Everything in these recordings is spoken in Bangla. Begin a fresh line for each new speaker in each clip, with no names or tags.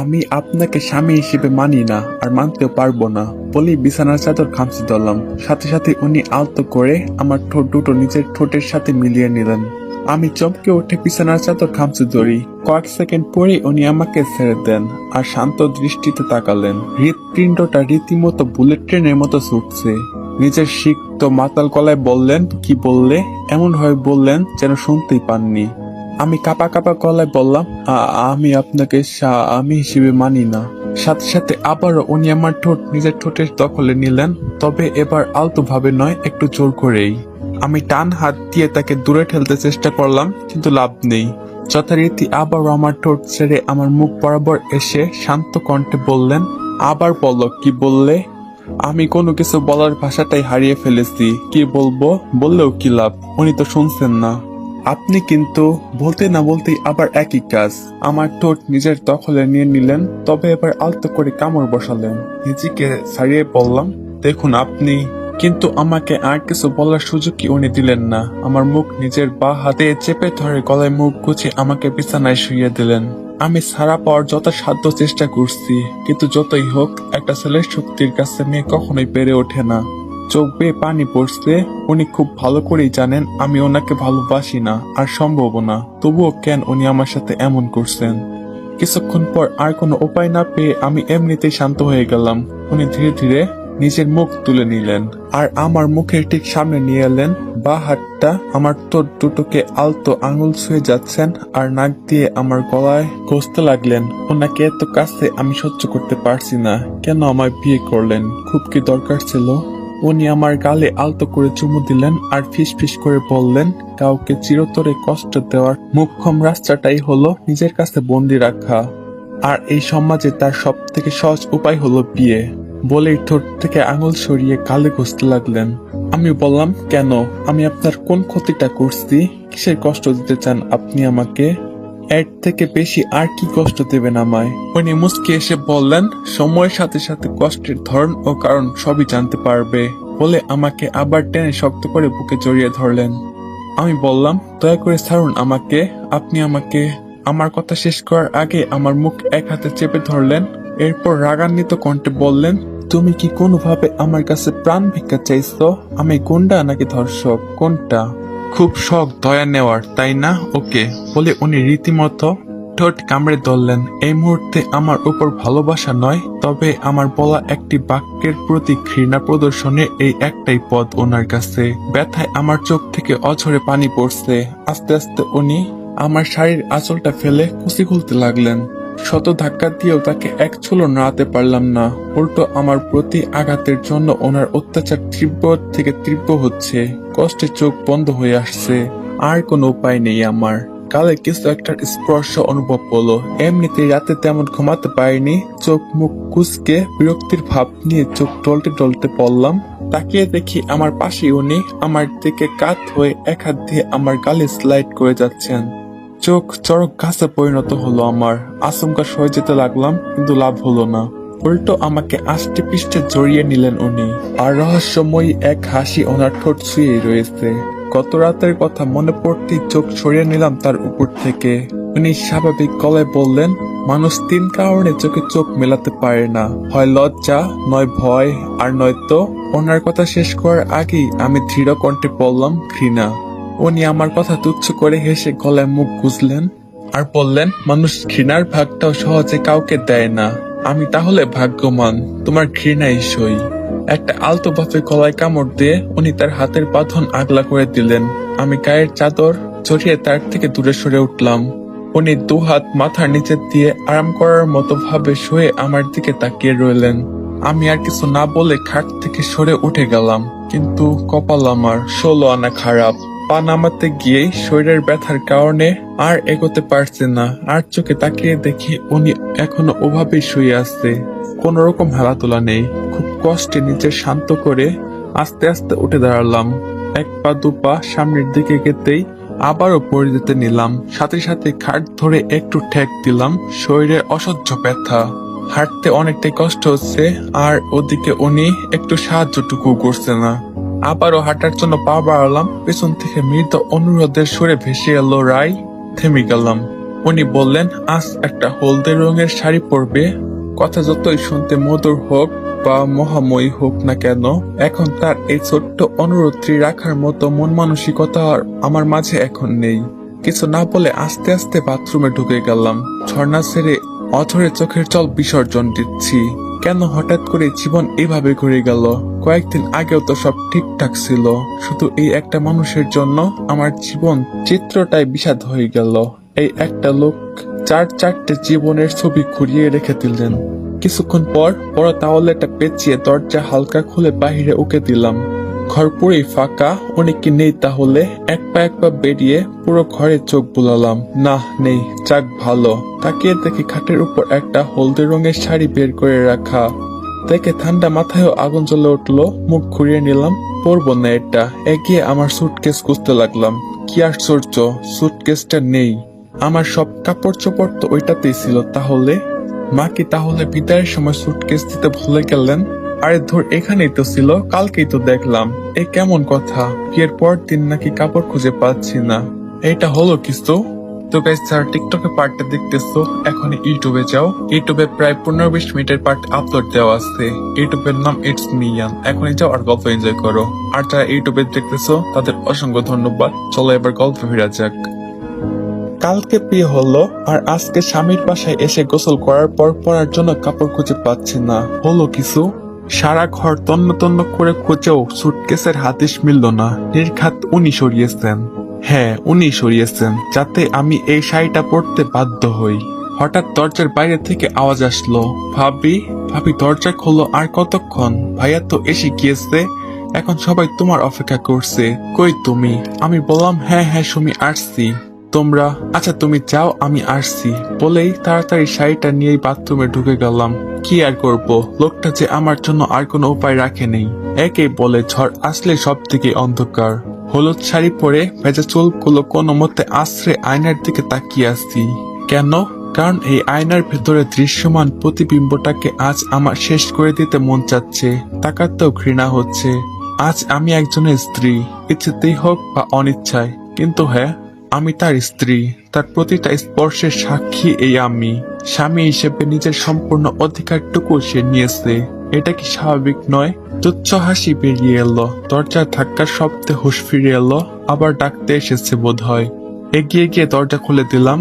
আমি আপনাকে স্বামী হিসেবে মানি না আর মানতেও পারবো না বলি বিছানার চাদর খামচি ধরলাম। সাথে সাথে উনি আলতো করে আমার ঠোঁট দুটো নিজের ঠোঁটের সাথে মিলিয়ে নিলেন। আমি চমকে উঠে বিছানার চাদর খামচি ধরি। কয়েক সেকেন্ড পরে উনি আমাকে ছেড়ে দেন আর শান্ত দৃষ্টিতে তাকালেন। হৃৎপিণ্ডটা রীতিমতো বুলেট ট্রেনের মতো ছুটছে। নিজের সিক্ত মাতাল গলায় বললেন, কি বললে? এমন ভাবে বললেন যেন শুনতেই পাননি। আমি কাঁপা কাঁপা গলায় বললাম, আমি আপনাকে স্বামী হিসেবে মানি না। সাথে সাথে আবারও উনি আমার ঠোঁট নিজের ঠোঁটের দখলে নিলেন, তবে এবার আলতো ভাবে নয়, একটু জোর করেই। আমি টান হাত দিয়ে তাকে দূরে ঠেলতে চেষ্টা করলাম, কিন্তু লাভ নেই। যথারীতি আবারও আমার ঠোঁট ছেড়ে আমার মুখ বরাবর এসে শান্ত কণ্ঠে বললেন, আবার বলো, কি বললে? আমি কোনো কিছু বলার ভাষাটাই হারিয়ে ফেলেছি। কি বলবো, বললেও কি লাভ? উনি তো শুনছেন না। আপনি কিন্তু বলতে না বলতেই আবার একই কাজ। আমার ঠোঁট নিজের দখলে নিয়ে নিলেন, তবে এবার আলতো করে কামড় বসালেন। নিজেকে ছাড়িয়ে বললাম, দেখুন আপনি। কিন্তু আমাকে আর কিছু বলার সুযোগই উনি দিলেন না। আমার মুখ নিজের বা হাতে চেপে ধরে গলায় মুখ গুছে আমাকে বিছানায় শুইয়ে দিলেন। আমি ছাড়া পাওয়ার যত সাধ্য চেষ্টা করছি, কিন্তু যতই হোক একটা ছেলের শক্তির কাছে মেয়ে কখনোই পেরে ওঠে না। চোখ বেয়ে পানি পড়ছে। উনি খুব ভালো করেই জানেন আমি ওনাকে ভালোবাসি না আর সম্ভব না। তবুও কেন উনি আমার সাথে এমন করছেন? কিছুক্ষণ পর আর কোনো উপায় না পেয়ে আমি এমনিতেই শান্ত হয়ে গেলাম। উনি ধীরে ধীরে নিজের মুখ তুলে নিলেন আর আমার মুখের ঠিক সামনে নিয়ে এলেন। বা হাতটা আমার ঠোঁট দুটোকে আলতো আঙুল ছুঁয়ে যাচ্ছেন আর নাক দিয়ে আমার গলায় ঘষতে লাগলেন। ওনাকে এত কাছে আমি সহ্য করতে পারছি না। কেন আমায় বিয়ে করলেন? খুব কি দরকার ছিল? উনি আমার গালে আলতো করে চুমু দিলেন আর ফিস ফিস করে বললেন, কাউকে চিরতরে কষ্ট দেওয়ার মোক্ষম রাস্তাটাই হলো নিজের কাছে বন্দি রাখা। আর এই সমাজে তার সব থেকে সহজ উপায় হলো বিয়ে। বলেই ঠোঁট থেকে আঙুল সরিয়ে গালে ঘষতে লাগলেন। আমি বললাম, কেন? আমি আপনার কোন ক্ষতিটা করছি? কিসের কষ্ট দিতে চান আপনি আমাকে? এর থেকে বেশি আর কি কষ্ট দেবেন আমায়? উনি মুচকি এসে বললেন, সময়ের সাথে সাথে কষ্টের ধরন ও কারণ সবই জানতে পারবে। বলে আমাকে আবার টেনে শক্ত করে বুকে জড়িয়ে ধরলেন। আমি বললাম, দয়া করে ছাড়ুন আমাকে। আপনি আমাকে। আমার কথা শেষ করার আগে আমার মুখ এক হাতে চেপে ধরলেন। এরপর রাগান্বিত কণ্ঠে বললেন, তুমি কি কোনোভাবে আমার কাছে প্রাণ ভিক্ষা চাইছো? আমি গুন্ডা নাকি ধর্ষক? কোনটা? খুব শখ দয়া নেওয়ার, তাই না? ওকে। বলে উনি রীতিমতো ঠোঁট কামড়ে ধরলেন। এই মুহূর্তে আমার উপর ভালোবাসা নয়, তবে আমার বলা একটি বাক্যের প্রতি ঘৃণা প্রদর্শনের এই একটাই পথ ওনার কাছে। ব্যথায় আমার চোখ থেকে অঝরে পানি পড়ছে। আস্তে আস্তে উনি আমার শাড়ির আঁচলটা ফেলে কুচি খুলতে লাগলেন। শত ধাক্কা দিয়েও তাকে এক চুলো নাড়াতে পারলাম না। উল্টো আমার প্রতি আঘাতের জন্য ওনার অত্যাচার তীব্র থেকে তীব্র হচ্ছে। কষ্টে চোখ বন্ধ হয়ে আসছে। আর কোনো উপায় নেই আমার। কালে কিছু একটা স্পর্শ অনুভব হলো। এমনিতেই রাতে তেমন ঘুমাতে পারিনি। চোখ মুখ কুচকে বিরক্তির ভাব নিয়ে চোখ টলতে টলতে পড়লাম। তাকিয়ে দেখি আমার পাশে উনি আমার দিকে কাত হয়ে এক হাত দিয়ে আমার গালে স্লাইড করে যাচ্ছেন। চোখ চড়ক গাছে পরিণত হলো আমার। আচমকা সয়ে যেতে লাগলাম, কিন্তু লাভ হলো না। উল্টো আমাকে আষ্টে পৃষ্ঠে জড়িয়ে নিলেন উনি। আর রহস্যময়ী এক হাসি ওনার ঠোঁট ছুঁয়ে রয়েছে। গত রাতের কথা মনে পড়তেই চোখ সরিয়ে নিলাম তার উপর থেকে। উনি স্বাভাবিক গলায় বললেন, মানুষ তিন কারণে চোখে চোখ মেলাতে পারে না, হয় লজ্জা, নয় ভয়, আর নয়তো। ওনার কথা শেষ করার আগেই আমি দৃঢ় কণ্ঠে বললাম, ঘৃণা। উনি আমার কথা তুচ্ছ করে হেসে গলায় মুখ গুজলেন আর বললেন, মানুষ ঘৃণার ভাগটাও সহজে কাউকে দেয় না। আমি তাহলে ভাগ্যবান, তোমার ঘৃণাই সই। একটা আলতো ভাবে গলায় কামড় দিয়ে উনি তার হাতের বাঁধন আগলা করে দিলেন। আমি গায়ের চাদর জড়িয়ে তার থেকে দূরে সরে উঠলাম। উনি দু হাত মাথার নিচে দিয়ে আরাম করার মতো ভাবে শুয়ে আমার দিকে তাকিয়ে রইলেন। আমি আর কিছু না বলে খাট থেকে সরে উঠে গেলাম। কিন্তু কপাল আমার 16 আনা খারাপ। পা নামাতে গিয়েই শরীরের ব্যথার কারণে আর এগোতে পারছে না। আর চোখে তাকিয়ে দেখি উনি এখনো ওভাবেই শুয়ে আছে। কোন রকম হেলা তোলা নেই। খুব কষ্টে নিজের শান্ত করে আস্তে আস্তে উঠে দাঁড়ালাম। এক পা দু পা সামনের দিকে গেতেই আবারও পড়ে যেতে নিলাম। সাথে সাথে খাট ধরে একটু ঠেক দিলাম। শরীরে অসহ্য ব্যথা, হাঁটতে অনেকটাই কষ্ট হচ্ছে। আর ওদিকে উনি একটু সাহায্যটুকু করছে না। আবারও হাঁটার জন্য পা বাড়ালাম। পেছন থেকে মৃত অনুরোধের সুরে ভেসে এলো রায়। থেমে গেলাম। উনি বললেন আজ একটা হলদে রঙের শাড়ি পরবে। কথা যতই শুনতে মধুর হোক বা মহাময়ী হোক না কেন, এখন তার এই ছোট্ট অনুরোধটি রাখার মতো মন মানসিকতা আর আমার মাঝে এখন নেই। কিছু না বলে আস্তে আস্তে বাথরুমে ঢুকে গেলাম। ঝর্ণা ছেড়ে অঝরে চোখের জল বিসর্জন দিচ্ছি। কেন হঠাৎ করে জীবন এইভাবে ঘুরে গেল? কয়েকদিন আগেও তো সব ঠিকঠাক ছিল, শুধু এই একটা মানুষের জন্য আমার জীবন চিত্রটাই বিষাদ হয়ে গেল। এই একটা লোক চারটে জীবনের ছবি ঘুরিয়ে রেখে দিলেন। কিছুক্ষণ পর বড় তাওয়ালেটা পেঁচিয়ে দরজা হালকা খুলে বাহিরে উকে দিলাম। ঘর পুরোই ফাঁকা, অনেকে নেই তাহলে। এক পা বেরিয়ে পুরো ঘরে চোখ বুলালাম, না নেই। যাক ভালো। তাকিয়ে দেখি খাটের উপর একটা হলদে রঙের শাড়ি বের করে রাখা। দেখে ঠান্ডা মাথায়ও আগুন জ্বলে উঠলো। মুখ ঘুরিয়ে নিলাম, পরবো না এটা। এগিয়ে আমার সুটকেস খুঁজতে লাগলাম। কি আশ্চর্য, সুটকেসটা নেই। আমার সব কাপড় চোপড় তো ওইটাতেই ছিল। তাহলে মা কি তাহলে বিদায়ের সময় সুটকেস দিতে ভুলে গেলেন? আরে ধর, এখানেই তো ছিল, কালকেই তো দেখলাম। এ কেমন কথা? বিয়ের পর দিন নাকি কাপড় খুঁজে পাচ্ছি না। এটা হলো কিছু। তো গাইস, যারা টিকটকে পার্টটা দেখতেছো, এখন ইউটিউবে যাও। ইউটিউবে প্রায় 15-20 মিনিটের পার্ট আপলোড দেওয়া আছে। ইউটিউবের নাম ইটস মিয়ান। এখনই যাও আর গল্প এনজয় করো। আর যারা ইউটিউবে দেখতেছো তাদের অসংখ্য ধন্যবাদ। চলো এবার গল্প ফিরা যাক। কালকে বিয়ে হলো আর আজকে স্বামীর বাসায় এসে গোসল করার পর পরার জন্য কাপড় খুঁজে পাচ্ছি না। হলো কিছু। সারা ঘর তন্ন তন্ন করে খুঁজেও সুটকেসের হাতিশ মিলল না। নির্ঘাত উনি সরিয়েছেন। হ্যাঁ, উনি সরিয়েছেন যাতে আমি এই শাড়িটা পরতে বাধ্য হই। হঠাৎ দরজার বাইরে থেকে আওয়াজ আসলো, ভাবি ভাবি দরজা খোলো। আর কতক্ষণ? ভাইয়া তো এসে গিয়েছে, এখন সবাই তোমার অপেক্ষা করছে। কই তুমি? আমি বললাম, হ্যাঁ হ্যাঁ সুমি, আসছি। তোমরা? আচ্ছা তুমি যাও, আমি আসছি। বলেই তাড়াতাড়ি শাড়িটা নিয়েই বাথরুমে ঢুকে গেলাম। কি আর করব, লোকটা যে আমার জন্য আর কোনো উপায় রাখে নেই। একেই বলে ঝড় আসলে সব দিকে অন্ধকার। হলুদ শাড়ি পরে ভেজা চুলগুলো কোনো মতে আশ্রে আয়নার দিকে তাকিয়ে আসছি। কেন? কারণ এই আয়নার ভেতরে দৃশ্যমান প্রতিবিম্বটাকে আজ আমার শেষ করে দিতে মন চাচ্ছে। তাকাতেও ঘৃণা হচ্ছে। আজ আমি একজনের স্ত্রী, ইচ্ছেতেই হোক বা অনিচ্ছায়। কিন্তু হ্যাঁ, আমি তার স্ত্রী। তার প্রতিটা স্পর্শের সাক্ষী এই আমি। স্বামী হিসেবে নিজের সম্পূর্ণ অধিকারটুকু সে নিয়েছে। এটা কি স্বাভাবিক নয়? তুচ্ছ হাসি বেরিয়ে এলো। দরজার ধাক্কার শব্দে হুঁশ ফিরে এলো। আবার ডাকতে এসেছে বোধ হয়। এগিয়ে গিয়ে দরজা খুলে দিলাম।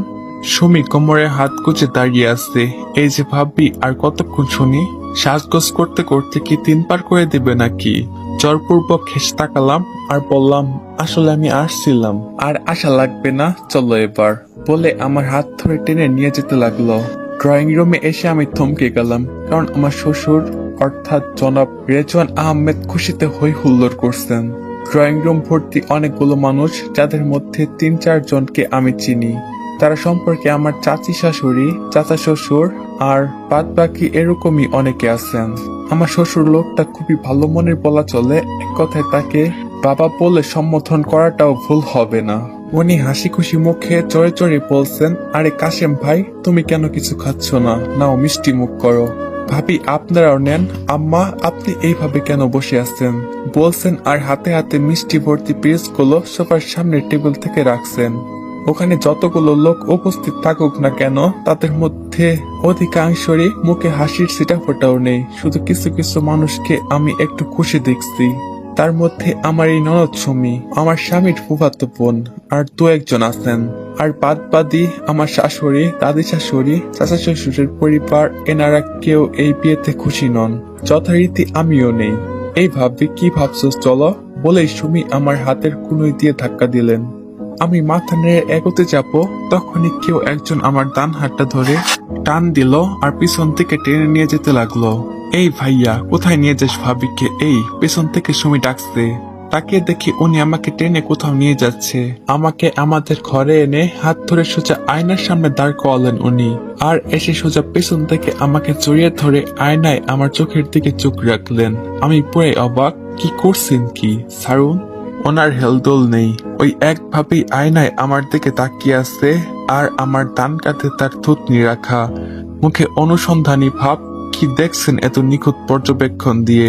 সুমি কোমরে হাত গুজে দাঁড়িয়ে আছে। এই যে ভাবি, আর কতক্ষণ শুনি? সাজগোজ করতে করতে কি 3 পার করে দিবে নাকি? জোরপূর্বক হেসে তাকালাম আর বললাম, আসলে আমি আসছিলাম। আর আশা লাগবে না, চলো এবার। বলে আমার হাত ধরে টেনে নিয়ে যেতে লাগলো। ড্রয়িং রুমে এসে আমি থমকে গেলাম, কারণ আমার শ্বশুর অর্থাৎ জনাব রেজওয়ান আহমেদ খুশিতে হই হুল্লোড় করছেন। ড্রয়িং রুম ভর্তি অনেকগুলো মানুষ, যাদের মধ্যে 3-4 জনকে আমি চিনি। তারা সম্পর্কে আমার চাচি শাশুড়ি, চাচা শ্বশুর আর বাদ বাকি এরকমই অনেকে আছেন। আমার শ্বশুর লোকটা খুবই ভালো মনের বলা চলে। এক কথায় তাকে বাবা বলে সম্বোধন করাটাও ভুল হবে না। উনি হাসি খুশি মুখে চড়ে চড়ে বলছেন, আরে কাশেম ভাই, তুমি কেন কিছু খাচ্ছ না? নাও মিষ্টি মুখ করো। ভাবি আপনারাও নেন। আম্মা, আপনি এইভাবে কেন বসে আছেন? বলছেন আর হাতে হাতে মিষ্টি ভর্তি পিসগুলো সোফার সামনে টেবিল থেকে রাখছেন। ওখানে যতগুলো লোক উপস্থিত থাকুক না কেন, তাদের মধ্যে অধিকাংশরই মুখে হাসির ছিটা ফোটাও নেই। শুধু কিছু কিছু মানুষকে আমি একটু খুশি দেখছি। তার মধ্যে আমার এই ননদ সুমি, আমার স্বামীর ফুফাতো বোন, আর 2-1 জন আছেন। আর বাদ বাদি আমার শাশুড়ি, দাদি শাশুড়ি, চাচা শ্বশুরের পরিবার, এনারা কেউ এই বিয়েতে খুশি নন। যথারীতি আমিও নেই। এই ভাববি কি ভাবছো চলো, বলেই সুমি আমার হাতের কুনুই দিয়ে ধাক্কা দিলেন। আমি মাথা নেড়ে এগোতে যাব, তখনই কেউ একজন আমার ডান হাতটা ধরে টান দিল আর পিছন থেকে টেনে নিয়ে যেতে লাগলো। এই ভাইয়া, কোথায় নিয়ে যাস ভাবিকে? এই পেছন থেকে সুমি ডাকছে। তাকে দেখি উনি আমাকে টেনে কোথাও নিয়ে যাচ্ছে। আমাকে আমাদের ঘরে এনে হাত ধরে সোজা আয়নার সামনে দাঁড় করালেন উনি। আর এসে সোজা পেছন থেকে আমাকে জড়িয়ে ধরে আয়নায় আমার চোখের দিকে চোখ রাখলেন। আমি পুরো অবাক। কি করছেন কি? ছাড়ুন। ওনার হেলদোল নেই। ওই একভাবেই আয়নায় আমার দিকে তাকিয়ে আছে আর আমার ডান কাঁধে তার থুতনি রাখা। মুখে অনুসন্ধানী ভাব। কি দেখছেন এত নিখুঁত পর্যবেক্ষণ দিয়ে?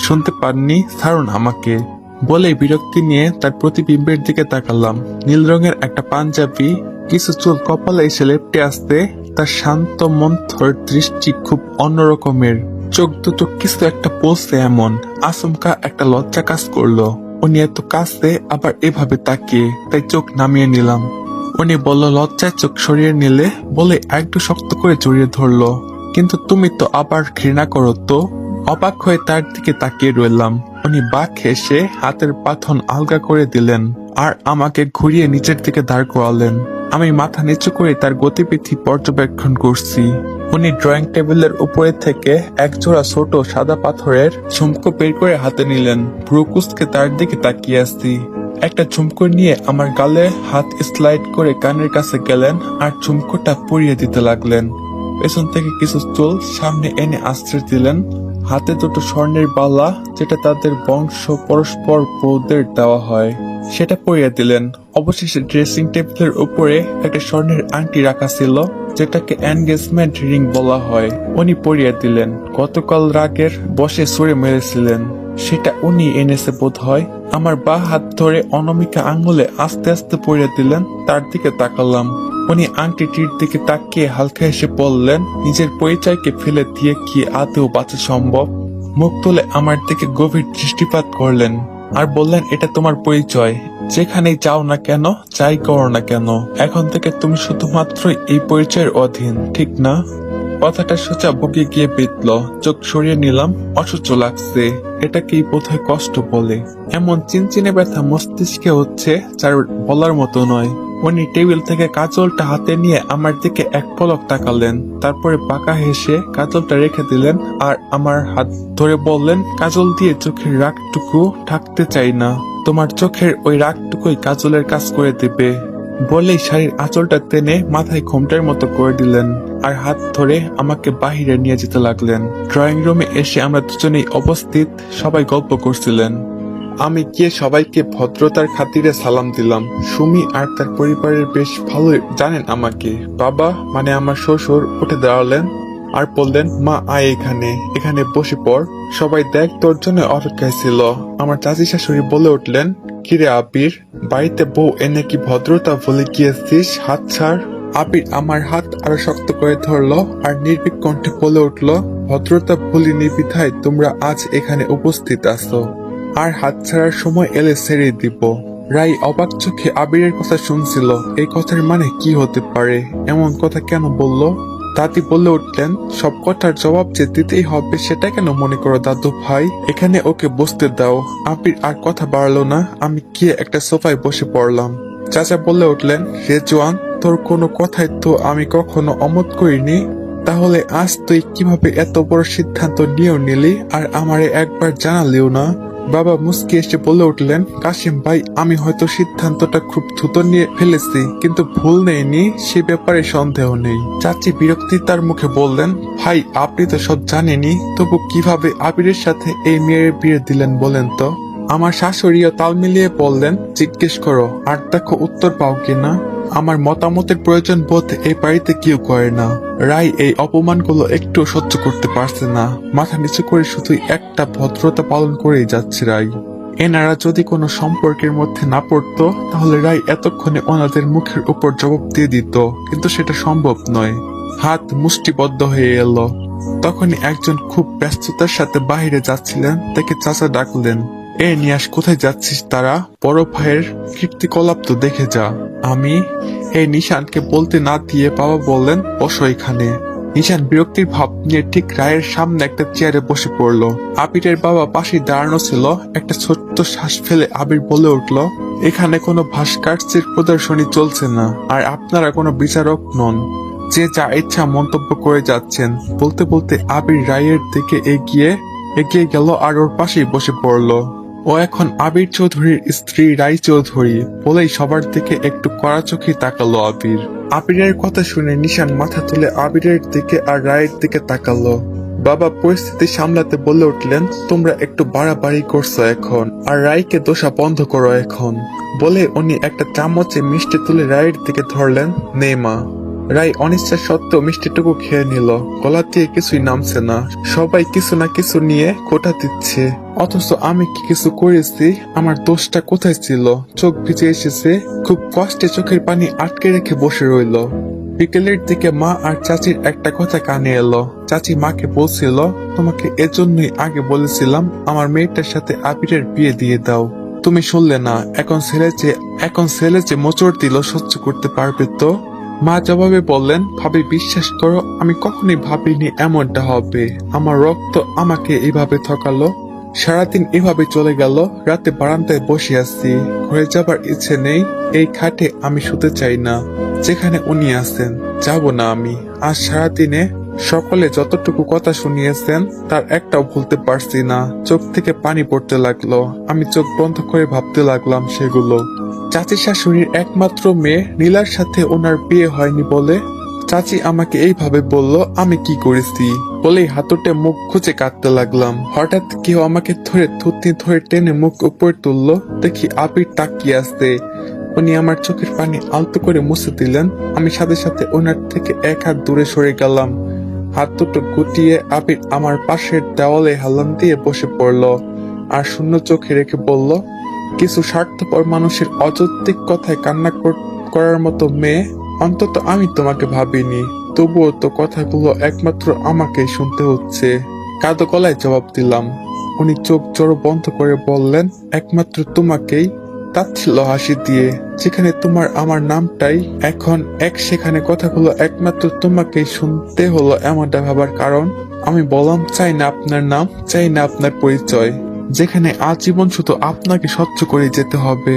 শুনতে পাননি? ছাড়ুন আমাকে। বলে বিরক্তি নিয়ে তার প্রতিবিম্বের দিকে তাকালাম। নীল রঙের একটা পাঞ্জাবি, কিছু চুল কপালে এসে লেপ্টে আসতে তার শান্ত মন্থর দৃষ্টি খুব অন্যরকমের। চোখ দুটো কিছু একটা বলছে এমন, আচমকা একটা লজ্জা কাজ করলো। উনি এত কাছে আবার এভাবে তাকিয়ে, তাই চোখ নামিয়ে নিলাম। উনি বলল লজ্জায় চোখ সরিয়ে নিলে বলে একটু শক্ত করে জড়িয়ে ধরলো। কিন্তু তুমি তো আবার ঘৃণা করো তো? অবাক হয়ে তার দিকে তাকিয়ে রইলাম। উনি বাঁক হেসে হাতের পাথন আলগা করে দিলেন আর আমাকে ঘুরিয়ে নিচের দিকে দাঁড় করালেন। আমি মাথা নিচু করে তার গতিবিধি পর্যবেক্ষণ করছি। উনি ড্রয়িং টেবিলের উপরে থেকে একজোড়া ছোট সাদা পাথরের ঝুমকো বের করে হাতে নিলেন। ভ্রু কুঁচকে তার দিকে তাকিয়ে আসছি। একটা ঝুমকো নিয়ে আমার গালে হাত স্লাইড করে কানের কাছে গেলেন আর ঝুমকোটা পরিয়ে দিতে লাগলেন। পেছন থেকে কিছু চুল সামনে এনে আশ্রয় দিলেন। হাতে দুটো স্বর্ণের বালা, যেটা তাদের বংশ পরস্পর বউদের দেওয়া হয়, সেটা পরিয়ে দিলেন। অবশেষে ড্রেসিং টেবিলের উপরে একটা স্বর্ণের আংটি রাখা ছিল, যেটাকে এনগেজমেন্ট রিং বলা হয়। উনি পরিয়ে দিলেন। গতকাল রাগের বসে ছুঁড়ে মেরেছিলেন, সেটা উনি এনেছে বোধ হয়। আমার বা হাত ধরে অনামিকা আঙ্গুলে আস্তে আস্তে পরিয়ে দিলেন। তার দিকে তাকালাম। উনি আংটিটির দিকে তাকিয়ে হালকা হেসে বললেন, নিজের পরিচয়কে ফেলে দিয়ে কি আদৌ বাঁচা সম্ভব? মুখ তুলে আমার দিকে গভীর দৃষ্টিপাত করলেন আর বললেন, এটা তোমার পরিচয়। যেখানেই যাও না কেন, যাই করো না কেন, এখন থেকে তুমি শুধুমাত্র এই পরিচয়ের অধীন, ঠিক না? কথাটা সোজা বুকে গিয়ে বিঁধল। চোখ সরিয়ে নিলাম। অসহ্য লাগছে। এটাকেই বোধহয় কষ্ট বলে। এমন চিনচিনে ব্যথা মস্তিষ্কে হচ্ছে যার বলার মতো নয়। উনি টেবিল থেকে কাজলটা হাতে নিয়ে আমার দিকে এক পলক তাকালেন, তারপরে বাঁকা হেসে কাজলটা রেখে দিলেন আর আমার হাত ধরে বললেন, কাজল দিয়ে চোখের রাগটুকু ঢাকতে চাই না, তোমার চোখের ওই রাগটুকুই কাজলের কাজ করে দেবে। বলেই শাড়ির আঁচলটা টেনে মাথায় ঘোমটার মতো করে দিলেন আর হাত ধরে আমাকে বাহিরে নিয়ে যেতে লাগলেন। ড্রয়িং রুমে এসে আমরা দুজনেই উপস্থিত। সবাই গল্প করছিলেন। আমি গিয়ে সবাইকে ভদ্রতার খাতিরে সালাম দিলাম। সুমি আর তার পরিবারের বেশ ভালোই জানেন আমাকে। বাবা মানে আমার শ্বশুর উঠে দাঁড়ালেন আর বললেন, মা আয় এখানে, এখানে বসে পড়। সবাই দেখ তোর জন্য অপেক্ষায় ছিল। আমার চাচি শাশুড়ি বলে উঠলেন, কিরে আবির, বাড়িতে বউ এনে কি ভদ্রতা ভুলে গিয়েছিস? হাত ছাড়। আবির আমার হাত আরো শক্ত করে ধরলো আর নির্ভীক কণ্ঠে বলে উঠলো, ভদ্রতা ভুলিনি বিধায় তোমরা আজ এখানে উপস্থিত আছো, আর হাত ছাড়ার সময় এলে ছেড়ে দিব। রাই অবাক চোখে আবিরের কথা শুনছিল। এই কথার মানে কি হতে পারে? এমন কথা কেন বলল? দাদি বলে উঠলেন, সব কথার জবাব যে দিতেই হবে সেটা কেন মনে করো দাদু ভাই, এখানে ওকে বসতে দাও। আবির আর কথা বাড়লো না। আমি গিয়ে একটা সোফায় বসে পড়লাম। চাচা বলে উঠলেন, রেজওয়ান, তোর কোনো কথাই তো আমি কখনো অমত করিনি, তাহলে আজ তুই কিভাবে এত বড় সিদ্ধান্ত নিয়েও নিলি আর আমারে একবার জানালিও না? বাবা মুস্কি এসে বলে উঠলেন, কাশিম ভাই, আমি হয়তো সিদ্ধান্তটা খুব দ্রুত নিয়ে ফেলেছি, কিন্তু ভুল নেইনি সে ব্যাপারে সন্দেহ নেই। চাচি বিরক্তি তার মুখে বললেন, ভাই আপনি তো সব জানেনই, তবু কিভাবে আবিরের সাথে এই মেয়ের বিয়ে দিলেন বলেন তো? আমার শাশুড়িও তাল মিলিয়ে বললেন, জিজ্ঞেস করো আর দেখো উত্তর পাও কিনা। আমার মতামতের প্রয়োজন বোধ এই বাড়িতে কেউ করে না। রাই এই অপমানগুলো একটু সহ্য করতে পারছে না। মাথা নিচু করে শুধুই একটা ভদ্রতা পালন করেই যাচ্ছে রাই। এনারা যদি কোনো সম্পর্কের মধ্যে না পড়তো তাহলে রাই এতক্ষণে ওনাদের মুখের উপর জবাব দিয়ে দিত, কিন্তু সেটা সম্ভব নয়। হাত মুষ্টিবদ্ধ হয়ে এলো। তখনই একজন খুব ব্যস্ততার সাথে বাহিরে যাচ্ছিলেন, তাকে চাচা ডাকলেন, এ নিয়াস, কোথায় যাচ্ছিস? তারা বড় ভাইয়ের কীর্তিকলাপ তো দেখে যা। আমি এই নিশানকে বলতে না দিয়ে বাবা বললেন, বসো এখানে। নিশান বিরক্তির ভাব নিয়ে ঠিক রায়ের সামনে একটা চেয়ারে বসে পড়লো। আবিরের বাবা পাশে দাঁড়ানো ছিল। একটা ছোট্ট শ্বাস ফেলে আবির বলে উঠল, এখানে কোনো ভাস্কর্যের প্রদর্শনী চলছে না, আর আপনারা কোনো বিচারক নন। যে যা ইচ্ছা মন্তব্য করে যাচ্ছেন। বলতে বলতে আবির রায়ের দিকে এগিয়ে গেল আর ওর পাশেই বসে পড়লো। ও এখন আবির চৌধুরীর স্ত্রী রাই চৌধুরী বলেই সবার দিকে একটু কড়া চোখে তাকালো আবির। আবিরের কথা শুনে নিশান মাথা তুলে আবিরের দিকে আর রায়ের দিকে তাকালো। বাবা পরিস্থিতি সামলাতে বলে উঠলেন, তোমরা একটু বাড়াবাড়ি করছো এখন, আর রায়কে দোষা বন্ধ করো এখন। বলে উনি একটা চামচে মিষ্টি তুলে রায়ের দিকে ধরলেন, নে মা। রাই অনিচ্ছা সত্ত্বেও মিষ্টিটুকু খেয়ে নিল। গলা দিয়ে কিছুই নামছে না, সবাই কিছু না কিছু নিয়ে খোঁটা দিচ্ছে, অথচ আমি কি কিছু করেছি? আমার দোষটা কোথায় ছিল? চোখ ভিজে এসেছে, খুব কষ্টে চোখের পানি আটকে রেখে বসে রইল। বিকেলের দিকে মা আর চাচির একটা কথা কানে এলো। চাচি মাকে বলছিল, তোমাকে এজন্যই আগে বলেছিলাম আমার মেয়েটার সাথে আবিরের বিয়ে দিয়ে দাও, তুমি শুনলে না। এখন ছেলে যে মোচড় দিল সহ্য করতে পারবে তো? মা জবাবে বললেন, ভাবি বিশ্বাস করো, আমি কখনোই ভাবিনি এমনটা হবে। আমার রক্ত আমাকে এইভাবে ঠকালো। সারাদিন এভাবে চলে গেল। রাতে বারান্দায় বসে আছি, ঘরে যাবার ইচ্ছে নেই। এই খাটে আমি শুতে চাই না, যেখানে উনি আছেন যাব না আমি। আজ সারাদিনে সকলে যতটুকু কথা শুনিয়েছেন তার একটাও ভুলতে পারছি না। চোখ থেকে পানি পড়তে লাগলো। আমি চোখ বন্ধ করে ভাবতে লাগলাম সেগুলো। চাচি শাশুড়ির একমাত্র মেয়ে নীলার সাথে ওনার বিয়ে হয়নি বলে চাচি আমাকে এইভাবে বলল। আমি কি করেছি বলেই হাতুটে মুখ খুঁজে কাঁদতে লাগলাম। হঠাৎ কেউ আমাকে ধরে থুতনি ধরে টেনে মুখ উপরে তুললো। দেখি আবির তাকিয়ে আসতে। উনি আমার চোখের পানি আলতো করে মুছে দিলেন। আমি সাথে সাথে ওনার থেকে এক হাত দূরে সরে গেলাম। হাত দুটো গুটিয়ে আবির আমার পাশের দেওয়ালে হেলান দিয়ে বসে পড়লো আর শূন্য চোখে রেখে বলল, কিছু স্বার্থপর মানুষের অযৌক্তিক কথায় কান্না করার মতো মেয়ে অন্তত আমি তোমাকে ভাবিনি। তবুও তো কথাগুলো একমাত্র আমাকেই শুনতে হচ্ছে। কাঁদো গলায় জবাব দিলাম। উনি চোখ জোড়ো বন্ধ করে বললেন, একমাত্র তোমাকেই। তাচ্ছিল্য হাসি দিয়ে, যেখানে তোমার আমার নামটাই এখন এক, সেখানে কথাগুলো একমাত্র তোমাকেই শুনতে হলো এমনটা ভাবার কারণ? আমি বললাম, চাই না আপনার নাম, চাই না আপনার পরিচয়, যেখানে আজীবন শুধু আপনাকে সহ্য করে যেতে হবে।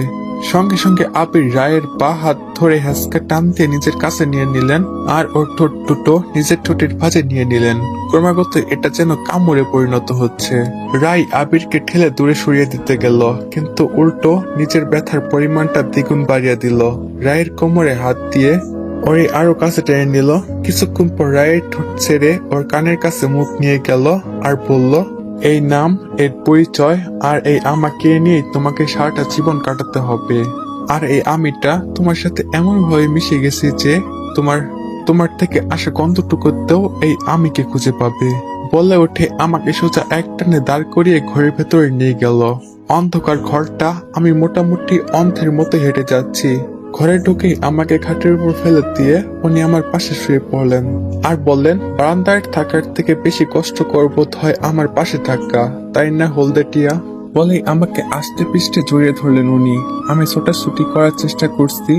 সঙ্গে সঙ্গে আবির রায়ের বা হাত ধরে হ্যাসকা টান দিয়ে নিজের কাছে নিয়ে নিলেন আর ওর ঠোঁট দুটো নিজের ঠোঁটের ভাঁজে নিয়ে নিলেন। ক্রমাগত এটা যেন কামড়ে পরিণত হচ্ছে। রায় আবিরকে ঠেলে দূরে সরিয়ে দিতে গেল, কিন্তু উল্টো নিজের ব্যথার পরিমাণটা দ্বিগুণ বাড়িয়ে দিল। রায়ের কোমরে হাত দিয়ে ওরে আরো কাছে টেনে নিল। কিছুক্ষণ পর রায়ের ঠোঁট ছেড়ে ওর কানের কাছে মুখ নিয়ে গেল আর বলল, এই নাম, এর পরিচয় আর এই আমাকে নিয়ে তোমাকে সারাটা জীবন কাটাতে হবে। আর এই আমিটা তোমার সাথে এমন ভাবে মিশে গেছে যে তোমার থেকে আসা গন্ধটুকুতেও এই আমিকে খুঁজে পাবে। বলে উঠে আমাকে সোজা একটানে দাঁড় করিয়ে ঘরের ভেতরে নিয়ে গেল। অন্ধকার ঘরটা, আমি মোটামুটি অন্ধের মতো হেঁটে যাচ্ছি। ঘরে ঢুকেই আমাকে খাটের উপর ফেলে দিয়ে উনি আমার পাশে শুয়ে পড়লেন আর বললেন, বারান্দায় থাকার থেকে বেশি কষ্টকর বোধ হয় আমার পাশে থাকা, তাই না হলদেটিয়া? বলেই আমাকে আস্তে পিষ্টে জড়িয়ে ধরলেন উনি। আমি ছোটাছুটি করার চেষ্টা করছি।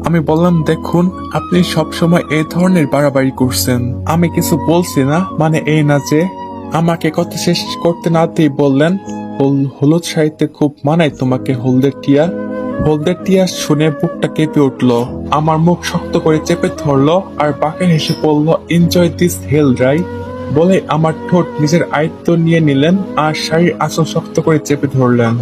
আমি বললাম, দেখুন, আপনি সবসময় এই ধরনের বাড়াবাড়ি করছেন। আমি কিছু বলছি না, মানে এই না যে। আমাকে কথা শেষ করতে না দিয়ে বললেন, হলুদ শাড়িতে খুব মানায় তোমাকে হলদেটিয়া। হলদেটিয়া শুনে বুকটা কেঁপে উঠলো। আমার মুখ শক্ত করে চেপে ধরলো আর বাঁকে হেসে বলল, এনজয় দিস হেল রাই। বলে আমার ঠোঁট নিজের আয়ত্ত নিয়ে নিলেন আর শাড়ির আঁচল শক্ত করে চেপে ধরলেন।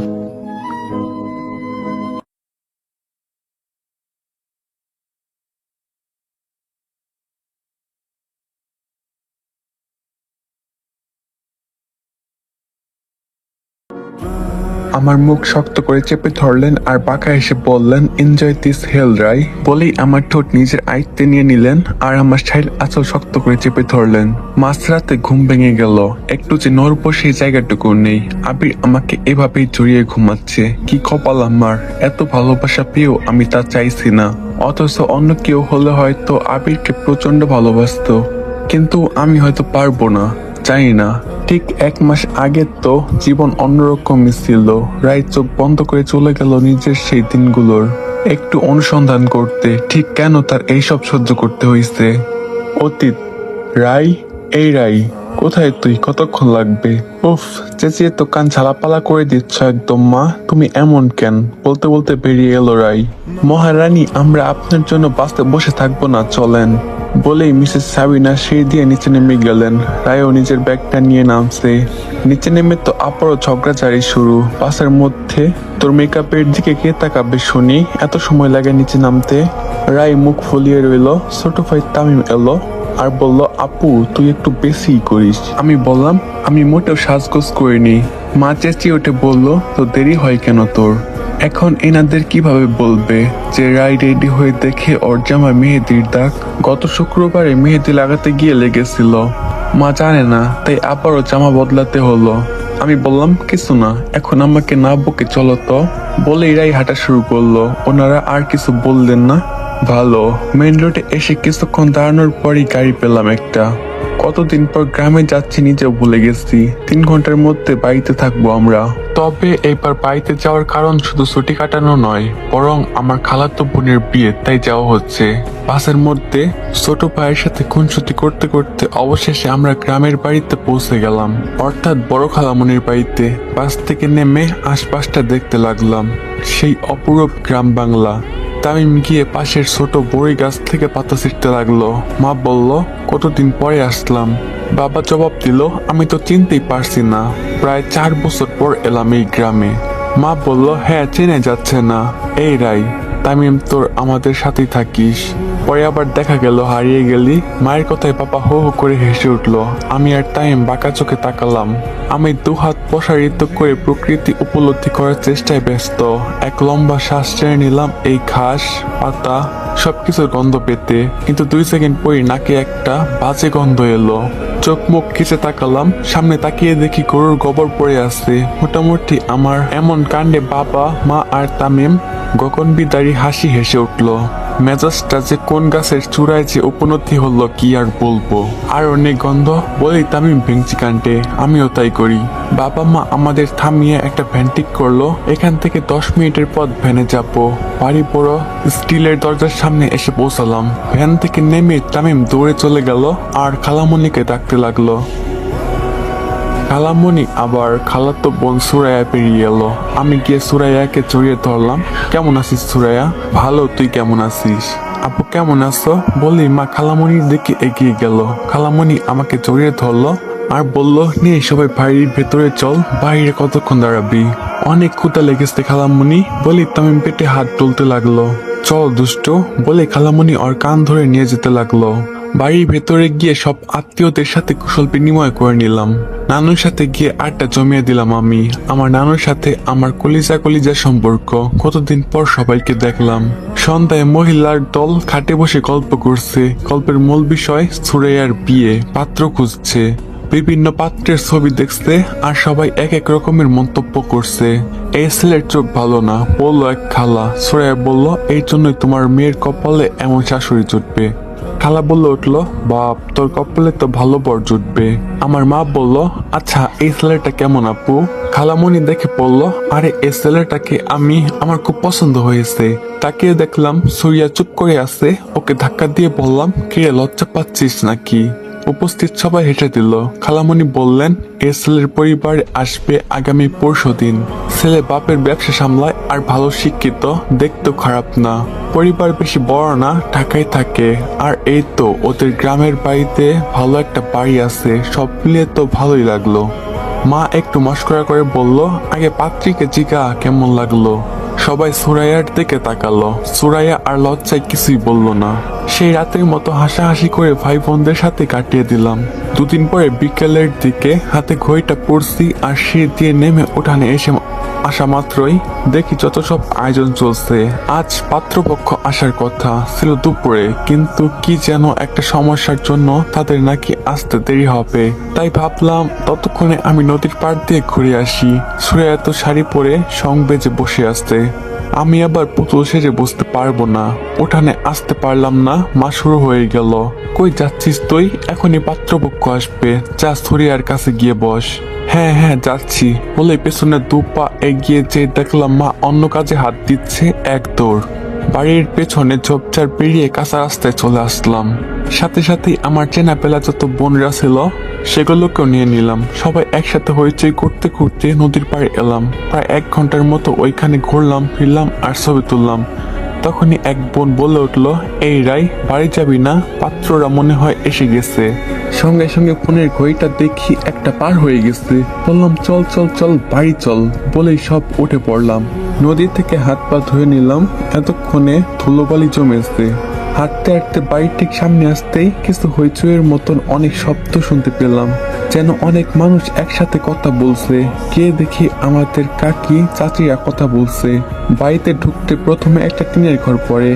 আমার মুখ শক্ত করে চেপে ধরলেন আর বাঁকা এসে বললেন, এনজয় দিস হেল রাই। বলেই আমার ঠোঁট নিজের আয়ত্তে নিয়ে নিলেন আর আমার শাড়ির আঁচল শক্ত করে চেপে ধরলেন। মাঝরাতে ঘুম ভেঙে গেল। একটু যে নড়বো সেই জায়গাটুকু নেই। আবির আমাকে এভাবেই জড়িয়ে ঘুমাচ্ছে। কি কপাল আমার, এত ভালোবাসা পেয়েও আমি তা চাইছি না। অথচ অন্য কেউ হলে হয়তো আবিরকে প্রচন্ড ভালোবাসতো, কিন্তু আমি হয়তো পারবো না, জানি না। ঠিক 1 মাস আগে তো জীবন অন্যরকমই ছিল। রায় চোখ বন্ধ করে চলে গেল নিজের সেই দিনগুলোর একটু অনুসন্ধান করতে, ঠিক কেন তার এইসব সহ্য করতে হয়েছে। অতীত। রায়, এই রায়, কোথায় তুই? কতক্ষণ লাগবে? উফ, চেঁচিয়ে তো কান ঝালাপালা করে দিচ্ছ একদম। মা, তুমি এমন কেন? বলতে বলতে বেরিয়ে এলো রায়। মহারানী, আমরা আপনার জন্য বাসে বসে থাকবো না, চলেন। বলেই মিসেস সাবিনা সিঁড়ি দিয়ে নিচে নেমে গেলেন। রায়ও নিজের ব্যাগটা নিয়ে নামছে। নিচে নেমে তো আবারও ঝগড়াঝাড়ি শুরু বাসের মধ্যে। তোর মেকআপের দিকে কে তাকাবে শুনি, এত সময় লাগে নিচে নামতে? রায় মুখ ফুলিয়ে রইল। ছোট ভাই তামিম এলো আর বলল, আপু তুই একটু বেশি করিস। আমি বললাম, আমি মোটেও সাজগোজ করিনি। মা চেঁচিয়ে উঠে বলল, তো দেরি হয় কেন তোর? এখন এনাদের কিভাবে বলবে যে রাই রেডি হয়ে দেখে ওর জামা মেহেদির দাগ? গত শুক্রবারে মেহেদি লাগাতে গিয়ে লেগেছিল, মা জানে না, তাই আবারও জামা বদলাতে হলো। আমি বললাম কিছু না, এখন আমাকে না বকে চলো তো। বলেই রাই হাঁটা শুরু করলো। ওনারা আর কিছু বললেন না। ভালো, মেইন রোডে এসে কিছুক্ষণ দাঁড়ানোর পরই গাড়ি পেলাম একটা। কতদিন পর গ্রামে যাচ্ছি নিজেও ভুলে গেছি। 3 ঘন্টার মধ্যে বাড়িতে থাকবো আমরা। তবে এইবার বাড়িতে যাওয়ার কারণ শুধু ছুটি কাটানো নয়, বরং আমার খালাতো বোনের বিয়ে, তাই যাওয়া হচ্ছে। বাসের মধ্যে ছোট ভাইয়ের সাথে খুনসুটি করতে করতে অবশেষে আমরা গ্রামের বাড়িতে পৌঁছে গেলাম, অর্থাৎ বড় খালামনির বাড়িতে। বাস থেকে নেমে আশপাশটা দেখতে লাগলাম। সেই অপরূপ গ্রাম বাংলা। তামিম গিয়ে পাশের ছোট বড়ই গাছ থেকে পাতা ছিঁড়তে লাগলো। মা বলল, কতদিন পরে আসলাম। বাবা জবাব দিল, আমি তো চিনতেই পারছি না, প্রায় 4 বছর পর এলাম এই গ্রামে। মা বলল, হ্যাঁ চেনে যাচ্ছে না, এই রাই। তামিম, তোর আমাদের সাথেই থাকিস। পরে আবার দেখা গেল হারিয়ে গেলি। মায়ের কথায় বাবা হো হো করে হেসে উঠলো। আমি আর তামিম বাঁকা চোখে তাকালাম। আমি 2 হাত প্রসারিত করে প্রকৃতি উপলব্ধি করার চেষ্টায় ব্যস্ত। এক লম্বা শ্বাস ছেড়ে নিলাম এই ঘাস, পাতা, সবকিছুর গন্ধ পেতে। কিন্তু 2 সেকেন্ড পরই নাকে একটা বাজে গন্ধ এলো। চোখ মুখ খিচে তাকালাম। সামনে তাকিয়ে দেখি গরুর গোবর পড়ে আছে। মোটামুটি আমার এমন কাণ্ডে বাবা, মা আর তামিম গগনবিদারী হাসি হেসে উঠলো। মেজাজটা যে কোন গাছের চূড়ায় যে উপনতি হলো কি আর বলবো। আর অনেক গন্ধ বলেই তামিম ভেঙচি কাণ্ডে, আমিও তাই করি। বাবা মা আমাদের থামিয়ে একটা ভ্যান ঠিক করলো। এখান থেকে 10 মিনিটের পথ ভ্যানে যাবো। বাড়ি বড় স্টিলের দরজার সামনে এসে পৌঁছালাম। ভ্যান থেকে নেমে তামিম দৌড়ে চলে গেল আর খালামণিকে ডাকতে লাগলো। খালামণি আবার খালাতো বোন সুরাইয়া পেরিয়ে এলো। আমি গিয়ে সুরাইয়াকে জড়িয়ে ধরলাম। কেমন আছিস সুরাইয়া? ভালো, তুই কেমন আছিস? আপু কেমন আছো? বলি মা খালামণির দিকে এগিয়ে গেল। খালামণি আমাকে জড়িয়ে ধরলো আর বলল, নিয়ে সবাই বাড়ির ভেতরে চল, বাইরে কতক্ষণ দাঁড়াবি? অনেক ক্ষুধা লেগেছে খালামণি, বলি তামিম পেটে হাত তুলতে লাগলো। চল দুষ্টু, বলে খালামণি ওর কান ধরে নিয়ে যেতে লাগলো। বাড়ির ভেতরে গিয়ে সব আত্মীয়দের সাথে কুশল বিনিময় করে নিলাম। নানুর সাথে গিয়ে আড্ডা জমিয়ে দিলাম আমি। আমার নানুর সাথে আমার কলিজা কলিজা সম্পর্ক। কতদিন পর সবাইকে দেখলাম। সন্ধ্যায় মহিলার দল খাটে বসে গল্প করছে। গল্পের মূল বিষয় সুরাইয়ার বিয়ে, পাত্র খুঁজছে। বিভিন্ন পাত্রের ছবি দেখছে আর সবাই এক এক রকমের মন্তব্য করছে। এই ছেলের চোখ ভালো না, বললো এক খালা। সুরাইয়া বলল, এই জন্যই তোমার মেয়ের কপালে এমন শাশুড়ি জুটবে। খালা বললে উঠলো, বাপ, তোর কপালে তো ভালো বর জুটবে। আমার মা বলল, আচ্ছা এই ছেলেটা কেমন আপু? খালামণি দেখে বলল, আরে এই ছেলেটাকে আমার খুব পছন্দ হয়েছে। তাকে দেখলাম সুরিয়া চুপ করে আছে। ওকে ধাক্কা দিয়ে বললাম, কিরে লজ্জা পাচ্ছিস নাকি? উপস্থিত সবাই হেসে দিল। খালামণি বললেন, এ ছেলের পরিবারে আসবে আগামী পরশুদিন। ছেলে বাপের ব্যবসা সামলায় আর ভালো শিক্ষিত, দেখতেও খারাপ না। পরিবার বেশি বড় না, ঢাকায় থাকে। আর এই তো ওদের গ্রামের বাড়িতে ভালো একটা বাড়ি আছে। সব মিলিয়ে তো ভালোই লাগলো। মা একটু মস্করা করে বলল, আগে পাত্রীকে জিজ্ঞা কেমন লাগলো। সবাই সুরাইয়ার দিকে তাকালো। সুরাইয়া আর লজ্জায় কিছুই বলল না। সেই রাতের মতো হাসাহাসি করে ভাই বোনদের সাথে কাটিয়ে দিলাম। 2 দিন পরে বিকেলের দিকে হাতে ঘড়িটা পড়ছি আর সিঁড়ি দিয়ে নেমে উঠানে এসে আসা মাত্রই দেখি যত সব আয়োজন চলছে। আজ পাত্রপক্ষ আসার কথা ছিল দুপুরে, কিন্তু কি যেন একটা সমস্যার জন্য তাদের নাকি আসতে দেরি হবে। তাই ভাবলাম ততক্ষণে আমি নদীর পাড় দিয়ে ঘুরে আসি। সুরাইয়া তো শাড়ি পরে সং বেজে বসে আসতে। আমি আবার পুতুল সেজে বসতে পারবো না। উঠানে আসতে পারলাম না, মা শুরু হয়ে গেল। কই যাচ্ছিস তুই? এখনই পাত্রপক্ষ আসবে, যা সুরিয়ার কাছে গিয়ে বস। হ্যাঁ হ্যাঁ যাচ্ছি, বলে পেছনে 2 পা এগিয়ে যেয়ে দেখলাম মা অন্য কাজে হাত দিচ্ছে। এক দৌড় বাড়ির পেছনে ঝোপঝাড় পেরিয়ে কাঁচা রাস্তায় চলে আসলাম। সাথে সাথেই আমার চেনা পেলা যত বোনরা ছিল সেগুলোকেও নিয়ে নিলাম। সবাই একসাথে হইচই করতে করতে নদীর পাড়ে এলাম। প্রায় 1 ঘন্টার মতো ওইখানে ঘুরলাম ফিরলাম আর ছবি তুললাম। তখনই এক বোন বলে উঠলো, এই রাই, বাড়ি যাবি না? পাত্ররা মনে হয় এসে গেছে। সঙ্গে সঙ্গে ফোনের ঘড়িটা দেখি 1টা পার হয়ে গেছে। বললাম, চল চল চল বাড়ি চল, বলেই সব উঠে পড়লাম। নদী থেকে হাত পা ধুয়ে নিলাম। এতক্ষণে ধুলোবালি জমেছে। হাঁটতে হাঁটতে বাড়ির ঠিক সামনে আসতেই কিছু হইচইয়ের মতন অনেক শব্দ শুনতে পেলাম। যেন অনেক মানুষ একসাথে কথা বলছে। কে দেখি আমাদের কাকি চাচিরা কথা বলছে। বাড়িতে ঢুকতে প্রথমে একটা টিনের ঘর পড়ে,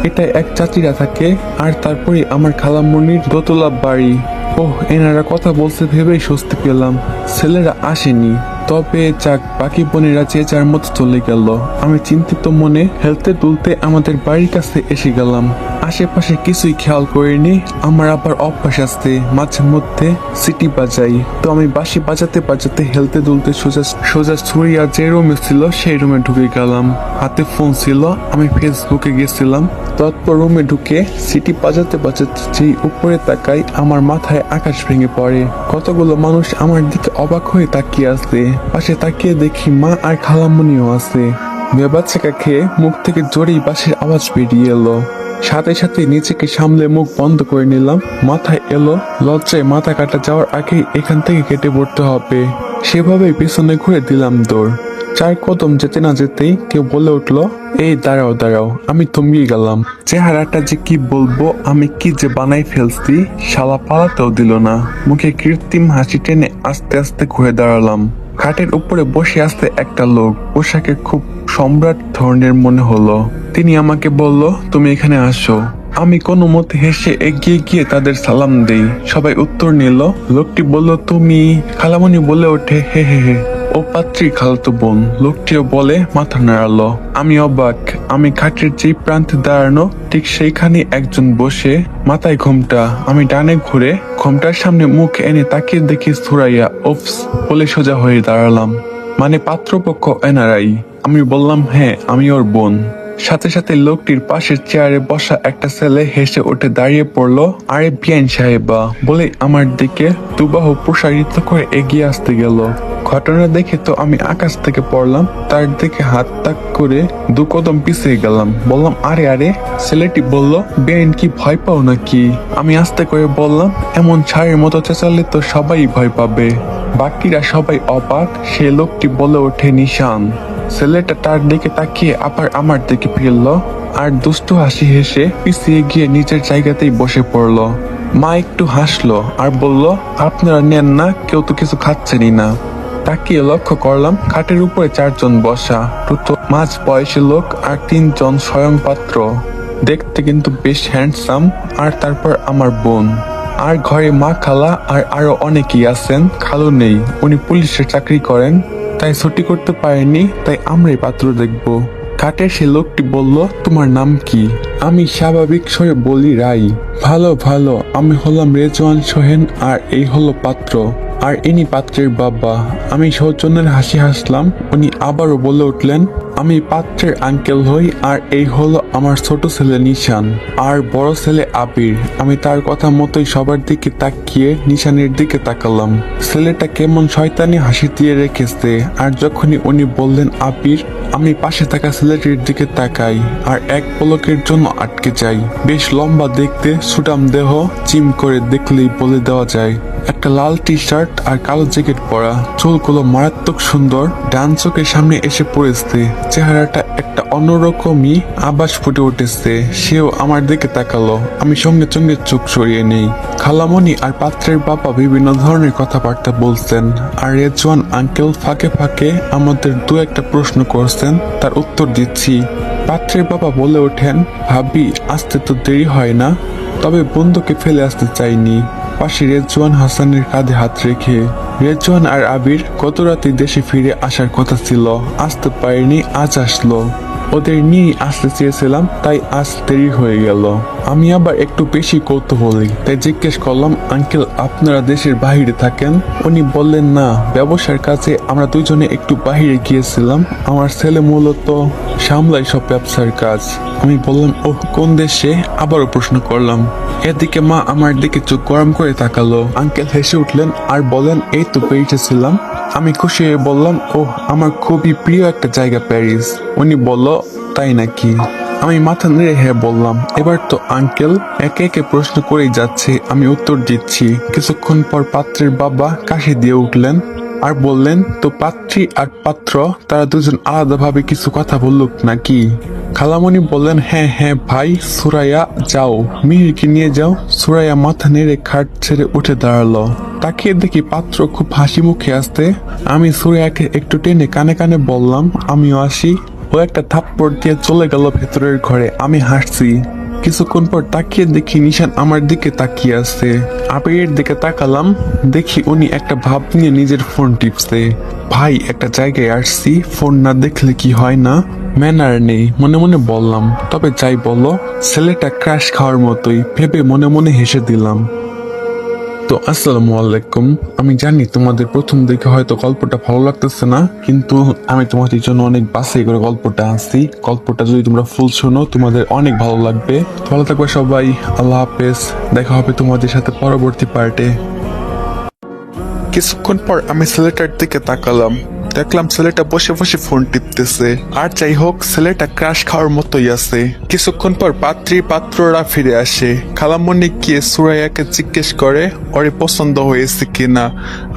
এটা এক চাচিরা থাকে, আর তারপরে আমার খালামণির দোতলা বাড়ি। ওহ, এনারা কথা বলছে ভেবেই স্বস্তি পেলাম। ছেলেরা আসেনি, তবে যাক, বাকি বোনেরা যে যার মতো চলে গেল। আমি চিন্তিত মনে হেলতে দুলতে আমাদের বাড়ির কাছে এসে গেলাম। আশেপাশে কিছুই খেয়াল করিনি। আমার আবার অভ্যাস আছে মাঝে মধ্যে সিটি বাজাই, তো আমি বাঁশি বাজাতে বাজাতে হেলতে দুলতে সোজা সোজা ছুরিয়া যে রুমে ছিল সেই রুমে ঢুকে গেলাম। হাতে ফোন ছিল, আমি ফেসবুকে গেছিলাম। তৎপর রুমে ঢুকে সিটি বাজাতে বাজাতে যেই উপরে তাকাই, আমার মাথায় আকাশ ভেঙে পড়ে। কতগুলো মানুষ আমার দিকে অবাক হয়ে তাকিয়ে আছে। পাশে তাকিয়ে দেখি মা আর খালামণিও আছে। বেবাচ্চাকা খেয়ে মুখ থেকে জোরেই বাঁশির আওয়াজ বেরিয়ে এলো। সাথে সাথে নিজেকে সামলে মুখ বন্ধ করে নিলাম। মাথায় এলো লজ্জায় মাথা কাটা যাওয়ার আগেই এখান থেকে কেটে পড়তে হবে। সেভাবেই পিছনে ঘুরে দিলাম দৌড়। 4 কদম যেতে না যেতেই কেউ বলে উঠলো, এই দাঁড়াও দাঁড়াও। আমি থমকে গেলাম। চেহারাটা যে কি বলবো, আমি কি যে বানাই ফেলছি। শালা পালাতেও দিল না। মুখে কৃত্রিম হাসি টেনে আস্তে আস্তে ঘুরে দাঁড়ালাম। খাটের উপরে বসে আছে একটা লোক, পোশাকে খুব সম্রাট ধরনের মনে হলো। তিনি আমাকে বলল, তুমি এখানে আসো। আমি কোনো মতে হেসে এগিয়ে গিয়ে তাদের সালাম দেই। সবাই উত্তর নিল। লোকটি বলল, তুমি? খালামণি বলে ওঠে, হে হে হে, ও পাত্রী খালাতো বোন। লোকটিও বলে, মাথা নাড়ালো। আমি অবাক। আমি খাটের যেই প্রান্তে দাঁড়ানো ঠিক সেইখানে একজন বসে, মাথায় ঘোমটা। আমি ডানে ঘুরে ঘোমটার সামনে মুখ এনে তাকিয়ে দেখি সুরাইয়া। ওপস বলে সোজা হয়ে দাঁড়ালাম। মানে পাত্রপক্ষ এনারাই। আমি বললাম, হ্যাঁ আমি ওর বোন। সাথে সাথে লোকটির পাশের চেয়ারে বসা একটা ছেলে হেসে উঠে দাঁড়িয়ে পড়লো। আরে বিয়ান সাহেবা বলে আমার দিকে দুবাহু প্রসারিত করে এগিয়ে আসতে গেল। ঘটনা দেখে তো আমি আকাশ থেকে পড়লাম। তার দিকে হাত তাক করে 2 কদম পিছিয়ে গেলাম। বললাম, আরে আরে। ছেলেটি বলল, বেআইন কি ভয় পাও নাকি? আমি আস্তে করে বললাম, এমন ছাড়ের মতো চেঁচালে তো সবাই ভয় পাবে। বাকিরা সবাই অবাক। সে লোকটি বলে ওঠে, নিশান। ছেলেটা তার দিকে তাকিয়ে আবার আমার দিকে ফিরল আর দুষ্টু হাসি হেসে পিছিয়ে গিয়ে নিজের জায়গাতেই বসে পড়ল। মা একটু হাসলো আর বলল, আপনারা নেন না, কেউ তো কিছু খাচ্ছেনই না। তাকিয়ে লক্ষ্য করলাম খাটের উপরে 4 জন বসা, 2 মাঝ বয়সী লোক আর 3 জন স্বয়ং পাত্র। দেখতে কিন্তু বেশ হ্যান্ডসাম। আর তারপর আমার বোন। আর ঘরে মা, খালা আর আরো অনেকেই আছেন। খালু নেই, উনি পুলিশে চাকরি করেন, তাই ছুটি করতে পারেনি, তাই আমরাই পাত্র দেখব। কাঠের সে লোকটি বলল, তোমার নাম কি? আমি স্বাভাবিক স্বরে বলি, রাই। ভালো ভালো, আমি হলাম রেজওয়ান সোহেন, আর এই হলো পাত্র, আর ইনি পাত্রের বাবা। আমি সৌজন্যের হাসি হাসলাম। উনি আবারও বলে উঠলেন, আমি পাত্রের আঙ্কেল হই, আর এই হলো আমার ছোট ছেলে নিশান, আর বড় ছেলে আবির। আমি তার কথা মতোই সবার দিকে তাকিয়ে নিশানের দিকে তাকালাম। ছেলেটা কেমন শয়তানি হাসি দিয়ে রেখেছে। আর যখনই উনি বললেন আবির, আমি পাশে থাকা ছেলেটির দিকে তাকাই আর এক পলকের জন্য আটকে যাই। বেশ লম্বা দেখতে, সুটাম দেহ, চিম করে দেখলেই বলে দেওয়া যায়। একটা লাল টি শার্ট আর কালো জ্যাকেট পরা, চুলগুলো মারাত্মক সুন্দর, ডান চোখের সামনে এসে পড়েছে। চেহারাটা একটা অন্যরকমই আভাস ফুটে উঠেছে। সেও আমার দিকে তাকালো। আমি সঙ্গে সঙ্গে চোখ সরিয়ে নেই। খালামণি আর পাত্রের বাবা বিভিন্ন ধরনের কথাবার্তা বলছেন, আর রেজওয়ান আঙ্কেল ফাঁকে ফাঁকে আমাদের 2-1টা প্রশ্ন করছেন, তার উত্তর দিচ্ছি। পাত্রের বাবা বলে ওঠেন, ভাবি আসতে তো দেরি হয় না? তবে বন্ধুকে ফেলে আসতে চাইনি। পাশে রেজওয়ান হাসানের কাঁধে হাত রেখে। রেজওয়ান আর আবির গত রাতে দেশে ফিরে আসার কথা ছিল, আসতে পারেনি, আজ আসলো। ওদের নিয়ে আসতে চেয়েছিলাম, তাই আজ দেরি হয়ে গেল। আমি আবার একটু বেশি কৌতূহলী, তাই জিজ্ঞেস করলাম, আঙ্কেল আপনারা দেশের বাহিরে থাকেন? উনি বললেন, না, ব্যবসার কাজে আমরা দুজনে একটু বাহিরে গিয়েছিলাম। আমার ছেলে মূলত সামলায় সব ব্যবসার কাজ। আমি বললাম, ওহ, কোন দেশে? আবারও প্রশ্ন করলাম। এদিকে মা আমার দিকে চোখ গরম করে তাকালো। আঙ্কেল হেসে উঠলেন আর বলেন, এই তো প্যারিসে ছিলাম। আমি খুশি হয়ে বললাম, ওহ, আমার খুবই প্রিয় একটা জায়গা প্যারিস। উনি বলল, তাই নাকি? আমি মাথা নেড়ে হ্যাঁ বললাম। এবার তো আঙ্কেল একে একে প্রশ্ন করেই যাচ্ছে, আমি উত্তর দিচ্ছি। কিছুক্ষণ পর পাত্রের বাবা কাশি দিয়ে উঠলেন। আর বললেন, তো পাত্রী আর পাত্র তারা দুজন আলাদাভাবে কিছু কথা বললুক নাকি? খালামণি বললেন, হ্যাঁ হ্যাঁ ভাই, সুরাইয়া যাও, মিহিরকে নিয়ে যাও। সুরাইয়া মাথা নেড়ে খাট ছেড়ে উঠে দাঁড়ালো। তাকিয়ে দেখি পাত্র খুব হাসি মুখে আসতে। আমি সুরাইয়াকে একটু টেনে কানে কানে বললাম, আমিও আসি। ও একটা থাপ্পড় দিয়ে চলে গেল ভেতরের ঘরে। আমি হাসছি। কিছুক্ষণ পর তাকিয়ে দেখি নিশান আমার দিকে তাকিয়ে আছে। আবিরের দিকে তাকালাম, দেখি উনি একটা ভাব নিয়ে নিজের ফোন টিপছে। ভাই, একটা জায়গায় আসছি, ফোন না দেখলে কি হয় না? ম্যানার নেই, মনে মনে বললাম। তবে যাই বলো, ছেলেটা ক্র্যাশ খাওয়ার মতোই ভেবে মনে মনে হেসে দিলাম। তো আসসালামু আলাইকুম। আমি জানি তোমাদের প্রথম দিকে হয়তো গল্পটা ভালো লাগতেছে না, কিন্তু আমি তোমাদের জন্য অনেক বাছাই করে গল্পটা আনছি। গল্পটা যদি তোমরা ফুল শোনো তোমাদের অনেক ভালো লাগবে। ভালো থাকবে সবাই। আল্লাহ হাফেজ। দেখা হবে তোমাদের সাথে পরবর্তী পার্টে। কিছুক্ষণ পর আমি ছেলেটার দিকে তাকালাম। দেখলাম ছেলেটা বসে বসে ফোন টিপতেছে। আর যাই হোক, ছেলেটা ক্রাশ খাওয়ার মতোই আছে। কিছুক্ষণ পর পাত্রী পাত্ররা ফিরে আসে। খালামণি গিয়ে সুরাইয়াকে জিজ্ঞেস করে ওরে পছন্দ হয়েছে কিনা।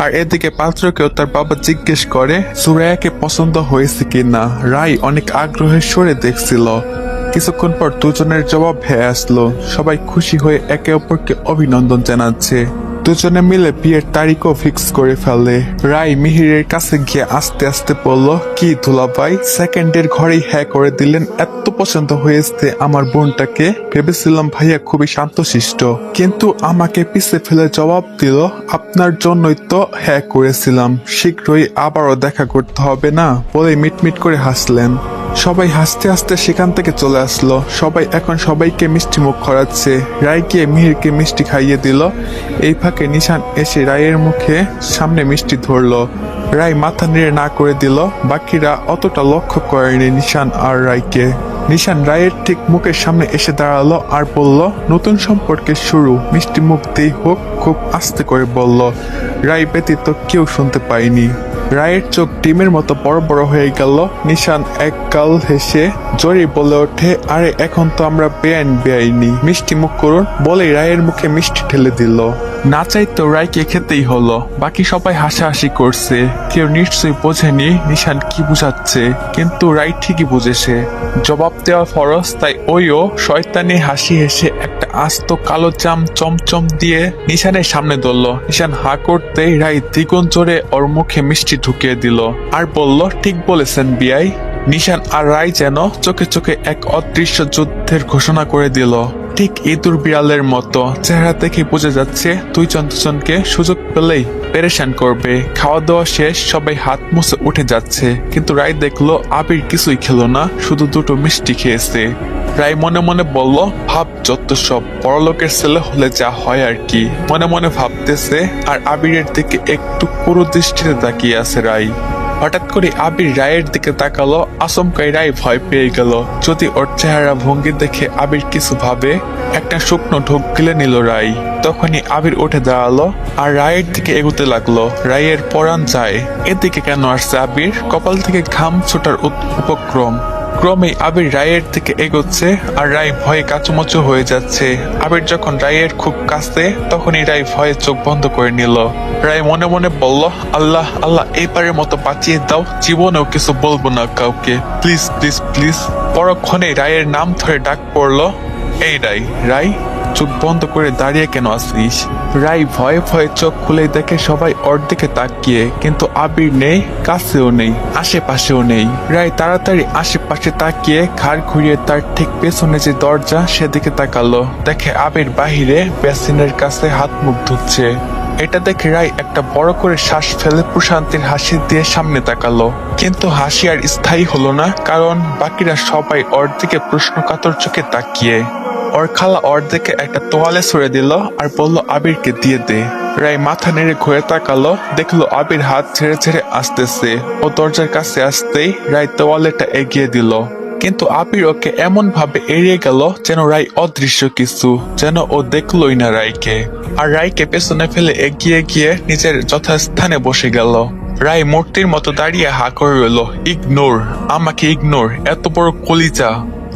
আর এদিকে পাত্রকেও তার বাবা জিজ্ঞেস করে সুরাইয়াকে পছন্দ হয়েছে কিনা। রাই অনেক আগ্রহের সরে দেখছিল। কিছুক্ষণ পর দুজনের জবাব হয়ে আসলো। সবাই খুশি হয়ে একে অপরকে অভিনন্দন জানাচ্ছে। দুজনে মিলে বিয়ের তারিখও ফিক্স করে ফেলে। রাই মিহিরের কাছে গিয়ে আস্তে আস্তে বলল, কি দুলাভাই, সেকেন্ডের ঘরেই হ্যাঁ করে দিলেন? এত পছন্দ হয়েছে আমার বোনটাকে। ভেবেছিলাম ভাইয়া খুবই শান্তশিষ্ট, কিন্তু আমাকে পিছে ফেলে জবাব দিল, আপনার জন্যই তো হ্যাঁ করেছিলাম, শীঘ্রই আবারও দেখা করতে হবে না? বলে মিটমিট করে হাসলেন। সবাই হাসতে হাসতে সেখান থেকে চলে আসলো। সবাই এখন সবাইকে মিষ্টি মুখ করাচ্ছে। রায় গিয়ে মিহিরকে মিষ্টি খাইয়ে দিল। এই ফাঁকে নিশান এসে রায়ের মুখে সামনে মিষ্টি ধরলো। রায় মাথা নেড়ে না করে দিল। বাকিরা অতটা লক্ষ্য করেনি নিশান আর রায়কে। নিশান রায়ের ঠিক মুখের সামনে এসে দাঁড়ালো আর বলল, নতুন সম্পর্কের শুরু, মিষ্টি মুখ দিয়ে হোক। খুব আস্তে করে বলল। রায় ব্যতীত কেউ শুনতে পায়নি। রায়ের চোখ ডিমের মতো বড় বড় হয়ে গেল। নিশান এক গাল হেসে জোরে বলে ওঠে, আরে এখন তো আমরা বেআইনি, মিষ্টি মুখ করুন। বলে রায়ের মুখে মিষ্টি ঢেলে দিল। না চাইতো রায়কে খেতেই হলো। বাকি সবাই হাসাহাসি করছে। কেউ নিশ্চয়ই বোঝেনি নিশান কি বুঝাচ্ছে, কিন্তু রায় ঠিকই বুঝেছে। জবাব দেওয়া ফরজ, তাই ওইও শয়তানি হাসি হেসে একটা আস্ত কালো চাম চমচম দিয়ে নিশানের সামনে ধরল। নিশান হা করতেই রায় দ্বিগুণ জোরে ওর মুখে মিষ্টি ঢুকিয়ে দিল আর বলল, ঠিক বলেছেন বিয়াই। নিশান আর রায় যেন চোখে চোখে এক অদৃশ্য যুদ্ধের ঘোষণা করে দিল। ঠিক ইঁদুর বিড়ালের মতো। চেহারা দেখে বোঝা যাচ্ছে দুইজন দুজনকে সুযোগ পেলেই পেরেশান করবে। খাওয়া দাওয়া শেষ, সবাই হাত মুছে উঠে যাচ্ছে, কিন্তু রায় দেখলো আবির কিছুই খেলো না, শুধু দুটো মিষ্টি খেয়েছে। রায় মনে মনে বলল, ভাব যত সব, বড়লোকের ছেলে হলে যা হয় আর কি। মনে মনে ভাবতেছে আর আবিরের দিকে একটু পুরো দৃষ্টিতে তাকিয়ে আছে রায়। হঠাৎ করে আবির রায়ের দিকে তাকালো। আচমকাই রায় ভয় পেয়ে গেল। যদি ওর চেহারা ভঙ্গি দেখে আবির কিছু ভাবে। একটা শুকনো ঢোক গিলে নিল রায়। তখনই আবির উঠে দাঁড়ালো আর রায়ের দিকে এগোতে লাগলো। রায়ের পরাণ যায়, এদিকে কেন আসছে আবির? কপাল থেকে ঘাম ছোটার উপক্রম। ক্রমেই আবির রায়ের দিকে এগোচ্ছে আর রায় ভয়ে কাচুমচু হয়ে যাচ্ছে। আবির যখন রায়ের খুব কাছে, তখনই রায় ভয়ে চোখ বন্ধ করে নিল। রায় মনে মনে বলল, আল্লাহ আল্লাহ, এইবারের মতো বাঁচিয়ে দাও, জীবনেও কিছু বলবো না কাউকে, প্লিজ প্লিজ প্লিজ। পরক্ষণে রায়ের নাম ধরে ডাক পড়লো, এই রায়, রায়। চোখ বন্ধ করে দাঁড়িয়ে কেন আছিস? রায় ভয়ে ভয়ে চোখ খুলে দেখে সবাই ওর দিকে তাকিয়ে, কিন্তু আবির নেই, কাছেও নেই, আশেপাশেও নেই। রায় তাড়াতাড়ি আশেপাশে তাকিয়ে ঘাড় ঘুরিয়ে তার ঠিক পেছনে যে দরজা সেদিকে তাকালো। দেখে আবির বাহিরে বেসিনের কাছে হাত মুখ ধুচ্ছে। এটা দেখে রায় একটা বড় করে শ্বাস ফেলে প্রশান্তির হাসি দিয়ে সামনে তাকালো। কিন্তু হাসি আর স্থায়ী হলো না, কারণ বাকিরা সবাই ওর দিকে প্রশ্নকাতর চোখে তাকিয়ে। ওর খালা ওর দিকে একটা তোয়ালে ছুঁড়ে দিল আর বলল, আবিরকে দিয়ে দে। রায় মাথা নেড়ে ঘুরে তাকালো, দেখলো আবির হাত ছেড়ে ছেড়ে আসতেছে। ও দরজার কাছে আসতেই রায় তোয়ালেটা এগিয়ে দিল, কিন্তু আবির ওকে এমন ভাবে এড়িয়ে গেল যেন রায় অদৃশ্য কিছু, যেন ও দেখলোই না রায়কে। আর রায়কে পেছনে ফেলে এগিয়ে গিয়ে নিজের যথাস্থানে বসে গেল। রায় মূর্তির মতো দাঁড়িয়ে হা করে রইল। ইগনোর, আমাকে ইগনোর, এত বড় কলিজা।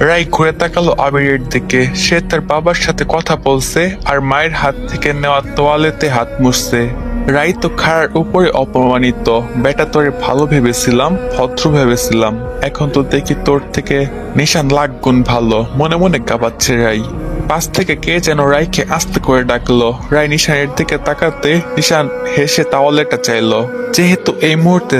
রায় ঘুরে তাকালো আবিরের দিকে। সে তার বাবার সাথে কথা বলছে আর মায়ের হাত থেকে নেওয়া তোয়ালেতে হাত মুছছে।
রাই তো খাড়ার উপরে অপমানিত। বেটা তোরে ভালো ভেবেছিলাম, ভদ্র ভেবেছিলাম, এখন তো দেখি তোর থেকে নিশান লাখ গুণ ভালো। মনে মনে কাঁপাচ্ছে রাই। পাশ থেকে কে যেন রাইকে আস্তে করে ডাকলো। রাই নিশানের দিকে তাকাতে নিশান হেসে তাওয়ালেটা চাইলো। যেহেতু এই মুহূর্তে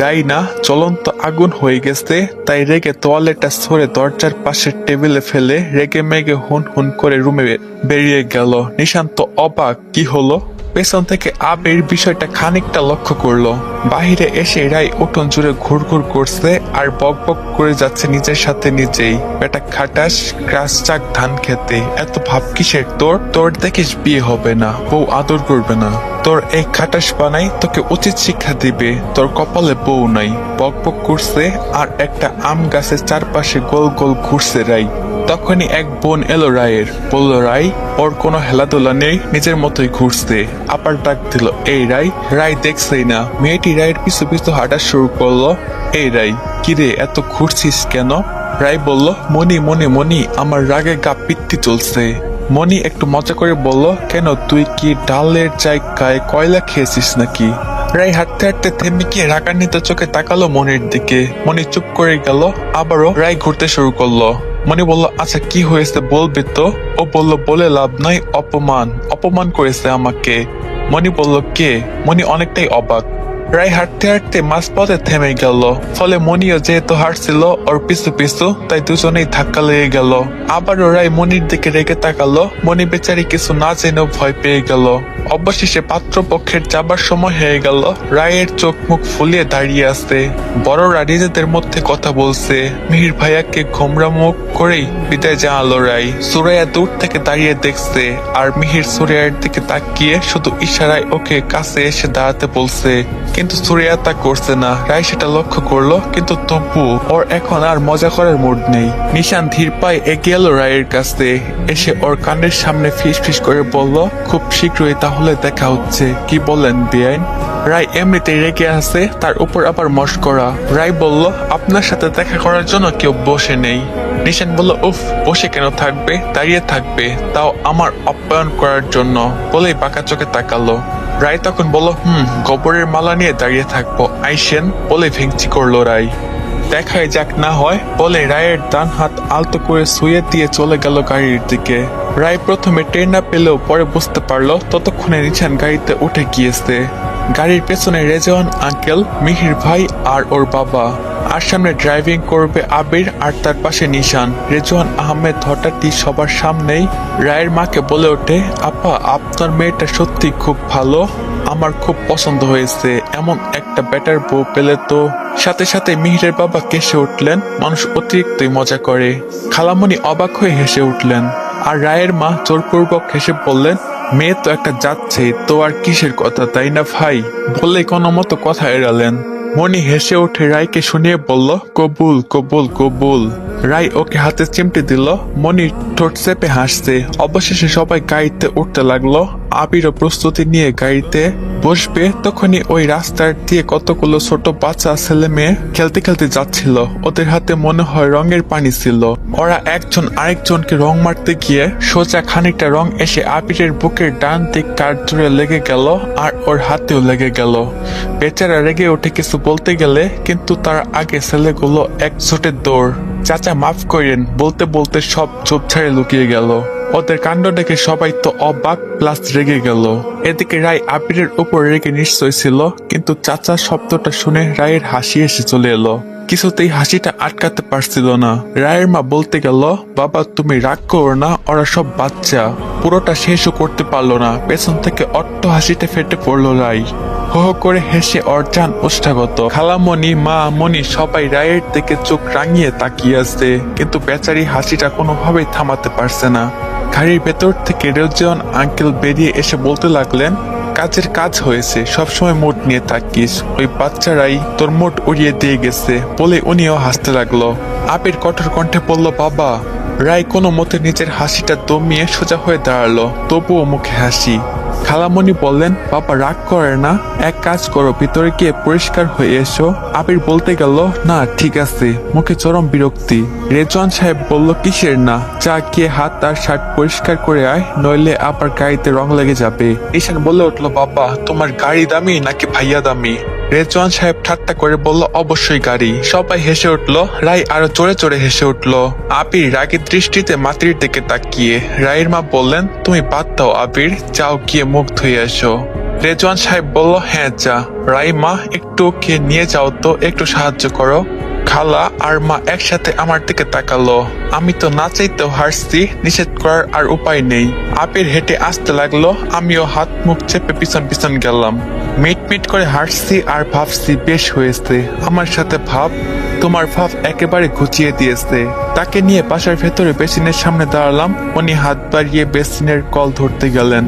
রাই না জ্বলন্ত আগুন হয়ে গেছে, তাই রেগে তোয়ালেটা সরে দরজার পাশের টেবিলে ফেলে রেগে মেগে হুন হুন করে রুমে বেরিয়ে গেল। নিশান তো অবাক, কি হলো? পেছন থেকে আবির বিষয়টা খানিকটা লক্ষ্য করলো। বাহিরে এসে রাই উঠোন জুড়ে ঘুরঘুর করছে আর বক বক করে যাচ্ছে নিজের সাথে নিজেই। বেটা খাটাস, গ্রাস চাক ধান খেতে, এত ভাব কিসের তোর? তোর দেখিস বিয়ে হবে না, বউ আদর করবে না। তোর এই খাটাস বানাই তোকে উচিত শিক্ষা দিবে। তোর কপালে বউ নাই। বক বক করছে আর একটা আম গাছের চারপাশে গোল গোল ঘুরছে রাই। তখনই এক বোন এলো রায়ের, বলল রাই ওর কোনো হেলাদোলা নেই, নিজের মতোই ঘুরছে। আবার ডাক দিল এই রাই। রাই দেখছেই না, মেয়েটি রায়ের পিছু পিছু হাঁটা শুরু করলো। এই রাই, কিরে এত ঘুরছিস কেন? রাই বলল মনি মনি মনি, আমার রাগে গা পিত্তি চলছে। মনি একটু মজা করে বলল, কেন তুই কি ডালের জায়গায় কয়লা খেয়েছিস নাকি? রাই হাঁটতে হাঁটতে থেমে গিয়ে রাগান্বিত চোখে তাকালো মনির দিকে। মনি চুপ করে গেল। আবারও রাই ঘুরতে শুরু করলো। মনি বলল, আচ্ছা কি হয়েছে বলবে তো? ও বলল, বলে লাভ নাই, অপমান করেছে আমাকে। মনি বলল, কে? মনি অনেকটাই অবাক। রাই হাঁটতে হাঁটতে মাঝপথে থেমে গেল। ফলে মনিও যেহেতু হাঁটছিল ওর পিছু পিছু, তাই দুজনেই ধাক্কা লেগে গেল। আবারও রাই মনির দিকে রেগে তাকালো। মনি বেচারি কিছু না জেনেও ভয় পেয়ে গেল। অবশেষে পাত্রপক্ষের যাবার সময় হয়ে গেল। রায়ের চোখ মুখ ফুলিয়ে দাঁড়িয়ে আছে। বড়রা নিজেদের মধ্যে কথা বলছে। মিহির ভাইয়াকে ঘোমরা মুখ করেই বিদায় জানালো রাই। সুরাইয়া দূর থেকে দাঁড়িয়ে দেখছে আর মিহির সুরাইয়ার দিকে তাকিয়ে শুধু ইশারায় ওকে কাছে এসে দাঁড়াতে বলছে। কিন্তু সুরাইয়া তা করছে না। রাই সেটা লক্ষ্য করলো, কিন্তু তবু ওর এখন আর মজা করার মুড নেই। নিশান ধীর পায়ে এগিয়ে এলো রায়ের কাছে। এসে ওর কানের সামনে ফিস ফিস করে বলল, খুব শীঘ্রই তাহলে দেখা হচ্ছে, কি বলেন বেআইন? রাই এমনিতেই রেগে আছে, তার উপর আবার মস্করা। রাই বলল, আপনার সাথে দেখা করার জন্য কেউ বসে নেই। নিশান বলল, উফ, বসে কেন থাকবে, দাঁড়িয়ে থাকবে, তাও আমার আপ্যায়ন করার জন্য, বলেই বাঁকা চোখে তাকালো। রাই তখন বলল, গোবরের মালা নিয়ে দাঁড়িয়ে থাকবো, আইসেন, বলে ভেঙচি করলো রাই। দেখাই যাক না হয়, বলে রায়ের ডান হাত আলতো করে শুয়ে দিয়ে চলে গেল গাড়ির দিকে। রায় প্রথমে টের না পেলেও পরে বুঝতে পারলো ততক্ষণে নিশান গাড়িতে উঠে গিয়েছে। গাড়ির পেছনে রেজওয়ান আঙ্কেল, মিহির ভাই আর ওর বাবা, আর সামনে ড্রাইভিং করবে আবির আর তার পাশে নিশান। রেজওয়ান আহমেদ হঠাৎই সবার সামনেই রায়ের মাকে বলে ওঠে, আপা আপনার মেয়েটা সত্যি খুব ভালো, আমার খুব পছন্দ হয়েছে, এমন একটা বেটার বউ পেলে তো। সাথে সাথে মিহিরের বাবা কেসে উঠলেন, মানুষ অতিরিক্তই মজা করে। খালামণি অবাক হয়ে হেসে উঠলেন, আর রায়ের মা জোরপূর্বক হেসে বললেন, মেয়ে তো একটা যাচ্ছে, তো আর কিসের কথা, তাই না ভাই? বললেই কোনো মতো কথা এড়ালেন। মনি হেসে উঠে রায়কে শুনিয়ে বলল, কবুল কবুল কবুল। রায় ওকে হাতে চিমটে দিল। মনি ঠোঁট চেপে হাসছে। অবশেষে সবাই গাড়িতে উঠতে লাগলো। আবিরও প্রস্তুতি নিয়ে গাড়িতে বসবে। তখনই ওই রাস্তার দিয়ে কতগুলো ছোট বাচ্চা ছেলে মেয়ে খেলতে খেলতে যাচ্ছিল। ওদের হাতে মনে হয় রঙের পানি ছিল। ওরা একজন আরেকজনকে রং মারতে গিয়ে সোজা খানিকটা রং এসে আবিরের বুকের ডান দিক কার জুড়ে লেগে গেল, আর ওর হাতেও লেগে গেল। বেচারা রেগে উঠে কিছু বলতে গেলে, কিন্তু তার আগে ছেলেগুলো একজোটে দৌড়। চাচা মাফ করেন বলতে বলতে সব ঝোপঝাড়ে লুকিয়ে গেল। ওদের কাণ্ড দেখে সবাই তো অবাক প্লাস রেগে গেল। এদিকে রায় আবিরের উপর রেগে নিশ্চয় ছিল, কিন্তু চাচা শব্দটা শুনে রায়ের হাসি এসে চলে এলো। কিছুতেই হাসিটা আটকাতে পারছিল না। রায়ের মা বলতে গেল, বাবা তুমি রাগ করো না, ওরা সব বাচ্চা। পুরোটা শেষও করতে পারলো না, পেছন থেকে অট্ট হাসিতে ফেটে পড়লো রায়। হো হো করে হেসে অর্জান ওষ্ঠাগত। খালামণি, মা, মনি সবাই রায়ের দিকে চোখ রাঙিয়ে তাকিয়ে আছে, কিন্তু বেচারি হাসিটা কোনোভাবেই থামাতে পারছে না। গাড়ির ভেতর থেকে রেজওয়ান আঙ্কেল বেরিয়ে এসে বলতে লাগলেন, কাজের কাজ হয়েছে, সবসময় মুড নিয়ে থাকিস, ওই বাচ্চারাই তোর মুড উড়িয়ে দিয়ে গেছে, বলে উনিও হাসতে লাগলো। আবির কঠোর কণ্ঠে বলল, বাবা রায় কোনো মতে নিজের হাসিটা দমিয়ে সোজা হয়ে দাঁড়ালো, তবুও মুখে হাসি। খালামণি বললেন, বাবা রাগ করে না, এক কাজ করো, ভিতরে গিয়ে পরিষ্কার হয়ে এসো। আবির বলতে গেল, না ঠিক আছে, মুখে চরম বিরক্তি। রেজওয়ান সাহেব বলল, কিসের না, যা গিয়ে হাত আর শার্ট পরিষ্কার করে আয়, নইলে আবার গাড়িতে রং লেগে যাবে। ঈশান বলে উঠলো, বাবা তোমার গাড়ি দামি নাকি ভাইয়া দামি? রেজওয়ান সাহেব ঠাট্টা করে বলল, অবশ্যই গাড়ি। সবাই হেসে উঠলো, রায় আরো চড়ে চড়ে হেসে উঠলো। আবির রাগের দৃষ্টিতে মাটির দিকে তাকিয়ে। রায়ের মা বললেন, তুমি বাদ দাও আবির, যাও গিয়ে মুখ ধুয়ে এসো। রেজওয়ান সাহেব বলল, হ্যাঁ যা। রায় মা, একটু ওকে নিয়ে যাও তো, একটু সাহায্য করো। খালা আর মা একসাথে আমার দিকে তাকালো। আমি তো না চাইতেও হাসছি, নিষেধ করার আর উপায় নেই। আবির হেঁটে আসতে লাগলো, আমিও হাত মুখ চেপে পিছন পিছন গেলাম। মিট মিট করে হাসছি আর ভাবছি, বেশ হয়েছে, আমার সাথে ভাব। তোমার ভাব একেবারে ঘুচিয়ে দিয়েছে। তাকে নিয়ে বাসার ভেতরে বেসিনের সামনে দাঁড়ালাম। উনি হাত বাড়িয়ে বেসিনের কল ধরতে গেলেন।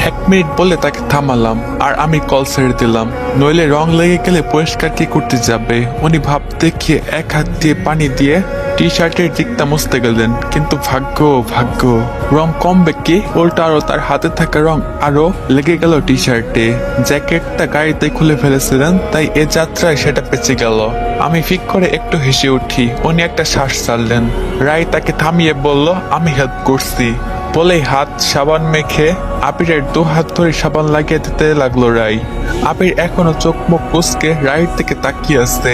1 মিনিট বলে তাকে থামালাম আর আমি কল ছেড়ে দিলাম, নইলে রং লেগে গেলে পরিষ্কার কি করতে যাবে। উনি ভাব দেখিয়ে এক হাত দিয়ে পানি দিয়ে টি শার্টের দিকটা মুছতে গেলেন, কিন্তু ভাগ্য রং কমবে কি, উল্টা আরো তার হাতে থাকা রং আরো লেগে গেল টি শার্টে। জ্যাকেটটা গাড়িতে খুলে ফেলেছিলেন, তাই এ যাত্রায় সেটা পেঁচে গেল। আমি ফিক করে একটু হেসে উঠি। উনি একটা শ্বাস ছাড়লেন। রায় তাকে থামিয়ে বলল, আমি হেল্প করছি বলেই হাত সাবান মেখে আবিরের 2 হাত ধরে সাবান লাগিয়ে দিতে লাগলো রায়। আবির এখনো চোখ মুখ কুঁচকে রায়ের দিকে তাকিয়ে আছে।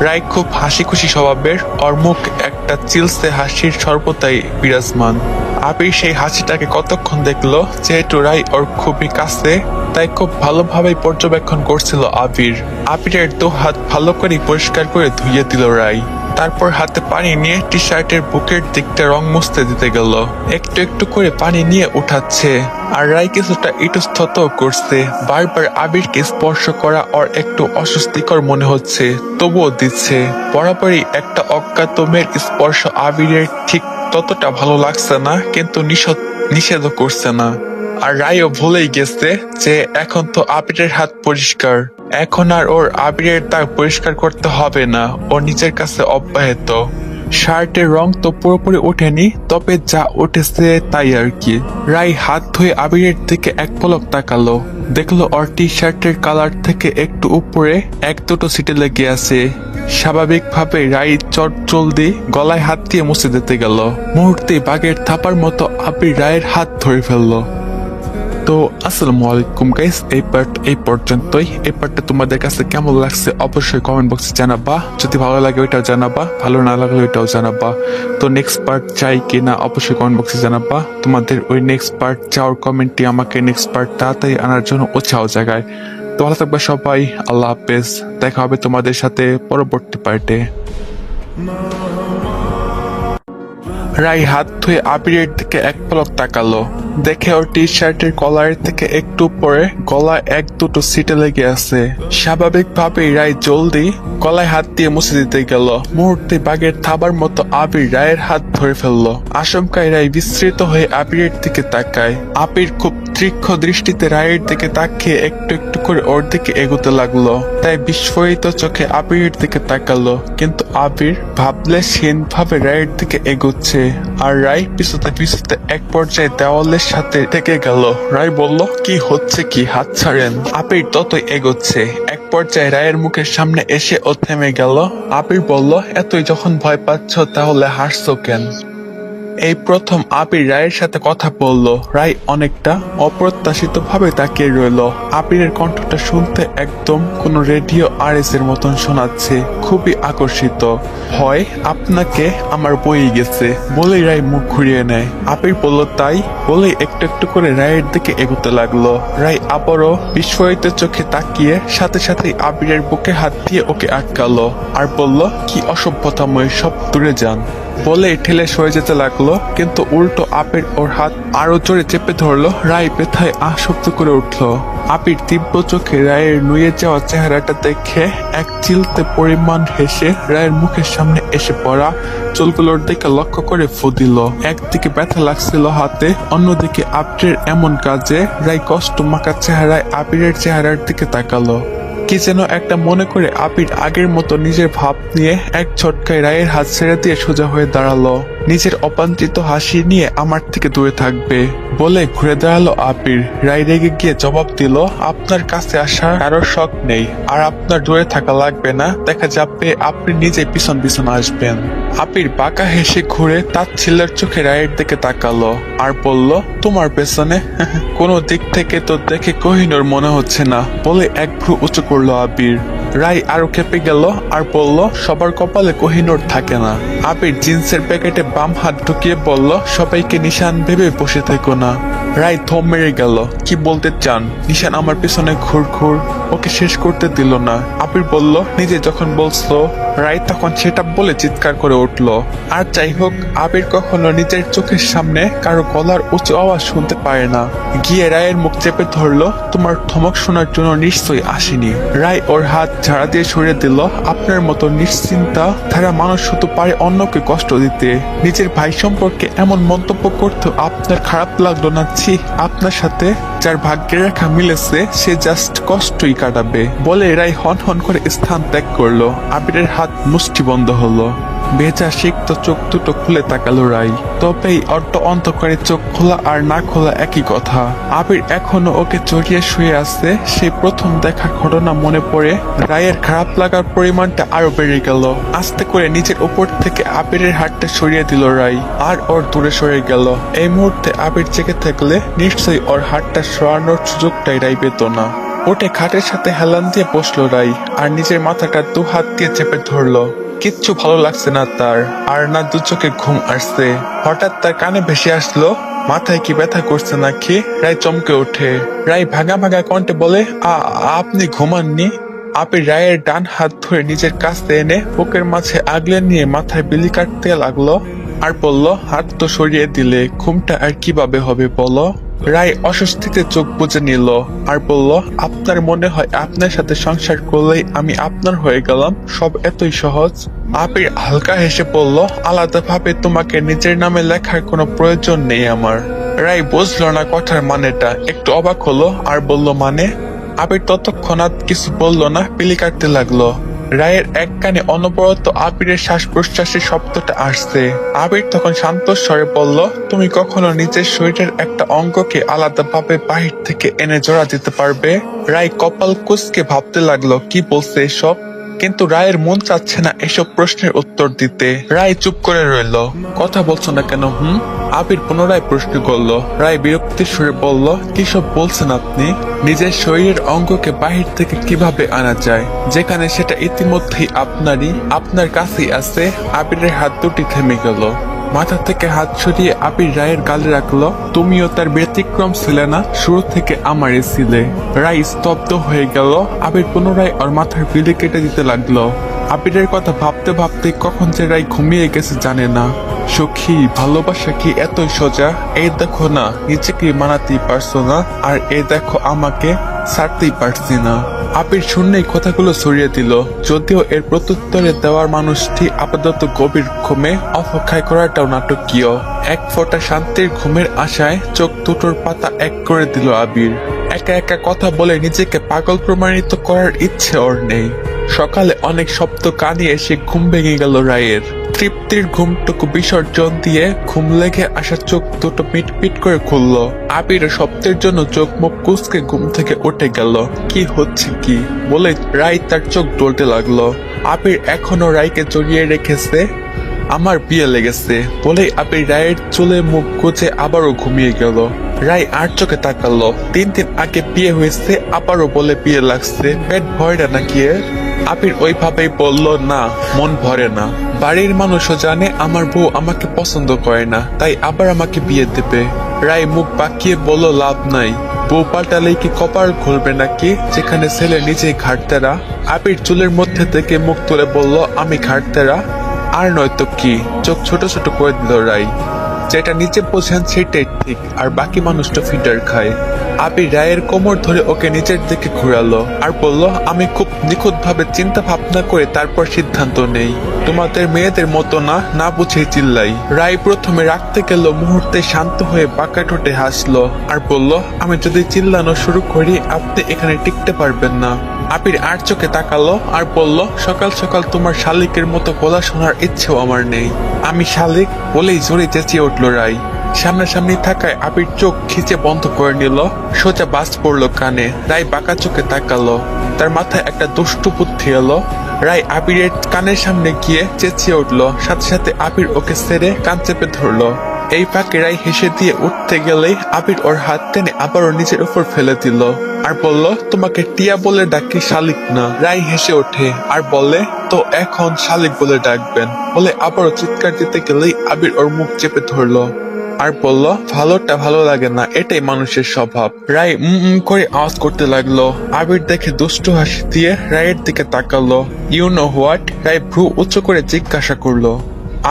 রায় খুব হাসি খুশি স্বভাবের, ওর মুখ একটা চিলসে হাসির সর্বদাই বিরাজমান। আবির সেই হাসিটাকে কতক্ষণ দেখলো, যেহেতু রায় ওর খুবই কাছে, তাই খুব ভালোভাবে পর্যবেক্ষণ করছিল আবির। আবিরের 2 হাত ভালো করে পরিষ্কার করে ধুইয়ে দিল রায়। তারপর হাতে পানি নিয়ে টি শার্টের বুকের দিকটা রং মুছতে দিতে গেল। একটু একটু করে পানি নিয়ে উঠাচ্ছে, আর রায় কিছুটা ইতস্তত করছে। বারবার আবিরকে স্পর্শ করা ওর একটু অস্বস্তিকর মনে হচ্ছে, তবুও দিচ্ছে। বরাবরই একটা অজ্ঞাত মেয়ের স্পর্শ আবিরের ঠিক ততটা ভালো লাগছে না, কিন্তু নিষেধও করছে না। আর রায়ও ভুলেই গেছে যে এখন তো আবিরের হাত পরিষ্কার, এখন আর ওর আবিরের দাগ পরিষ্কার করতে হবে না, ও নিজের কাছে অব্যাহত। শার্টের রং তো পুরোপুরি ওঠেনি, তবে যা উঠেছে তাই আর কি। রায় হাত ধুয়ে আবিরের দিকে এক পলক তাকালো, দেখলো ওর টি শার্টের কালার থেকে একটু উপরে 1-2 ছিটে লেগে আছে। স্বাভাবিকভাবে রায় চটজলদি গলায় হাত দিয়ে মুছে দিতে গেল। মুহূর্তে বাঘের থাপার মতো আবির রায়ের হাত ধরে ফেললো। তো আসসালামু আলাইকুম গাইস, এই পর্যন্তই। এই পার্টটা তোমাদের কাছে কেমন লাগছে অবশ্যই কমেন্ট বক্সে জানাবা। যদি ভালো লাগে ওইটাও জানাবা, ভালো না লাগলে ওইটাও জানাবা। তো নেক্সট পার্ট চাই কিনা অবশ্যই কমেন্ট বক্সে জানাবা। তোমাদের ওই নেক্সট পার্ট চাওয়ার কমেন্টটি আমাকে নেক্সট পার্ট তাড়াতাড়ি আনার জন্য উৎসাহ জাগায়। তো ভালো থাকবে সবাই, আল্লাহ হাফেজ। দেখা হবে তোমাদের সাথে পরবর্তী পার্টে। রাই হাত ধুয়ে আবিরের দিকে এক পলক তাকালো, দেখে ওর টি শার্টের কলারের থেকে একটু পরে গলায় 1-2 ছিটে লেগে আছে। স্বাভাবিকভাবেই রায় জলদি গলায় হাত দিয়ে মুছে দিতে গেল। মুহূর্তে বাঘের থাবার মতো আবির রায়ের হাত ধরে ফেললো। আশঙ্কায় রায় বিস্মৃত হয়ে আবিরের দিকে তাকায়। আবির খুব তীক্ষ্ণ দৃষ্টিতে রায়ের দিকে তাকিয়ে একটু একটু করে ওর দিকে এগোতে লাগলো। তাই বিস্ফোরিত চোখে আবিরের দিকে তাকালো, কিন্তু আবির ভাবলেশহীন ভাবে রায়ের দিকে এগোচ্ছে। আর রায় পিছুতে পিছুতে এক পর্যায়ে দেওয়ালের সাথে থেকে গেল। রায় বলল, কি হচ্ছে কি, হাত ছাড়েন। আবির ততই এগোচ্ছে। এক পর্যায়ে রায়ের মুখের সামনে এসে ও থেমে গেল। আবির বলল, এতই যখন ভয় পাচ্ছ তাহলে হাসছো কেন? এই প্রথম আবির রায়ের সাথে কথা বলল। রায় অনেকটা অপ্রত্যাশিত ভাবে তাকিয়ে রইল। আবিরের কণ্ঠটা শুনতে একদম কোন রেডিও RS এর মতন শোনাচ্ছে, খুবই আকর্ষিত। হয় আপনাকে আমার বই গেছে বলেই রায় মুখ ঘুরিয়ে নেয়। আবির বলল, তাই বলেই একটু একটু করে রায়ের দিকে এগোতে লাগলো। রায় আবারও বিস্ফোরিত চোখে তাকিয়ে সাথে সাথেই আবিরের বুকে হাত দিয়ে ওকে আটকালো আর বলল, কি অসভ্যতাময়, সব দূরে যান বলে ঠেলে সরে যেতে লাগলো। কিন্তু উল্টো আবির ওর হাত আরো জোরে চেপে ধরলো। রায় ব্যথায় শব্দ করে উঠলো। আবির তীব্র চোখে রায়ের নুয়ে যাওয়া চেহারাটা দেখে এক চিলতে পরিমাণ হেসে রায়ের মুখের সামনে এসে পড়া চুলগুলোর দিকে লক্ষ্য করে ফু দিল। একদিকে ব্যথা লাগছিল হাতে, অন্যদিকে আবিরের এমন কাজে রায় কষ্ট মাখা চেহারায় আবিরের চেহারার দিকে তাকালো। কি যেন একটা মনে করে আবির আগের মতো নিজের ভাব নিয়ে এক ঝটকায় রায়ের হাত ছেড়ে দিয়ে সোজা হয়ে দাঁড়ালো। নিজের অবাঞ্ছিত হাসি নিয়ে আমার থেকে দূরে থাকবে বলে ঘুরে দাঁড়ালো আবির। রায় রেগে গিয়ে জবাব দিল, আপনার কাছে আসার কারো শখ নেই, আর আপনার দূরে থাকা লাগবে না, দেখা যাবে আপনি নিজে পিছন পিছন আসবেন। আবির বাঁকা হেসে ঘুরে তাচ্ছিল্যের চোখে রায়ের দিকে তাকালো আর বলল, তোমার পেছনে কোনো দিক থেকে তো দেখে কোহিনূর মনে হচ্ছে না বলে এক ভ্রু উঁচু করলো আবির। রায় আরো কেঁপে গেল আর বলল, সবার কপালে কোহিনূর থাকে না। আবির জিন্সের প্যাকেটে বাম হাত ঢুকিয়ে বলল, সবাইকে নিশান ভেবে বসে থেকো না। রায় থম মেরে গেল। কি বলতে চান? নিশান আমার পিছনে ঘুর ঘুর। ওকে শেষ করতে দিল না। আবির বলল, নিজে যখন বলছো। রায় তখন সেটা বলে চিৎকার করে উঠল। আর যাই হোক, আবির কখনো নিজের চোখের সামনে কারো গলার উঁচু আওয়াজ শুনতে পারে না। গিয়ে রায়ের মুখ চেপে ধরলো, তোমার ধমক শোনার জন্য নিশ্চয়ই আসেনি। রায় ওর হাত ঝাড়া দিয়ে সরিয়ে দিল। আপনার মতো নিশ্চিন্তা ধারা মানুষ শুধু পারে অন্যকে কষ্ট দিতে। নিজের ভাই সম্পর্কে এমন মন্তব্য করতেও আপনার খারাপ লাগলো না? ছি, আপনার সাথে যার ভাগ্যের রেখা মিলেছে সে জাস্ট কষ্টই কাটাবে বলে রায় হন হন করে স্থান ত্যাগ করলো। আবিরের হাত মুষ্টিবন্ধ হলো। ভেজা সিক্ত চোখ দুটো খুলে তাকালো রায়। তবেই অর্ধ অন্ধকারে চোখ খোলা আর না খোলা একই কথা। আবির এখনো ওকে জড়িয়ে শুয়ে আছে। সেই প্রথম দেখার ঘটনা মনে পড়ে রায়ের খারাপ লাগার পরিমাণটা আরো বেড়ে গেল। আস্তে করে নিজের উপর থেকে আবিরের হাতটা সরিয়ে দিল রায় আর ওর দূরে সরে গেল। এই মুহূর্তে আবির জেগে থাকলে নিশ্চয়ই ওর হাতটা সরানোর সুযোগটাই রায় পেত না। ওঠে খাটের সাথে হেলান দিয়ে বসলো রায় আর নিজের মাথাটা দু হাত দিয়ে চেপে ধরলো। কিচ্ছু ভালো লাগছে না তার, আর না দু চোখে ঘুম আসছে। হঠাৎ তার কানে ভেসে আসলো, মাথায় কি ব্যথা করছে নাকি? রায় চমকে ওঠে। রায় ভাঙা ভাঙা কণ্ঠে বলে, আপনি ঘুমাননি? আবির রায়ের ডান হাত ধরে নিজের কাছে এনে বুকের মাঝে আগলে নিয়ে মাথায় বিলি কাটতে লাগলো আর বলল, হাত তো সরিয়ে দিলে, ঘুমটা আর কিভাবে হবে বলো? রায় অস্বস্তিতে চোখ বুজে নিল আর বলল, আপনার মনে হয় আপনার সাথে সংসার করলেই আমি আপনার হয়ে গেলাম? সব এতই সহজ? আবির হালকা হেসে বলল, আলাদাভাবে তোমাকে নিজের নামে লেখার কোনো প্রয়োজন নেই আমার। রায় বুঝলো না কথার মানেটা, একটু অবাক হলো আর বলল, মানে? আবির ততক্ষণাৎ কিছু বলল না, পিলি কাটতে লাগলো। রায়ের এক কানে অনবরত আবিরের শ্বাস প্রশ্বাসের শব্দটা আসছে। আবির তখন শান্ত স্বরে বলল, তুমি কখনো নিজের শরীরের একটা অঙ্গকে আলাদাভাবে বাহির থেকে এনে জোড়া দিতে পারবে? রায় কপাল কুঁচকে ভাবতে লাগলো, কি বলছে এসব? কিন্তু রায়ের মন চাচ্ছে না এসব প্রশ্নের উত্তর দিতে। রায় চুপ করে রইল। কথা বলছো না কেন? আবির পুনরায় প্রশ্ন করলো। রায় বিরক্তির সুরে বলল, কিসব বলছেন আপনি? নিজের শরীরের অঙ্গকে বাহির থেকে কিভাবে আনা যায়, যেখানে সেটা ইতিমধ্যেই আপনারই, আপনার কাছেই আছে? আবিরের হাত দুটি থেমে গেল। মাথা থেকে হাত সরিয়ে আবির রায়ের গালে রাখলো। তুমিও তার ব্যতিক্রম ছিলে না, শুরু থেকে আমারই ছিলে। রায় স্তব্ধ হয়ে গেল। আবির পুনরায় ওর মাথার বিলি কেটে দিতে লাগলো। আবিরের কথা ভাবতে ভাবতে কখন যে রায় ঘুমিয়ে গেছে জানে না। সখী, ভালোবাসা কি এতই সোজা? এই দেখো না, নিজেকে মানাতেই পারছো না, আর এই দেখো আমাকে ছাড়তেই পারছি না। আবির শূন্যই কথাগুলো ছড়িয়ে দিল। যদিও এর প্রত্যুত্তরে দেওয়ার মানুষটি আপাতত গভীর ঘুমে, অপেক্ষায় করাটাও নাটকীয়। এক ফোঁটা শান্তির ঘুমের আশায় চোখ দুটোর পাতা এক করে দিল আবির। একা একা কথা বলে নিজেকে পাগল প্রমাণিত করার ইচ্ছে ওর নেই। সকালে অনেক শব্দ কানে এসে ঘুম ভেঙে গেল রায়ের। তৃপ্তির ঘুমটুকু বিসর্জন দিয়ে ঘুম লেগে আসা চোখ দুটো মিটমিট করে খুলল। আবির শব্দের জন্য চোখ মুখ কুঁচকে ঘুম থেকে উঠে গেল। কি হচ্ছে কি বলে রায় তার চোখ ডলতে লাগলো। আবির এখনো রায়কে জড়িয়ে রেখেছে। আমার বিয়ে লেগেছে বলেই আবির রায়ের চুলে মুখ গুজে আবারও ঘুমিয়ে গেল। রায় আর চোখে তাকালো। 3 দিন আগে বিয়ে হয়েছে, আবারও বলে বিয়ে লাগছে। পেট ভরে না নাকি এর? আবির ওইভাবেই বলল, না, মন ভরে না। বাড়ির মানুষও জানে আমার বউ আমাকে পছন্দ করে না, তাই আবার আমাকে বিয়ে দেবে। রায় মুখ বাঁকিয়ে বলল, লাভ নাই। বউ পাল্টালেই কি কপাল খুলবে নাকি, যেখানে ছেলে নিজেই ঘাটতেরা? আবির চুলের মধ্যে থেকে মুখ তুলে বলল, আমি ঘাটতেরা? আর নয়তো কি? চোখ ছোট ছোট করে দিল রায়। যেটা নিজে বোঝেন সেটাই ঠিক, আর বাকি মানুষটা ফিডার খায়। আবির রায়ের কোমর ধরে ওকে নিচের দিকে ঘোরালো আর বলল, আমি খুব নিখুঁত ভাবে চিন্তা ভাবনা করে তারপর সিদ্ধান্ত নেই। তোমাদের মেয়েদের মতো না বুঝে চিল্লাই। রায় প্রথমে রাখতে গেল, মুহূর্তে শান্ত হয়ে বাঁকা ঠোঁটে হাসলো আর বলল, আমি যদি চিল্লানো শুরু করি আপনি এখানে টিকতে পারবেন না। আবির আর চোখে তাকালো আর বলল, সকাল সকাল তোমার শালিকের মতো গলা শোনার ইচ্ছেও আমার নেই। আমি শালিক বলেই জোরে চেঁচিয়ে উঠল রায়। সামনাসামনি থাকায় আবির চোখ খিচে বন্ধ করে নিল, সোজা বাজ পড়লো কানে। রায় বাঁকা চোখে তাকালো, তার মাথায় একটা দুষ্টু বুদ্ধি এলো। রায় আবিরের কানের সামনে গিয়ে চেঁচিয়ে উঠলো, সাথে সাথে আবির ওকে ছেড়ে কান চেপে ধরলো। এই ফাঁকে রায় হেসে দিয়ে উঠতে গেলেই আবির ওর হাত টেনে আবারও নিজের উপর ফেলে দিল আর বলল, তোমাকে টিয়া বলে ডাকি, শালিক না। রায় হেসে ওঠে আর বলে, তো এখন শালিক বলে ডাকবেন। বলে আবারও চিৎকার দিতে গেলেই আবির ওর মুখ চেপে ধরলো আর বলল, ভালোটা ভালো লাগে না, এটাই মানুষের স্বভাব। রায় করে আওয়াজ করতে লাগলো। আবির দেখে দুষ্টু হাসি দিয়ে রায়ের দিকে তাকালো। You know what? রায় ভ্রু উঁচু করে জিজ্ঞাসা করলো।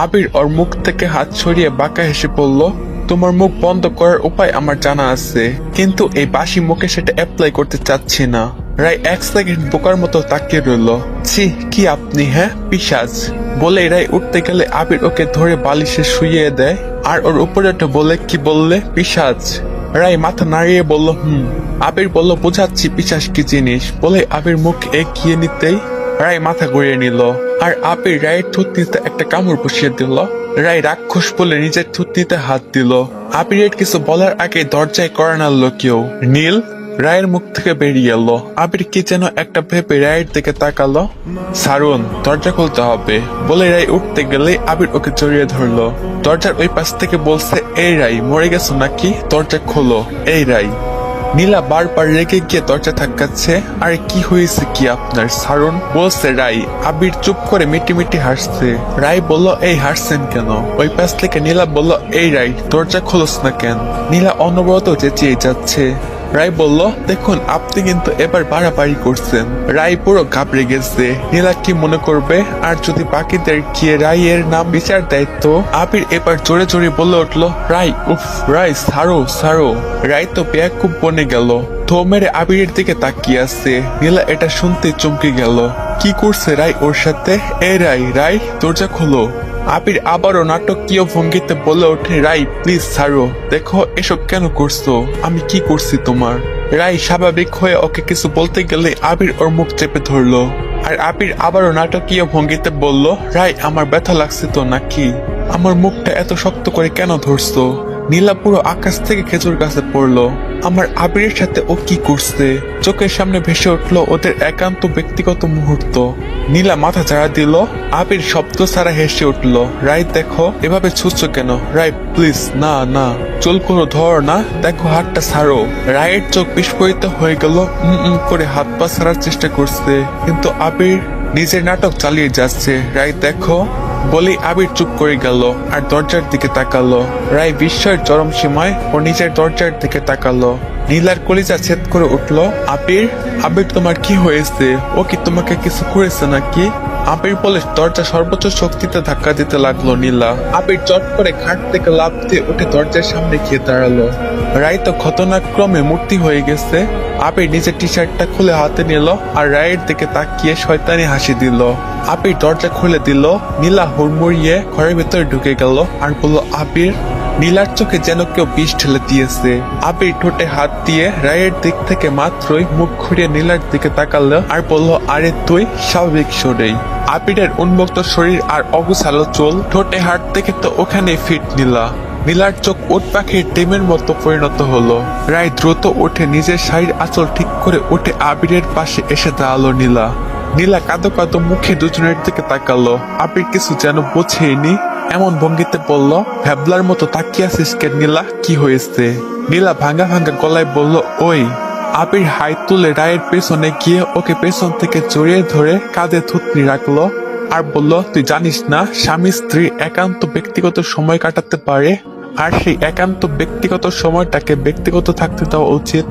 আবির ওর মুখ থেকে হাত সরিয়ে বাঁকা হেসে বলল, তোমার মুখ বন্ধ করার উপায় আমার জানা আছে, কিন্তু এই বাসি মুখে সেটা অ্যাপ্লাই করতে চাচ্ছি না। রায় 1 সেকেন্ড বোকার মতো তাকিয়ে রইল। ছি, কি আপনি, হ্যাঁ পিশাচ? বলে রায় উঠতে গেলে আবির ওকে ধরে বালিশে শুইয়ে দেয় আর ওর উপরে বলে, কি বললে, পিশাচ? রায় মাথা নাড়িয়ে বলল, আবির বলল, বুঝাচ্ছি পিশাচ কি জিনিস। বলে আবির মুখ এগিয়ে নিতেই রায় মাথা ঘুরিয়ে নিল আর আবির রায়ের থুতনিতে একটা কামড় বসিয়ে দিল। রায় রাক্ষস বলে নিজের থুতনিতে হাত দিল। আবিরের কিছু বলার আগে দরজায় কড়া নাড়ল কেউ। নীল রায়ের মুখ থেকে বেরিয়ে এলো। আবির কি যেন একটা ভেবে রায়ের দিকে তাকালো। সারুন, দরজা খুলতে হবে। বলে রায় উঠতে গেলে আবির ওকে জড়িয়ে ধরলো। দরজার ওই পাশ থেকে বলছে, এই রায় মরে গেছো নাকি? দরজা খোলো। এই রায়। নীলা বারবার রেগে গিয়ে দরজা ধাক্কাচ্ছে। আরে কি হয়েছে কি আপনার, সারুন? বলছে রায়। আবির চুপ করে মিটি মিটি হাসছে। রায় বলল, এই হাসছেন কেন? ওই পাশ থেকে নীলা বলল, এই রায়, দরজা খোলস না কেন? নীলা অনবরত চেঁচিয়ে যাচ্ছে। রায় বলল, দেখুন আপনি কিন্তু এবার বাড়াবাড়ি করছেন। রায় পুরো ঘাবড়ে গেছে, নীলা কি মনে করবে, আর যদি বাকিদের গিয়ে রায়ের নাম বিচার দেয় তো। আবির এবার জোরে জোরে বলে উঠলো, রায়, উফ রায়, ছাড়ো ছাড়ো। রায় তো বেয়াকুব বনে গেল, থো মেরে আবিরের দিকে তাকিয়ে আছে। নীলা এটা শুনতে চমকে গেল। কি করছে রায় ওর সাথে? এ রায়, রায় দরজা খোলো। আবির আবারও নাটকীয় ভঙ্গিতে বলে ওঠে, রাই প্লিজ ছাড়ো, দেখো এসব কেন করছো, আমি কি করছি তোমার? রাই স্বাভাবিক হয়ে ওকে কিছু বলতে গেলে আবির ওর মুখ চেপে ধরলো আর আবির আবারও নাটকীয় ভঙ্গিতে বলল, রাই আমার ব্যথা লাগছে তো নাকি? আমার মুখটা এত শক্ত করে কেন ধরছো? নীলা পুরো আকাশ থেকে খেজুর গাছে পড়লো। আমার আবিরের সাথে ও কি করছে? চোখের সামনে ভেসে উঠলো ওদের একান্ত ব্যক্তিগত মুহূর্ত। নীলা মাথা ঝাড়া দিল। আবির শব্দ ছাড়া হেসে উঠলো, রাই দেখো এভাবে ছুটছ কেন? রাই প্লিজ, না না, চুল কোনো ধর না, দেখো হাতটা ছাড়ো। রায়ের চোখ বিস্ফোরিত হয়ে গেল, করে হাত পা ছাড়ার চেষ্টা করছে, কিন্তু আবির নিজের নাটক চালিয়ে যাচ্ছে। রাই দেখো বলে আবির চুপ করে গেল আর দরজার দিকে তাকালো। রায় বিস্ময়ের চরম সীমায় ও নিজের দরজার দিকে তাকালো। নীলার কলিজা ছেদ করে উঠলো। আবির, আবির তোমার কি হয়েছে? ও কি তোমাকে কিছু করেছে নাকি? আবির বলে দরজা সর্বোচ্চ শক্তিতে ধাক্কা দিতে লাগলো নীলা। আবির চট করে খাট থেকে লাফ দিয়ে উঠে দরজার সামনে গিয়ে দাঁড়ালো। রায় তো ঘটনাক্রমে মূর্তি হয়ে গেছে। আবির নিজের টি শার্টটা খুলে হাতে নিল আর রায়ের দিকে তাকিয়ে শয়তানি হাসি দিল। আবির দরজা খুলে দিল। নীলা হুড়মুড়িয়ে ঘরের ভেতরে ঢুকে গেল আর বলল, আবির। নীলার চোখে যেন কেউ বিষ ঢেলে দিয়েছে। আবির ঠোঁটে হাত দিয়ে রায়ের দিক থেকে মাত্রই মুখ ঘুরিয়ে নীলার দিকে তাকালো আর বলল, আরে তুই? স্বাভাবিক সরেই। আবিরের উন্মুক্ত শরীর আর অগুছালো চুল, ঠোঁটে হাত দেখে তো ওখানে ফিট নীলা। নীলার চোখ উট পাখির ডিমের মতো পরিণত হলো। রায় দ্রুত উঠে নিজের শাড়ির আঁচল ঠিক করে উঠে আবিরের পাশে এসে দাঁড়ালো নীলা। নীলা কাঁদো কাঁদো মুখে দুজনের দিকে তাকালো। আবির কিছু যেন বোঝেনি এমন ভঙ্গিতে বলল, ভ্যাবলার মতো তাকিয়ে আছিস কেন নীলা, কি হয়েছে? নীলা ভাঙ্গা ভাঙ্গা গলায় বলল, ওই। আবির হাই তুলে রায়ের পেছনে গিয়ে ওকে পেছন থেকে জড়িয়ে ধরে কাঁধে থুতনি রাখলো আর বলল, তুই জানিস না স্বামী স্ত্রী একান্ত ব্যক্তিগত সময় কাটাতে পারে, আর সেই একান্ত ব্যক্তিগত সময়টাকে ব্যক্তিগত থাকতে দেওয়া উচিত।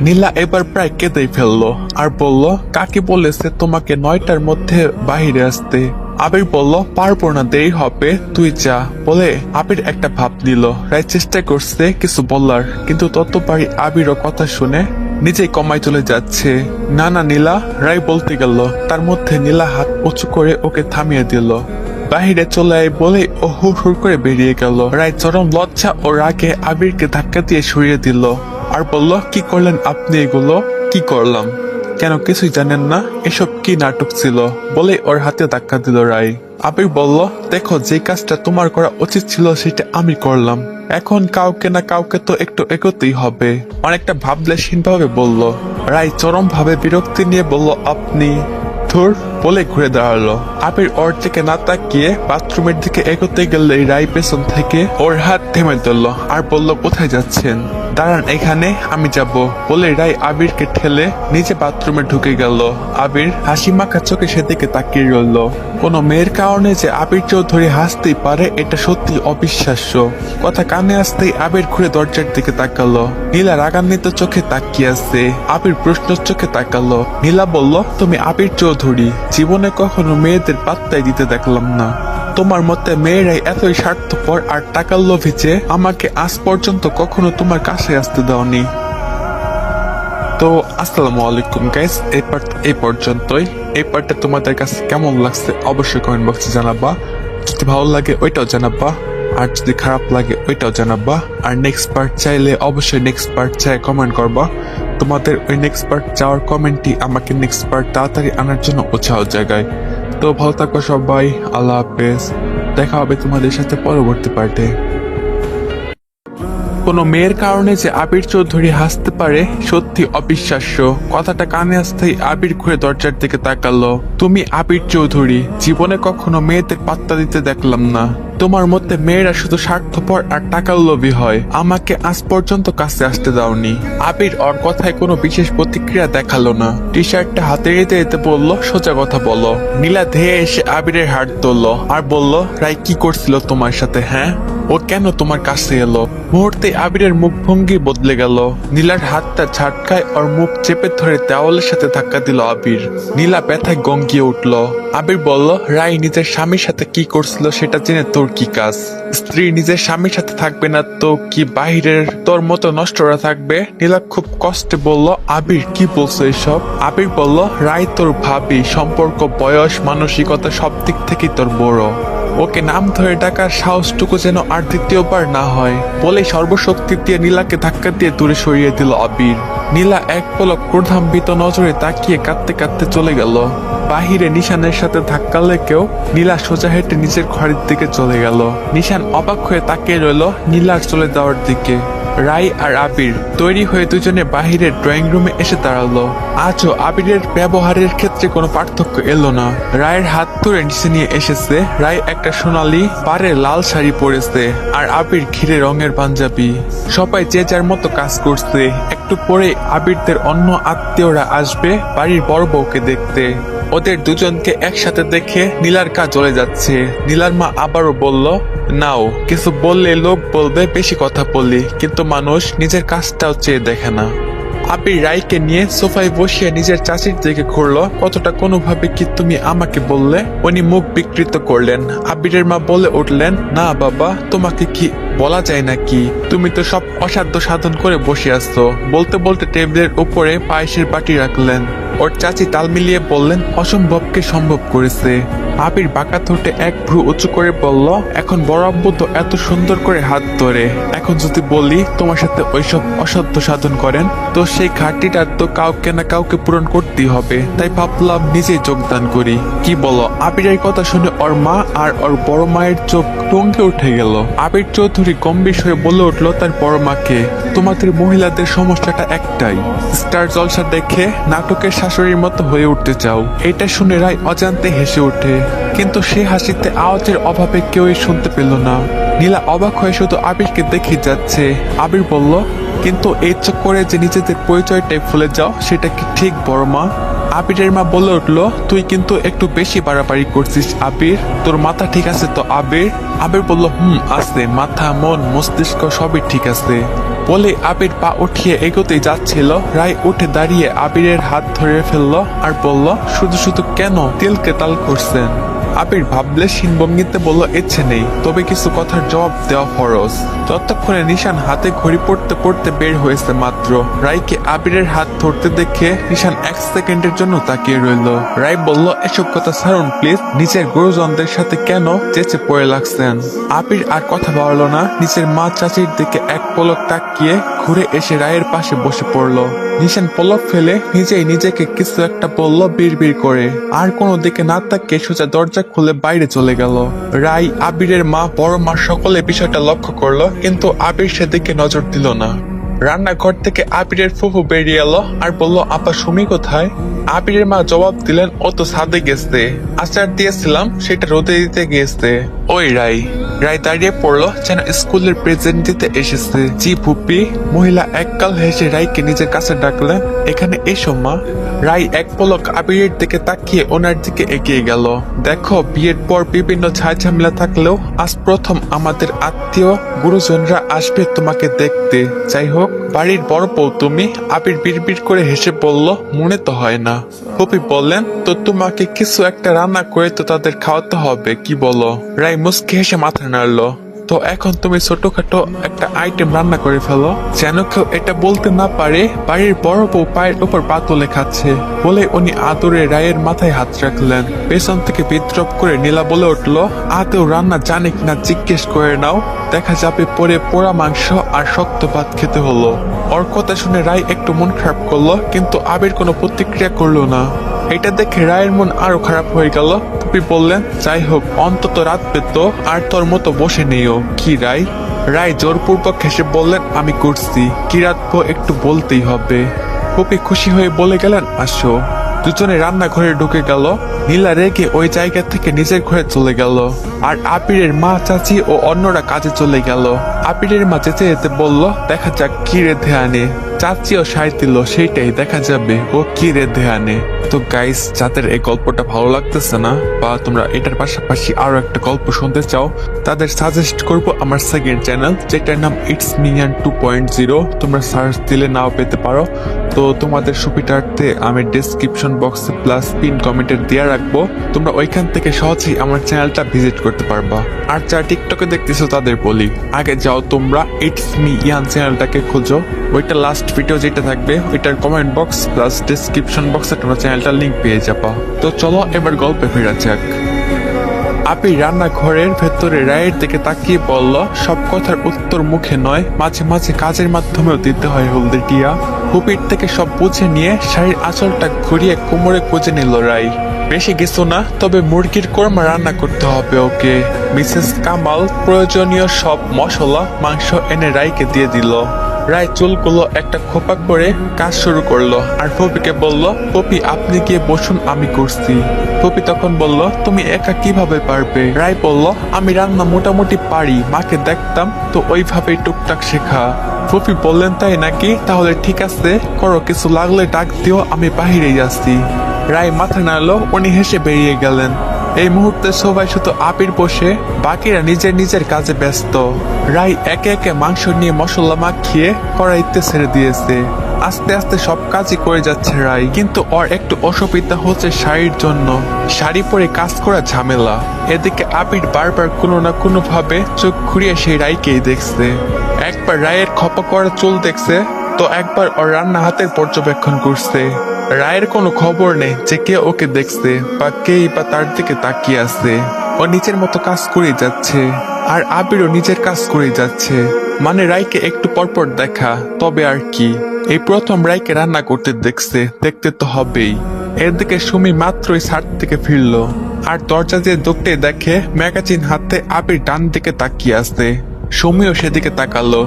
নীলা এবার প্রায় কেঁদেই ফেললো আর বলল, কাকে বলেছে তোমাকে 9টার মধ্যে বাহিরে আসতে? আবির বলল পারবো না, দেরি হবে, তুই যা। বলে আবির একটা ভাব নিল। রায় চেষ্টা করছে কিছু বলার, কিন্তু ততবারই আবিরও কথা শুনে নিজেই কমায় চলে যাচ্ছে। না না নীলা, রায় বলতে গেল, তার মধ্যে নীলা হাত উঁচু করে ওকে থামিয়ে দিল। বাহিরে চলে আয় বলে ও হুড় হুড় করে বেরিয়ে গেল। রায় চরম লজ্জা ও রাগে আবিরকে ধাক্কা দিয়ে সরিয়ে দিল আর বলল, কি করলেন আপনি এগুলো? কি করলাম? কেন কিছুই জানেন না? এসব কি নাটক ছিল? বলে ওর হাতে ধাক্কা দিল রায়। আবির বলল, দেখো, যে কাজটা তোমার করা উচিত ছিল সেটা আমি করলাম। এখন কাউকে না কাউকে তো একটু এগোতেই হবে। অনেকটা ভাবলেশহীন ভাবে বলল। রায় চরম ভাবে বিরক্তি নিয়ে বলল, আপনি? ধুর, বলে ঘুরে দাঁড়ালো। আবির ওর দিকে না তাকিয়ে বাথরুমের দিকে এগোতে গেলে রায় পেছন থেকে ওর হাত থেমে ধরল আর বলল, কোথায় যাচ্ছেন? দাঁড়ান এখানে, আমি যাব। বলে রায় আবিরকে ঠেলে নিজে বাথরুমে ঢুকে গেল। আবির হাসি মাখা চোখে সেদিকে তাকিয়ে রইল। কোনো মেয়ের কারণে যে আবির চৌধুরী হাসতেই পারে, এটা সত্যি অবিশ্বাস্য। কথা কানে আসতেই আবির ঘুরে দরজার দিকে তাকালো। নীলা রাগান্বিত চোখে তাকিয়ে আছে। আবির প্রশ্ন চোখে তাকালো। নীলা বলল, তুমি আবির চৌধুরী? জীবনে কখনো মেয়েদের পাত্তাই দিতে দেখলাম না। তোমার মতে মেয়েরাই এতই স্বার্থপর আর টাকার লোভী যে আমাকে আজ পর্যন্ত কখনো তোমার কাছে আসতে দাওনি। তো আসসালামু আলাইকুম গাইস, এই পর্যন্তই। এই পার্টটা তোমাদের কাছে কেমন লাগছে অবশ্যই কমেন্ট বক্সে জানাবা। যদি ভালো লাগে ওইটাও জানাবা, আর যদি খারাপ লাগে ওইটাও জানাবা। আর নেক্সট পার্ট চাইলে অবশ্যই নেক্সট পার্ট চাই কমেন্ট করবা। তোমাদের ওই নেক্সট পার্ট চাওয়ার কমেন্টই আমাকে নেক্সট পার্ট তাড়াতাড়ি আনার জন্য উৎসাহ জায়গায়। তো ভালো থাকো সবাই, আল্লাহ হাফেজ। দেখা হবে তোমাদের সাথে পরবর্তী পার্টে। কোনো মেয়ের কারণে যে আবির চৌধুরী হাসতে পারে, সত্যি অবিশ্বাস্য। কথাটা কানে আসতেই আবির ঘুরে দরজার দিকে তাকালো। তুমি আবির চৌধুরী? জীবনে কখনো মেয়েদের পাত্তা দিতে দেখলাম না। তোমার মতে মেয়েরা শুধু স্বার্থপর আর টাকার লোভী হয়, আমাকে আজ পর্যন্ত কাছে আসতে দাওনি। আবির ওর কথায় কোনো বিশেষ প্রতিক্রিয়া দেখালো না। টি শার্টটা হাতে নিতে নিতে বলল, সোজা কথা বলো। নীলা ধেয়ে এসে আবিরের হাত ধরলো আর বলল, রায় কি করছিল তোমার সাথে? হ্যাঁ, ও কেন তোমার কাছে এলো? মুহূর্তে আবিরের মুখভঙ্গি বদলে গেল। নীলার হাতটা ঝাটকায় ওর মুখ চেপে ধরে দেওয়ালের সাথে ধাক্কা দিল আবির। নীলা ব্যথায় গঙ্গিয়ে উঠল। আবির বলল, রায় নিজের স্বামীর সাথে কি করছিল সেটা জেনে তোর কি কাজ? স্ত্রী নিজের স্বামীর সাথে থাকবে না তো কি বাহিরের তোর মতো নষ্টরা থাকবে? নীলা খুব কষ্টে বলল, আবির কি বলছো এসব? আবির বলল, রায় তোর ভাবি, সম্পর্ক, বয়স, মানসিকতা সব দিক থেকেই তোর বড়। ওকে নাম ধরে ডাকার সাহসটুকু যেন আর দ্বিতীয়বার না হয়। বলে সর্বশক্তি দিয়ে নীলাকে ধাক্কা দিয়ে দূরে সরিয়ে দিল আবির। নীলা এক পলক ক্রোধান্বিত নজরে তাকিয়ে কাঁদতে কাঁদতে চলে গেল। বাহিরে নিশানের সাথে ধাক্কা লেগেও নীলা সোজা হেঁটে নিজের ঘরের দিকে চলে গেল। নিশান অবাক হয়ে তাকিয়ে রইল নীলার চলে যাওয়ার দিকে। রায় আর আবির তৈরি হয়ে দুজনে বাহিরের ড্রয়িং রুমে এসে দাঁড়ালো। আজও আবিরের ব্যবহারের ক্ষেত্রে কোনো পার্থক্য এলো না। রায়ের হাত ধরে নিচে নিয়ে এসেছে। রায় একটা সোনালী পাড়ের লাল শাড়ি পরেছে আর আবির ঘিরে রঙের পাঞ্জাবি। সবাই যে যার মতো কাজ করছে। একটু পরে আবিরদের অন্য আত্মীয়রা আসবে বাড়ির বড় বউকে দেখতে। ওদের দুজনকে একসাথে দেখে নীলার গা জ্বলে যাচ্ছে। নীলার মা আবারও বলল, নাও, কিছু বললে লোক বলবে বেশি কথা বললি, কিন্তু মানুষ নিজের কাজটাও চেয়ে দেখে না। আবির রায়কে নিয়ে সোফায় বসিয়ে নিজের চাচির দিকে ঘুরলো। কতটা কোনোভাবে কি তুমি আমাকে বললে? উনি মুখ বিকৃত করলেন। আবিরের মা বলে উঠলেন, না বাবা, তোমাকে কি বলা যায় নাকি? তুমি তো সব অসাধ্য সাধন করে বসে আসছো। বলতে বলতে টেবিলের উপরে পায়েসের বাটি রাখলেন। ওর চাচি তাল মিলিয়ে বললেন, অসম্ভবকে সম্ভব করেছে। আবির বাঁকা ঠোঁটে এক ভ্রু উঁচু করে বলল, এখন বড় আব্বু তো এত সুন্দর করে হাত ধরে, এখন যদি বলি তোমার সাথে ওইসব অসাধ্য সাধন করেন, তো সেই ঘাটতিটা তো কাউকে না কাউকে পূরণ করতেই হবে। তাই ভাবলাম নিজেই যোগদান করি। কি বলো? আবিরের কথা শুনে ওর মা আর ওর বড় মায়ের চোখ টঙ্কে উঠে গেল। আবির চৌধুরী গম্ভীর হয়ে বলে উঠল তার বড় মাকে, তোমাদের মহিলাদের সমস্যাটা একটাই, স্টার জলসা দেখে নাটকের শাশুড়ির মতো হয়ে উঠতে চাও। এটা শুনে রায় অজান্তে হেসে ওঠে, কিন্তু সে হাসিতে আওয়াজের অভাবে কেউই শুনতে পেল না। নীলা অবাক হয়ে শুধু আবিরকে দেখে যাচ্ছে। আবির বলল, কিন্তু এই চক্করে যে নিজেদের পরিচয়টাই ভুলে যাও, সেটা কি ঠিক বড় মা? আবিরের মা বলে উঠলো, তুই কিন্তু একটু বেশি বাড়াবাড়ি করছিস আবির, তোর মাথা ঠিক আছে তো আবির? আবির বলল, আছে, মাথা, মন, মস্তিষ্ক সবই ঠিক আছে। বলে আবির পা উঠিয়ে এগোতেই যাচ্ছিল। রায় উঠে দাঁড়িয়ে আবিরের হাত ধরে ফেললো আর বলল, শুধু শুধু কেন তিলকে তাল করছেন? আবির ভাবলে সিনভঙ্গিতে বলল ইচ্ছে নেই, তবে কিছু কথার জবাব দেওয়া ফরজ। ততক্ষণে নিশান হাতে ঘড়ি পড়তে পড়তে বের হয়েছে মাত্র। রায়কে আবিরের হাত ধরতে দেখে নিশান 1 সেকেন্ডের জন্য তাকিয়ে রইল। রায় বলল, এসব কথা ছাড়ুন প্লিজ, নিজের গুরুজনদের সাথে কেন চেঁচে পড়ে লাগছেন। আবির আর কথা বাড়ল না, নিজের মা চাচির দিকে এক পলক তাকিয়ে ঘুরে এসে রায়ের পাশে বসে পড়ল। নিশান পলক ফেলে নিজেই নিজেকে কিছু একটা বলল বিড়বিড় করে, আর কোনো দিকে না তাকিয়ে সোজা দরজা খুলে বাইরে চলে গেল। রায়, আবিরের মা, বড় মা সকলে বিষয়টা লক্ষ্য করলো, কিন্তু আবির সেদিকে নজর দিল না। রান্নাঘর থেকে আবিরের ফুফু বেরিয়ে এলো আর বলল, আপা সুমি কোথায়? আবিরের মা জবাব দিলেন, ও তো ছাদে গেছে, আচার দিয়েছিলাম সেটা রোদে দিতে গিয়েছে। ওই রায়। রায় দাঁড়িয়ে পড়লো যেন স্কুলের প্রেজেন্ট দিতে এসেছে। জি ফুপি। মহিলা এককাল হেসে রায়কে নিজের কাছে ডাকলেন, এখানে এসো মা। রায় এক পলক আবিরের দিকে তাকিয়ে ওনার দিকে এগিয়ে গেল। দেখো, বিয়ের পর বিভিন্ন ঝামেলা থাকলেও আজ প্রথম আমাদের আত্মীয় গুরুজনরা আসবে তোমাকে দেখতে। যাই হোক, বাড়ির বড় বউ তুমি। আবির বিড়বিড় করে হেসে বলল, মনে তো হয় না। ফুপি বললেন, তো তোমাকে কিছু একটা রান্না করে তো তাদের খাওয়াতে হবে, কি বলো? রায় মুচকি হেসে মাথা নাড়লো। তো এখন তুমি ছোটখাটো একটা আইটেম রান্না করে ফেলো, যেন কেউ এটা বলতে না পারে বাড়ির বড় বউ পায়ের উপর পা তুলে খাচ্ছে। বলে উনি আদরে রায়ের মাথায় হাত রাখলেন। পেছন থেকে বিদ্রুপ করে নীলা বলে উঠলো, আদেও রান্না জানে কিনা জিজ্ঞেস করে নাও, দেখা যাবে পরে পোড়া মাংস আর শক্ত ভাত খেতে হলো। ওর কথা শুনে রায় একটু মন খারাপ করলো, কিন্তু আবির কোনো প্রতিক্রিয়া করলো না। এটা দেখে রায়ের মন আরো খারাপ হয়ে গেল। পুপি বললেন, যাই হোক, অন্তত রাত পেত আর তোর মতো বসে নেও। কি রায়? রায় জোরপূর্বক হেসে বললেন, আমি করছি। কি রাতবো একটু বলতেই হবে। পুপি খুশি হয়ে বলে গেলেন, আসো। দুজনে রান্নাঘরে ঢুকে গেল। নীলা রেগে ওই জায়গা থেকে নিজের ঘরে চলে গেল, আর আবিরের মা, চাচি ও অন্যরা কাজে চলে গেল। আবিরের মা যেতে যেতে বলল, দেখা যাক কি রেধে আনে। চাচিও সায় দিল, সেইটাই দেখা যাবে ও কি রেধে আনে। তো গাইস, যাদের এই গল্পটা ভালো লাগতেছে না, বা তোমরা এটার পাশাপাশি আরো একটা গল্প শুনতে চাও, তাদের সাজেস্ট করব আমার সেকেন্ড চ্যানেল, যেটার নাম ইটস মিয়ান 2.0। তোমরা সার্চ দিলে নাও পেতে পারো। তো তোমাদের সুবিধার্থে আমি ডেসক্রিপশন বক্সে প্লাস পিন কমেন্টে দিয়ে রাখবো, তোমরা ওইখান থেকে সহজেই আমার চ্যানেলটা ভিজিট করতে পারবা। আর যারা টিকটকে দেখতেছো তাদের বলি, আগে যাও তোমরা ইটস মি ইয়ান চ্যানেলটাকে খোঁজো। ওইটা লাস্ট ভিডিও যেটা থাকবে ওইটার কমেন্ট বক্স প্লাস ডেসক্রিপশন বক্সে তোমরা চ্যানেলটার লিঙ্ক পেয়ে যাবা। তো চলো এবার গল্পে ফেরা যাক। আপি রান্নাঘরের ভেতরে রায়ের দিকে তাকিয়ে বলল, সব কথার উত্তর মুখে নয়, মাঝে মাঝে কাজের মাধ্যমেও দিতে হয় হলদে টিয়া। হুপির থেকে সব বুঝে নিয়ে শাড়ির আঁচলটা ঘুরিয়ে কোমরে গুজে নিল রায়। বেশি কিছু না, তবে মুরগির কোরমা রান্না করতে হবে ওকে। মিসেস কামাল প্রয়োজনীয় সব মশলা মাংস এনে রায়কে দিয়ে দিল। রায় চুলগুলো একটা খোপা করে কাজ শুরু করলো, আর পপিকে বলল, পপি আপনি গিয়ে বসুন, আমি করছি। পপি তখন বলল, তুমি একা কিভাবে পারবে? রায় বলল, আমি রান্না মোটামুটি পারি, মাকে দেখতাম তো ওইভাবেই টুকটাক শেখা। পপি বললেন, তাই নাকি? তাহলে ঠিক আছে, করো, কিছু লাগলে ডাক দিও, আমি বাহিরে যাচ্ছি। রায় মাথা নাড়লো, উনি হেসে বেরিয়ে গেলেন। এই মুহূর্তে সবাই শুধু আবির বসে, বাকিরা নিজের নিজের কাজে ব্যস্ত। রায় একে একে মাংস নিয়ে মশলা মাখিয়ে কড়াইতে ছেড়ে দিয়েছে। আস্তে আস্তে সব কাজই করে যাচ্ছে রায়, কিন্তু ওর একটু অসুবিধা হচ্ছে শাড়ির জন্য। শাড়ি পরে কাজ করা ঝামেলা। এদিকে আবির বারবার কোনো না কোনো ভাবে চোখ ঘুরিয়ে সেই রায়কেই দেখছে। একবার রায়ের খপা করা চুল দেখছে, তো একবার ওর রান্না হাতের পর্যবেক্ষণ করছে। রায়ের কোনো খবর নেই যে কে ওকে দেখছে বা কেই বা তার দিকে তাকিয়ে আছে। ও নিজের মতো কাজ করে যাচ্ছে, আর আবিরও নিজের কাজ করে যাচ্ছে। মানে রায়কে একটু পরপর দেখা, তবে আর কি। এই প্রথম রায়কে রান্না করতে দেখছে, দেখতে তো হবেই। এর দিকে সুমি মাত্রই ছাদ থেকে ফিরলো, আর দরজা দিয়ে ঢুকতে দেখে ম্যাগাজিন হাতে আবির ডান দিকে তাকিয়ে আছে। সুমিও সেদিকে তাকালো,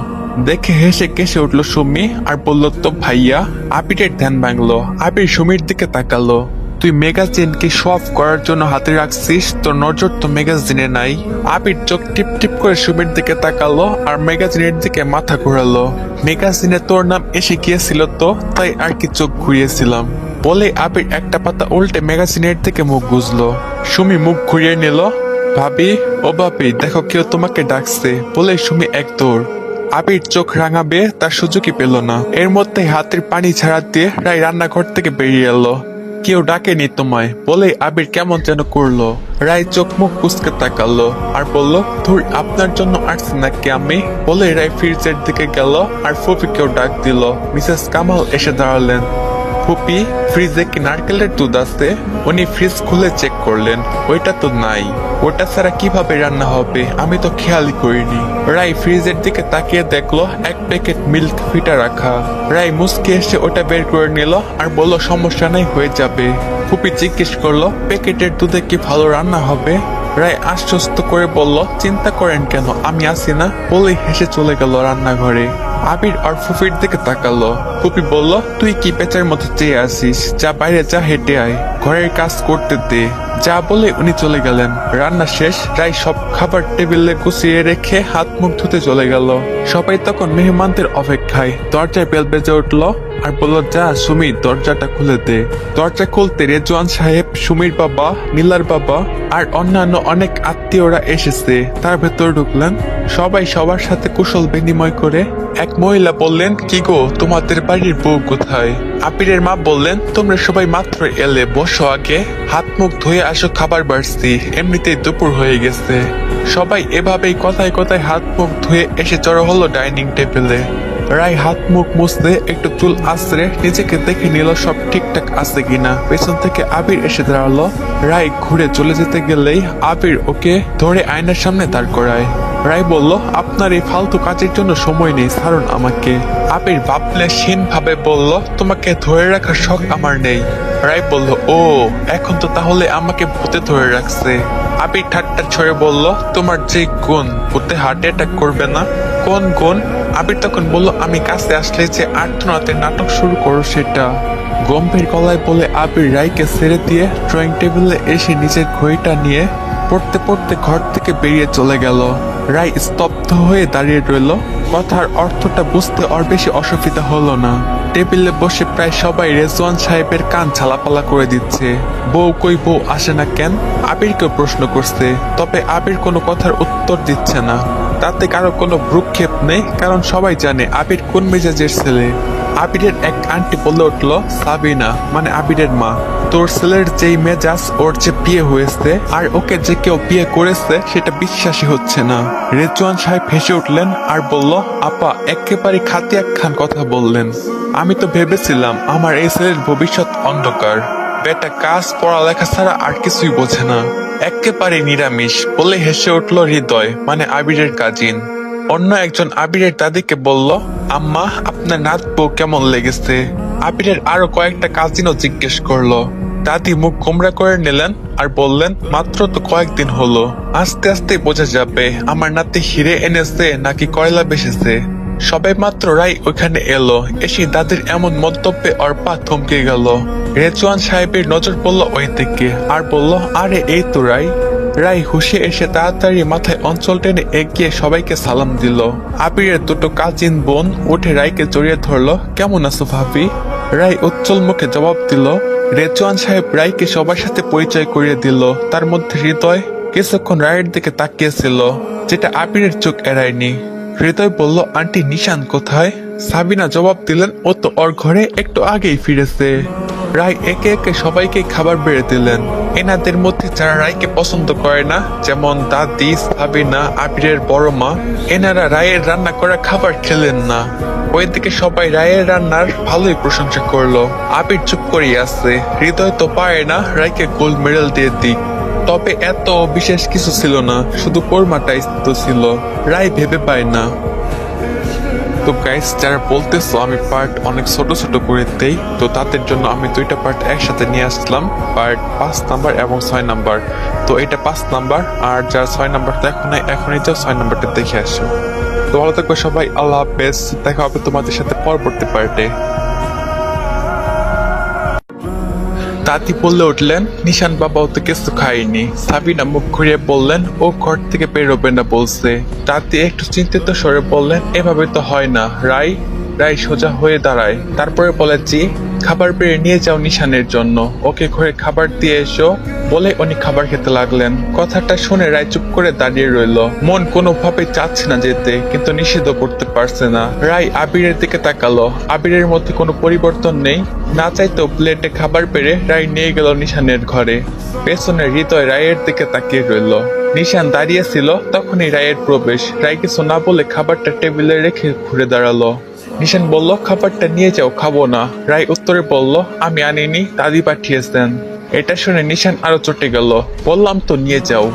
দেখে হেসে কেসে উঠলো সুমি, আর বলল, তো ভাইয়া? আবিরের ধ্যান ভাঙলো। আবির সুমির দিকে তাকালো, তুই ম্যাগাজিনকে শো অফ করার জন্য হাতে রাখছিস, তোর নজর তো ম্যাগাজিনে নাই। আবির চোখ টিপ টিপ করে সুমির দিকে তাকালো, আর ম্যাগাজিনের দিকে মাথা ঘোরালো। ম্যাগাজিনে তোর নাম এসে গিয়েছিল তো, তাই আর কি চোখ ঘুরিয়েছিলাম। বলে আবির একটা পাতা উল্টে ম্যাগাজিনের দিকে মুখ গুজলো। সুমি মুখ ঘুরিয়ে নিল। ভাবি, ও ভাবি, দেখো কেউ তোমাকে ডাকছে, বলে সুমি এক দৌড়। আবির চোখ রাঙাবে তার সুযোগই পেল না। এর মধ্যে হাতের পানি ছাড়া দিয়ে রায় রান্নাঘর থেকে বেরিয়ে এলো। কেউ ডাকেনি তোমায় বলে আবির কেমন যেন করলো। রায় চোখ মুখ কুচকে তাকালো আর বলল, ধুর, আপনার জন্য আসছি নাকি আমি? বলে রায় ফ্রিজের দিকে গেল আর ফুপিকেও ডাক দিল। মিসেস কামাল এসে দাঁড়ালেন। ফুপি, ফ্রিজে কি নারকেলের দুধ আছে? উনি ফ্রিজ খুলে চেক করলেন, ওইটা তো নাই। ওটা ছাড়া কিভাবে রান্না হবে? আমি তো খেয়ালই করিনি। রাই ফ্রিজের দিকে তাকিয়ে দেখলো এক প্যাকেট মিল্ক ফিটা রাখা। রাই মুসকে এসে ওটা বের করে নিল আর বলল, সমস্যা নাই, হয়ে যাবে। ফুপি জিজ্ঞেস করলো, প্যাকেটের দুধে কি ভালো রান্না হবে? রায় আশ্বস্ত করে বলল, চিন্তা করেন কেন, আমি আছি না। বলেই হেসে চলে গেল রান্নাঘরে। আবির আর ফুপির দিকে তাকালো। ফুপি বলল, তুই কি পেঁচার মতো চেয়ে আসিস? যা বাইরে যা, হেঁটে আয়, ঘরের কাজ করতে দে। যা বলে উনি চলে গেলেন। রান্না শেষ, রায় সব খাবার টেবিলে গুছিয়ে রেখে হাত মুখ ধুতে চলে গেল। সবাই তখন মেহমানদের অপেক্ষায়। দরজায় বেল বেজে উঠলো আর বলল, যা সুমি, দরজাটা খুলে দে। দরজা খুলতে রেজওয়ান সাহেব, সুমির বাবা, নীলার বাবা আর অন্যান্য অনেক আত্মীয়রা এসেছে। তার ভেতর ঢুকলেন। সবাই সবার সাথে কুশল বিনিময় করে এক মহিলা বললেন, কি গো, তোমাদের বাড়ির বউ কোথায়? আবিরের মা বললেন, তোমরা সবাই মাত্র এলে, বসো আগে, হাত মুখ ধুয়ে আসো, খাবার বাড়ছি, এমনিতেই দুপুর হয়ে গেছে। সবাই এভাবেই কথায় কথায় হাত মুখ ধুয়ে এসে জড়ো হলো ডাইনিং টেবিলে। রায় হাত মুখ মুছতে একটু চুল আঁচড়ে নিজেকে দেখে নিল সব ঠিকঠাক আছে কিনা। পেছন থেকে আবির এসে দাঁড়ালো। রায় ঘুরে চলে যেতে গেলেই আবির ওকে ধরে আয়নার সামনে দাঁড় করায়। রায় বলল, আপনার এই ফালতু কাজের জন্য সময় নেই, ছাড়ুন আমাকে। আবির ভাবলেশহীন ভাবে বলল, তোমাকে ধরে রাখার শখ আমার নেই। রায় বলল, ও, এখন তো তাহলে আমাকে ভূতে ধরে রাখছে। আবির ঠাট্টা ছড়ে বলল, তোমার যে গুণ, ভূতে হার্ট অ্যাটাক করবে না? কোন গুণ? আবির তখন বলল, আমি কাছে আসলে যে আর্তনাদের নাটক শুরু করো সেটা। গম্ভীর গলায় বলে আবির রায়কে ছেড়ে দিয়ে ড্রয়িং টেবিলে এসে নিজের ঘড়িটা নিয়ে পড়তে পড়তে ঘর থেকে বেরিয়ে চলে গেল। রায় স্তব্ধ হয়ে দাঁড়িয়ে রইল। কথার অর্থটা বুঝতে ওর বেশি অসুবিধা হলো না। টেবিলে বসে প্রায় সবাই রেজওয়ান সাহেবের কান ঝালাপালা করে দিচ্ছে। বউ কই, বউ আসে না কেন? আবিরকে প্রশ্ন করছে, তবে আবির কোনো কথার উত্তর দিচ্ছে না। তাতে কারো কোনো ভ্রুক্ষেপ নেই, কারণ সবাই জানে আবির কোন মেজাজের ছেলে। আবিরের এক আন্টি বলে উঠলো, সাবিনা মানে আবিরের মা, তোর ছেলের যেই মেজাজ, ওর যে বিয়ে হয়েছে আর ওকে যে কেউ বিয়ে করেছে সেটা বিশ্বাসই হচ্ছে না। রেজওয়ান সাহেব হেসে উঠলেন আর বলল, আপা একেবারে খাতি একখান কথা বললেন। আমি তো ভেবেছিলাম আমার এই ছেলের ভবিষ্যৎ অন্ধকার। বেটা কাজ পড়ালেখা ছাড়া আর কিছুই বোঝে না, একেবারে নিরামিষ। বলে হেসে উঠল হৃদয় মানে আবিরের কাজিন। অন্য একজন আবিরের দাদিকে বলল, আম্মা আপনার নাত বউ কেমন লেগেছে? আবিরের আরো কয়েকটা কাজিনও জিজ্ঞেস করলো। দাদি মুখ গোমরা করে নিলেন আর বললেন, মাত্র তো কয়েকদিন হলো, আস্তে আস্তে বোঝা যাবে আমার নাতি হিরে এনেছে নাকি কয়লা বেসেছে। সবাই মাত্র রায় ওইখানে এলো। এসে দাদির এমন মন্তব্যে ওর পা থমকে গেল। রেজওয়ান সাহেবের নজর পড়ল ওই দিকে আর বলল, আরে এই তো রায়। রায় হুশে এসে তাড়াতাড়ি মাথায় অঞ্চল টেনে এগিয়ে সবাইকে সালাম দিল। আবিরের দুটো কাজিন বোন উঠে রায়কে জড়িয়ে ধরলো, কেমন আছো ভাবি? রায় উজ্জ্বল মুখে জবাব দিল। রেজওয়ান সাহেব রায়কে সবার সাথে পরিচয় করিয়ে দিল। তার মধ্যে হৃদয় কিছুক্ষণ রায়ের দিকে তাকিয়েছিল, যেটা আবিরের চোখ এড়ায়নি। হৃদয় বলল, আন্টি নিশান কোথায়? সাবিনা জবাব দিলেন, ও তো ওর ঘরে একটু আগেই ফিরেছে। রায় একে একে সবাইকে খাবার বেড়ে দিলেন। এনাদের মধ্যে যারা রায়কে পছন্দ করে না, যেমন দাদি, সাবিনা, আবিরের বড় মা, এনারা রায়ের রান্না করা খাবার খেলেন না। ওইদিকে সবাই রায়ের রান্নার ভালোই প্রশংসা করলো। আবির চুপ করিয়ে আছে। হৃদয় তো পারে না রায়কে গোল্ড মেডেল দিয়ে দিক, তবে এত বিশেষ কিছু ছিল না, শুধু কোরমাটাই তো ছিল। রায় ভেবে পায় না। তো গাইস, যারা বলতেছো আমি পার্ট অনেক ছোট ছোট করে দেই, তো তাদের জন্য আমি দুইটা পার্ট একসাথে নিয়ে আসলাম, পার্ট 5 নাম্বার এবং 6 নাম্বার। তো এটা 5 নাম্বার, আর যারা 6 নাম্বার দেখো না এখনই যাও 6 নাম্বারটা দেখে আসো। তো ভালো থাকবে সবাই, আল্লাহ হাফেজ, দেখা হবে তোমাদের সাথে পরবর্তী পার্টে। দাদি বলে উঠলেন, নিশান বাবাও তো কিছু খায়নি। সাবিনা মুখ ঘুরিয়ে বললেন, ও ঘর থেকে বেরোবে না বলছে। দাদি একটু চিন্তিত স্বরে বললেন, এভাবে তো হয় না রায়। রায় সোজা হয়ে দাঁড়ায়, তারপরে বলে, জি খাবার বেড়ে নিয়ে যাও নিশানের জন্য, ওকে ঘরে খাবার দিয়ে এসো বলে উনি খাবার খেতে লাগলেন। কথাটা শুনে রায় চুপ করে দাঁড়িয়ে রইল। মন কোনোভাবে চাচ্ছে না যেতে, কিন্তু নিষেধ করতে পারছে না। রায় আবিরের দিকে তাকালো। আবিরের মধ্যে কোনো পরিবর্তন নেই। না চাইতেও প্লেটে খাবার বেড়ে রায় নিয়ে গেল নিশানের ঘরে। পেছনে হৃদয় রায়ের দিকে তাকিয়ে রইল। নিশান দাঁড়িয়ে ছিল, তখনই রায়ের প্রবেশ। রায় কিছু না বলে খাবারটা টেবিলে রেখে ঘুরে দাঁড়ালো। নিশান বলল, খাবারটা নিয়ে যাও, খাবো না। রায় উত্তরে বলল, আমি আনিনি, দাদি পাঠিয়েছেন। এটা শুনে নিশান আরো চটে গেল। বললাম তো নিয়ে যাও।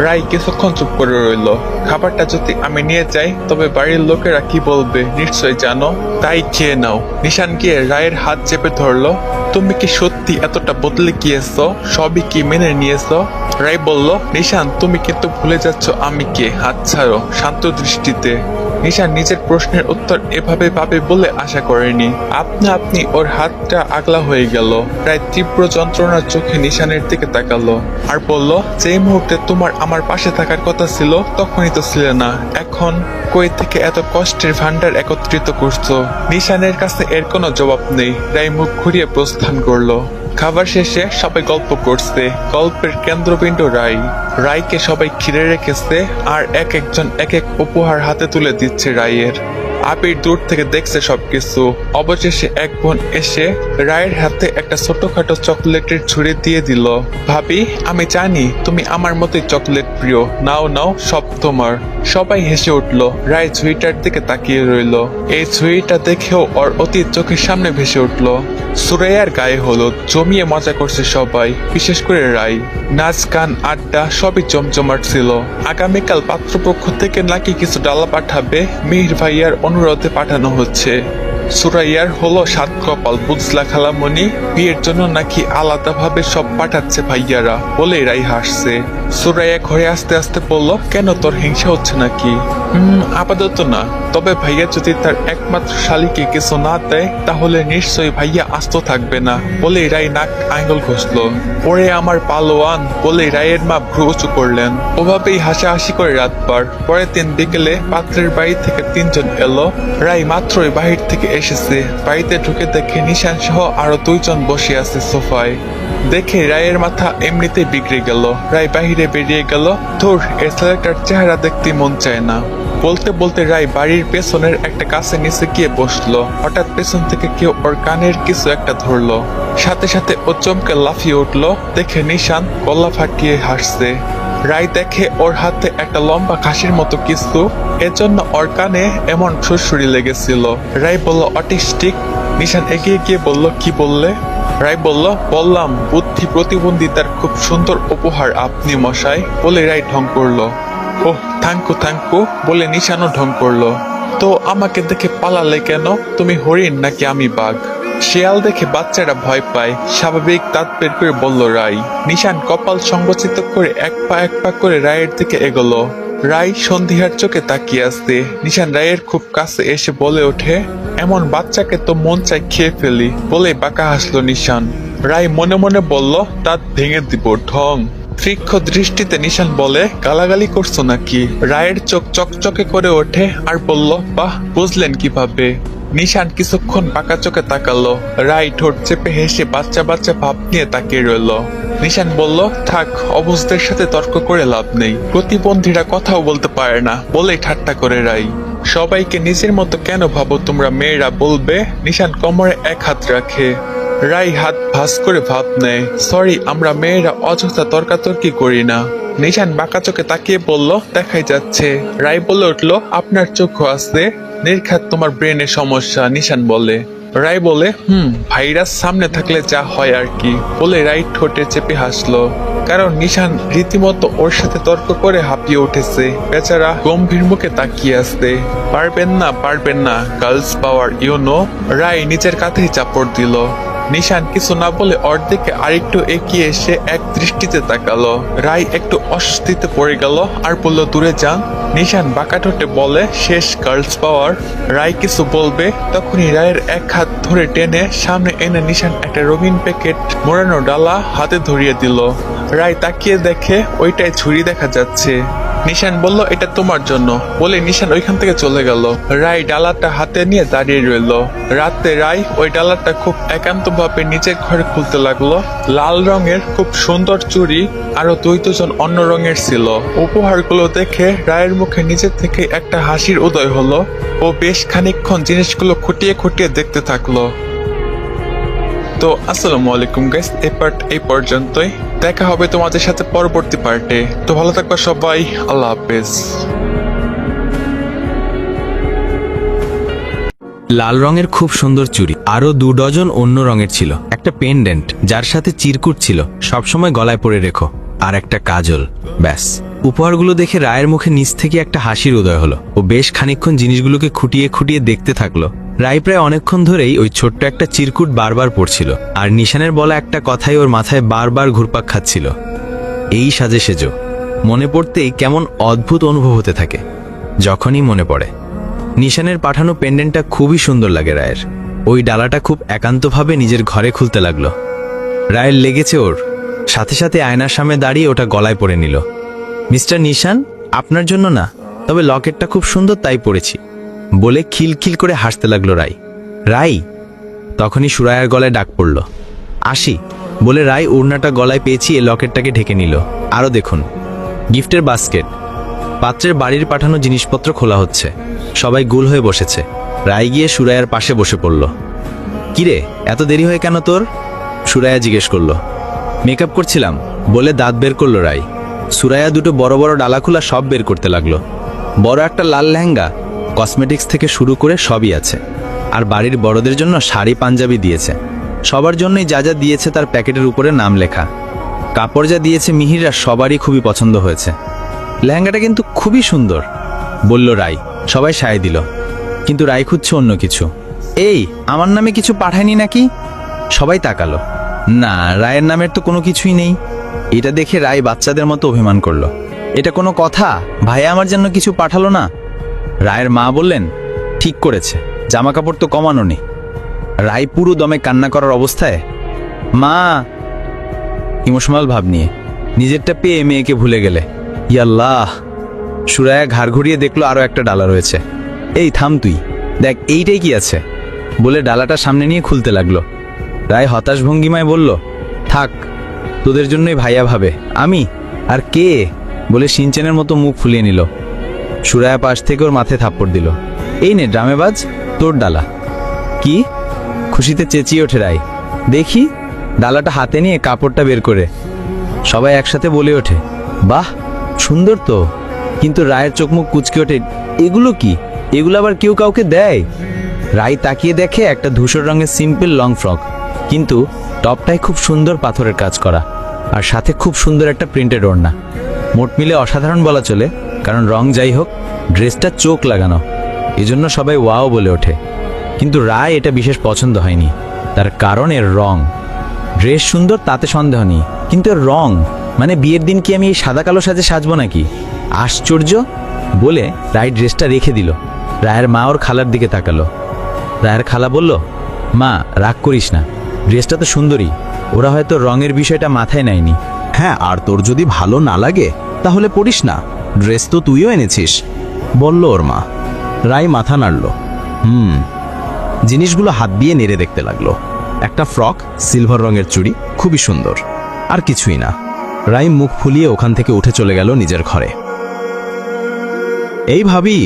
রায় কিছুক্ষণ চুপ করে রইল। খাবারটা যদি আমি নিয়ে যাই তবে বাড়ির লোকেরা কি বলবে নিশ্চয় জানো, তাই খেয়ে নাও। নিশান গিয়ে রায়ের হাত চেপে ধরলো। তুমি কি সত্যি এতটা বদলে গিয়েছো? সবই কি মেনে নিয়েছো? রায় বলল, নিশান তুমি কিন্তু ভুলে যাচ্ছ আমি কে। হাত ছাড়ো, শান্ত দৃষ্টিতে। নিশান নিজের প্রশ্নের উত্তর এভাবে পাবে বলে আশা করেনি। আপনি ওর হাতটা আগলা হয়ে গেল। প্রায় তীব্র যন্ত্রণার চোখে নিশানের দিকে তাকালো আর বলল, যেই মুহূর্তে তোমার আমার পাশে থাকার কথা ছিল তখনই তো ছিলে না। এখন কই থেকে এত কষ্টের ভান্ডার একত্রিত করছো? নিশানের কাছে এর কোনো জবাব নেই। রায় মুখ ঘুরিয়ে প্রস্থান করলো। খাবার শেষে সবাই গল্প করছে। গল্পের কেন্দ্রবিন্দু রায়। রায়কে সবাই ঘিরে রেখেছে আর এক একজন এক এক উপহার হাতে তুলে দিচ্ছে রায়ের। আবির দূর থেকে দেখছে সবকিছু। অবশেষে এক বোন এসে রায়ের হাতে একটা ছোটখাটো চকলেটের ছুরি দিয়ে দিল। ভাবি, আমি জানি তুমি আমার মতোই চকলেট প্রিয়, নাও নাও, সব তোমার। সবাই হেসে উঠল। রায় ছুরিটার দিকে তাকিয়ে রইল। এই ছুরিটা দেখেও ওর অতীত চোখের সামনে ভেসে উঠল। সুরাইয়ার গায়ে হলুদ, জমিয়ে মজা করছে সবাই, বিশেষ করে রায়। নাচ গান আড্ডা সবই জমজমাট ছিল। আগামীকাল পাত্রপক্ষ থেকে নাকি কিছু ডালা পাঠাবে, মিহির ভাইয়ার অনুরোধে পাঠানো হচ্ছে। সুরাইয়ার হলো 7 কপাল, বুঝলা খালামণি। বিয়ের জন্য নাকি আলাদাভাবে সব পাঠাচ্ছে ভাইয়ারা বলে রাই হাসছে। সুরাইয়া ঘরে আস্তে আস্তে বলল, কেন তোর হিংসা হচ্ছে নাকি? আপাতত না, তবে ভাইয়া যদি তার একমাত্র শালীকে কিছু না দেয় তাহলে নিশ্চয়ই ভাইয়া আস্ত থাকবে না বলে রায় নাক আঙ্গুল ঘষল। ওরে আমার পালোয়ান বলে রায়ের মা ভ্রু উঁচু করলেন। ওভাবেই হাসাহাসি করে রাত পার। পরের দিন বিকেলে পাত্রের বাড়ি থেকে 3 জন এলো। রায় মাত্রই বাহির থেকে এসেছে। বাড়িতে ঢুকে দেখে নিশান সহ আরো 2 জন বসে আছে সোফায়। দেখে রায়ের মাথা এমনিতেই বিগড়ে গেল। রায় বাহিরে বেরিয়ে গেল। ধুর, এ ছেলেটার চেহারা দেখতে মন চায় না। বলতে বলতে রায় বাড়ির পেছনের একটা গাছের নিচে গিয়ে বসলো। হঠাৎ পেছন থেকে কেউ ওর কানের কিছু একটা ধরলো। সাথে সাথে ও চমকে লাফিয়ে উঠলো। দেখে নিশান গলা ফাটিয়ে হাসছে। রায় দেখে ওর হাতে একটা লম্বা ঘাসের মতো কিছু, এজন্য ওর কানে এমন সুরসুরি লেগেছিল। রায় বলল, অটিস্টিক। নিশান এগিয়ে গিয়ে বলল, কি বললে? রায় বলল, বললাম বুদ্ধি প্রতিবন্ধিতার খুব সুন্দর উপহার আপনি মশাই বলে রায় ঢং করলো। ওহ, থ্যাংকু বলে নিশানও ঢং করলো। তো আমাকে দেখে পালালে কেন? তুমি হরিণ নাকি আমি বাঘ? শিয়াল দেখে বাচ্চারা ভয় পায়, স্বাভাবিক দাঁত বের করে বলল রায়। নিশান কপাল সংগচিত করে এক পা করে রায়ের দিকে এগোলো। রায় সন্ধিহার চোখে তাকিয়ে আসতে। নিশান রায়ের খুব কাছে এসে বলে ওঠে, এমন বাচ্চাকে তো মন চাই খেয়ে ফেলি বলে বাঁকা হাসলো নিশান। রায় মনে মনে বলল, দাঁত ভেঙে দিব ঢং। তীক্ষ্ণ দৃষ্টিতে নিশান বলে, গালাগালি করছো নাকি? রায়ের চোখ চকচকে করে ওঠে আর বলল, বাহ, বুঝলেন কিভাবে? নিশান কিছুক্ষণ বাঁকা চোখে তাকালো। রায় ঠোঁট চেপে হেসে বাচ্চা বাচ্চা ভাব নিয়ে তাকিয়ে রইল। নিশান বলল, থাক, অবুঝদের সাথে তর্ক করে লাভ নেই। প্রতিবন্ধীরা কথাও বলতে পারে না বলে ঠাট্টা করে রায়। সবাইকে নিজের মতো কেন ভাবো তোমরা মেয়েরা বলবে? নিশান কোমরে এক হাত রাখে। রাই হাত ভাঁজ করে ভাব নেয়, সরি, আমরা মেয়েরা অযথা তর্কাতর্কি করি না। নিশান বাঁকা চোখে তাকিয়ে বলল, দেখাই যাচ্ছে। রাই বলে উঠল, আপনার চোখ আছে, নির্ঘাত তোমার ব্রেনের সমস্যা। নিশান বলে। রাই বলে, ভাইরাস সামনে থাকলে যা হয় আর কি বলে রাই ঠোঁটে চেপে হাসলো। কারণ নিশান রীতিমতো ওর সাথে তর্ক করে হাঁপিয়ে উঠেছে। বেচারা গম্ভীর মুখে তাকিয়ে আসতে। পারবেন না, গার্লস পাওয়ার ইউনো। রাই নিজের কাঁধেই চাপড় দিল। নিশান কিছু না বলে ওর দিকে আরেকটু এগিয়ে এসে এক দৃষ্টিতে তাকালো। রাই একটু অস্বস্তিতে পড়ে গেল আর বলল, দূরে যান। নিশান বাঁকা ঠোঁটে বলে, শেষ গার্লস পাওয়ার। রাই কিছু বলবে, তখনই রায়ের এক হাত ধরে টেনে সামনে এনে নিশান একটা রঙিন প্যাকেট মোড়ানো ডালা হাতে ধরিয়ে দিল। রায় তাকিয়ে দেখে ওইটাই ছুরি দেখা যাচ্ছে। নিশান বলল এটা তোমার জন্য বলে নিশান ওইখান থেকে চলে গেল। রাই ডালাটা হাতে নিয়ে দাঁড়িয়ে রইল। রাতে রাই ওই ডালাটা খুব একান্তভাবে নিজের ঘরে খুলতে লাগলো। লাল রঙের খুব সুন্দর চুড়ি আরো 2-2 অন্য রঙের ছিল। উপহারগুলো দেখে রায়ের মুখে নিজের থেকে একটা হাসির উদয় হলো। ও বেশ খানিকক্ষণ জিনিসগুলো খুঁটিয়ে খুঁটিয়ে দেখতে থাকলো। তো আসসালামু আলাইকুম গাইস, এই পার্ট এই পর্যন্তই। দেখা হবে তোমাদের সাথে পরবর্তী পার্টে। তো ভালো থাকবা সবাই, আল্লাহ হাফেজ।
লাল রঙের খুব সুন্দর চুড়ি, আরো 2 ডজন অন্য রঙের ছিল, একটা পেন্ডেন্ট যার সাথে চিরকুট ছিল, সবসময় গলায় পরে রেখো, আর একটা কাজল। ব্যাস, উপহারগুলো দেখে রায়ের মুখে নিচ থেকে একটা হাসির উদয় হলো। ও বেশ খানিকক্ষণ জিনিসগুলোকে খুঁটিয়ে খুঁটিয়ে দেখতে থাকলো। রায় প্রায় অনেকক্ষণ ধরেই ওই ছোট্ট একটা চিরকুট বারবার পড়ছিল, আর নিশানের বলা একটা কথাই ওর মাথায় বারবার ঘুরপাক খাচ্ছিল, এই সাজে সেজো। মনে পড়তেই কেমন অদ্ভুত অনুভব হতে থাকে। যখনই মনে পড়ে নিশানের পাঠানো পেন্ডেন্টটা খুবই সুন্দর লাগে রায়ের। ওই ডালাটা খুব একান্তভাবে নিজের ঘরে খুলতে লাগলো। রায়ের লেগেছে ওর, সাথে সাথে আয়নার সামনে দাঁড়িয়ে ওটা গলায় পরে নিল। মিস্টার নিশান, আপনার জন্য না, তবে লকেটটা খুব সুন্দর তাই পড়েছি, বলে খিলখিল করে হাসতে লাগলো রাই। রাই! তখনই সুরায়ার গলায় ডাক পড়ল। আসি, বলে রাই ওড়নাটা গলায় পেঁচিয়ে লকেটটাকে ঢেকে নিল। আরও দেখুন, গিফটের বাস্কেট, পাত্রের বাড়ির পাঠানো জিনিসপত্র খোলা হচ্ছে। সবাই গোল হয়ে বসেছে। রাই গিয়ে সুরায়ার পাশে বসে পড়ল। কিরে, এত দেরি হয় কেন তোর? সুরায়া জিজ্ঞেস করলো। মেকআপ করছিলাম, বলে দাঁত বের করলো রাই। সুরায়া দুটো বড় বড় ডালা খোলা সব বের করতে লাগলো। বড় একটা লাল লেহেঙ্গা, কসমেটিক্স থেকে শুরু করে সবই আছে। আর বাড়ির বড়দের জন্য শাড়ি পাঞ্জাবি দিয়েছে। সবার জন্যই যা যা দিয়েছে তার প্যাকেটের উপরে নাম লেখা। কাপড় যা দিয়েছে মিহিরা সবারই খুবই পছন্দ হয়েছে। লেহেঙ্গাটা কিন্তু খুবই সুন্দর, বলল রাই। সবাই সায় দিল, কিন্তু রাই খুঁজছে অন্য কিছু। এই, আমার নামে কিছু পাঠায়নি নাকি? সবাই তাকালো। না, রায়ের নামের তো কোনো কিছুই নেই। এটা দেখে রাই বাচ্চাদের মতো অভিমান করলো। এটা কোনো কথা? ভাইয়া আমার জন্য কিছু পাঠালো না? রায়ের মা বললেন, ঠিক করেছে, জামা কাপড় তো কমানো নেই। রাই পুরো দমে কান্না করার অবস্থায়, মা, ইমোশনাল ভাব নিয়ে, নিজেরটা পেয়ে মেয়েকে ভুলে গেলে। ইয়াল্লাহ! সুরায়া ঘাড় ঘুরিয়ে দেখলো আরো একটা ডালা রয়েছে। এই থাম তুই, দেখ এইটাই কি আছে, বলে ডালাটা সামনে নিয়ে খুলতে লাগলো। রায় হতাশ ভঙ্গিমায় বলল, থাক, তোদের জন্যই ভাইয়া ভাবে। আমি? আর কে? বলে সিনচেনের মতো মুখ ফুলিয়ে নিল। সুরায়া পাশ থেকে ওর মাথায় থাপ্পড় দিল। এই নে ড্রামেবাজ, তোর ডালা। কি? খুশিতে চেঁচিয়ে ওঠে রায়। দেখি, ডালাটা হাতে নিয়ে কাপড়টা বের করে। সবাই একসাথে বলে ওঠে, বাহ, সুন্দর তো। কিন্তু রায়ের চোখ মুখ কুচকে ওঠে। এগুলো কি? এগুলো আবার কেউ কাউকে দেয়? রাই তাকিয়ে দেখে একটা ধূসর রঙের সিম্পল লং ফ্রক, কিন্তু টপটাই খুব সুন্দর পাথরের কাজ করা, আর সাথে খুব সুন্দর একটা প্রিন্টেড ওড়না। মোট মিলে অসাধারণ বলা চলে, কারণ রং যাই হোক, ড্রেসটা চোখ লাগানো, এজন্য সবাই ওয়াও বলে ওঠে। কিন্তু রায় এটা বিশেষ পছন্দ হয়নি। তার কারণ এর রং। ড্রেস সুন্দর তাতে সন্দেহ নেই, কিন্তু এর রং, মানে বিয়ের দিন কি আমি এই সাদা কালো সাজে সাজবো নাকি? আশ্চর্য! বলে রায় ড্রেসটা রেখে দিল। রায়ের মা ওর খালার দিকে তাকালো। রায়ের খালা বলল, মা, রাগ করিস না, ড্রেসটা তো সুন্দরী, ওরা হয়তো রঙের বিষয়টা মাথায় নেয়নি।
হ্যাঁ, আর তোর যদি ভালো না লাগে তাহলে পড়িস না, ড্রেস তো তুইও এনেছিস, বলল ওর মা। রাই মাথা নাড়ল। জিনিসগুলো হাত দিয়ে নেড়ে দেখতে লাগলো। একটা ফ্রক, সিলভার রঙের চুড়ি, খুবই সুন্দর, আর কিছুই না। রাই মুখ ফুলিয়ে ওখান থেকে উঠে চলে গেল নিজের ঘরে। এই ভাবি,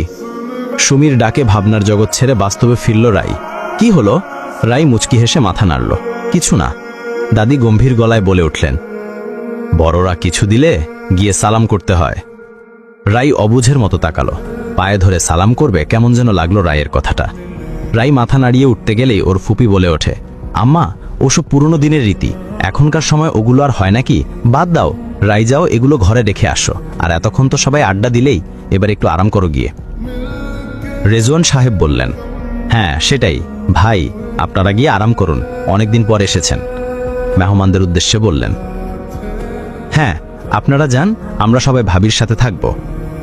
সুমির ডাকে ভাবনার জগৎ ছেড়ে বাস্তবে ফিরল রাই। কি হলো? রাই মুচকি হেসে মাথা নাড়ল। কিছু না। দাদি গম্ভীর গলায় বলে উঠলেন, বড়রা কিছু দিলে গিয়ে সালাম করতে হয়। রাই অবুঝের মতো তাকালো। পায়ে ধরে সালাম করবে কেমন যেন লাগলো রায়ের কথাটা। রাই মাথা নাড়িয়ে উঠতে গেলেই ওর ফুপি বলে ওঠে, আম্মা, ওসব পুরনো দিনের রীতি, এখনকার সময় ওগুলো আর হয় নাকি? বাদ দাও, রাই যাও, এগুলো ঘরে রেখে আসো। আর এতক্ষণ তো সবাই আড্ডা দিলেই, এবার একটু আরাম করো গিয়ে। রেজওয়ান সাহেব বললেন, হ্যাঁ সেটাই ভাই, আপনারা গিয়ে আরাম করুন, অনেকদিন পর এসেছেন। মেহমানদের উদ্দেশ্যে বললেন, হ্যাঁ আপনারা যান, আমরা সবাই ভাবির সাথে থাকব,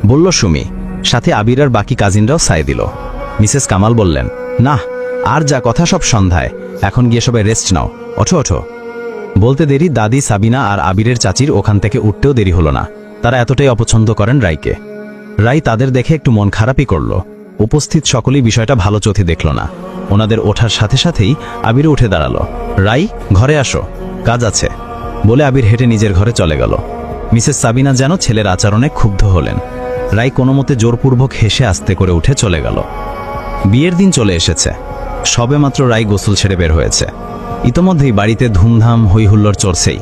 বলল সুমি। সাথে আবির আর বাকি কাজিনরাও সায় দিল। মিসেস কামাল বললেন, না, আর যা কথা সব সন্ধ্যায়, এখন গিয়ে সবাই রেস্ট নাও, ওঠো ওঠো। বলতে দেরি দাদি সাবিনা আর আবিরের চাচির ওখান থেকে উঠতেও দেরি হলো না। তারা এতটাই অপছন্দ করেন রাইকে। রাই তাদের দেখে একটু মন খারাপই করল। উপস্থিত সকলেই বিষয়টা ভালো চোখে দেখল না। ওনাদের ওঠার সাথে সাথেই আবির উঠে দাঁড়ালো। রাই, ঘরে আসো, কাজ আছে বলে আবির হেঁটে নিজের ঘরে চলে গেল। মিসেস সাবিনা যেন ছেলের আচরণে ক্ষুব্ধ হলেন। রাই কোনোমতে জোরপূর্বক হেসে আস্তে করে উঠে চলে গেল। বিয়ের দিন চলে এসেছে। সবেমাত্র রাই গোসল ছেড়ে বের হয়েছে। ইতোমধ্যেই বাড়িতে ধুমধাম হইহুল্লোড় চড়ছেই।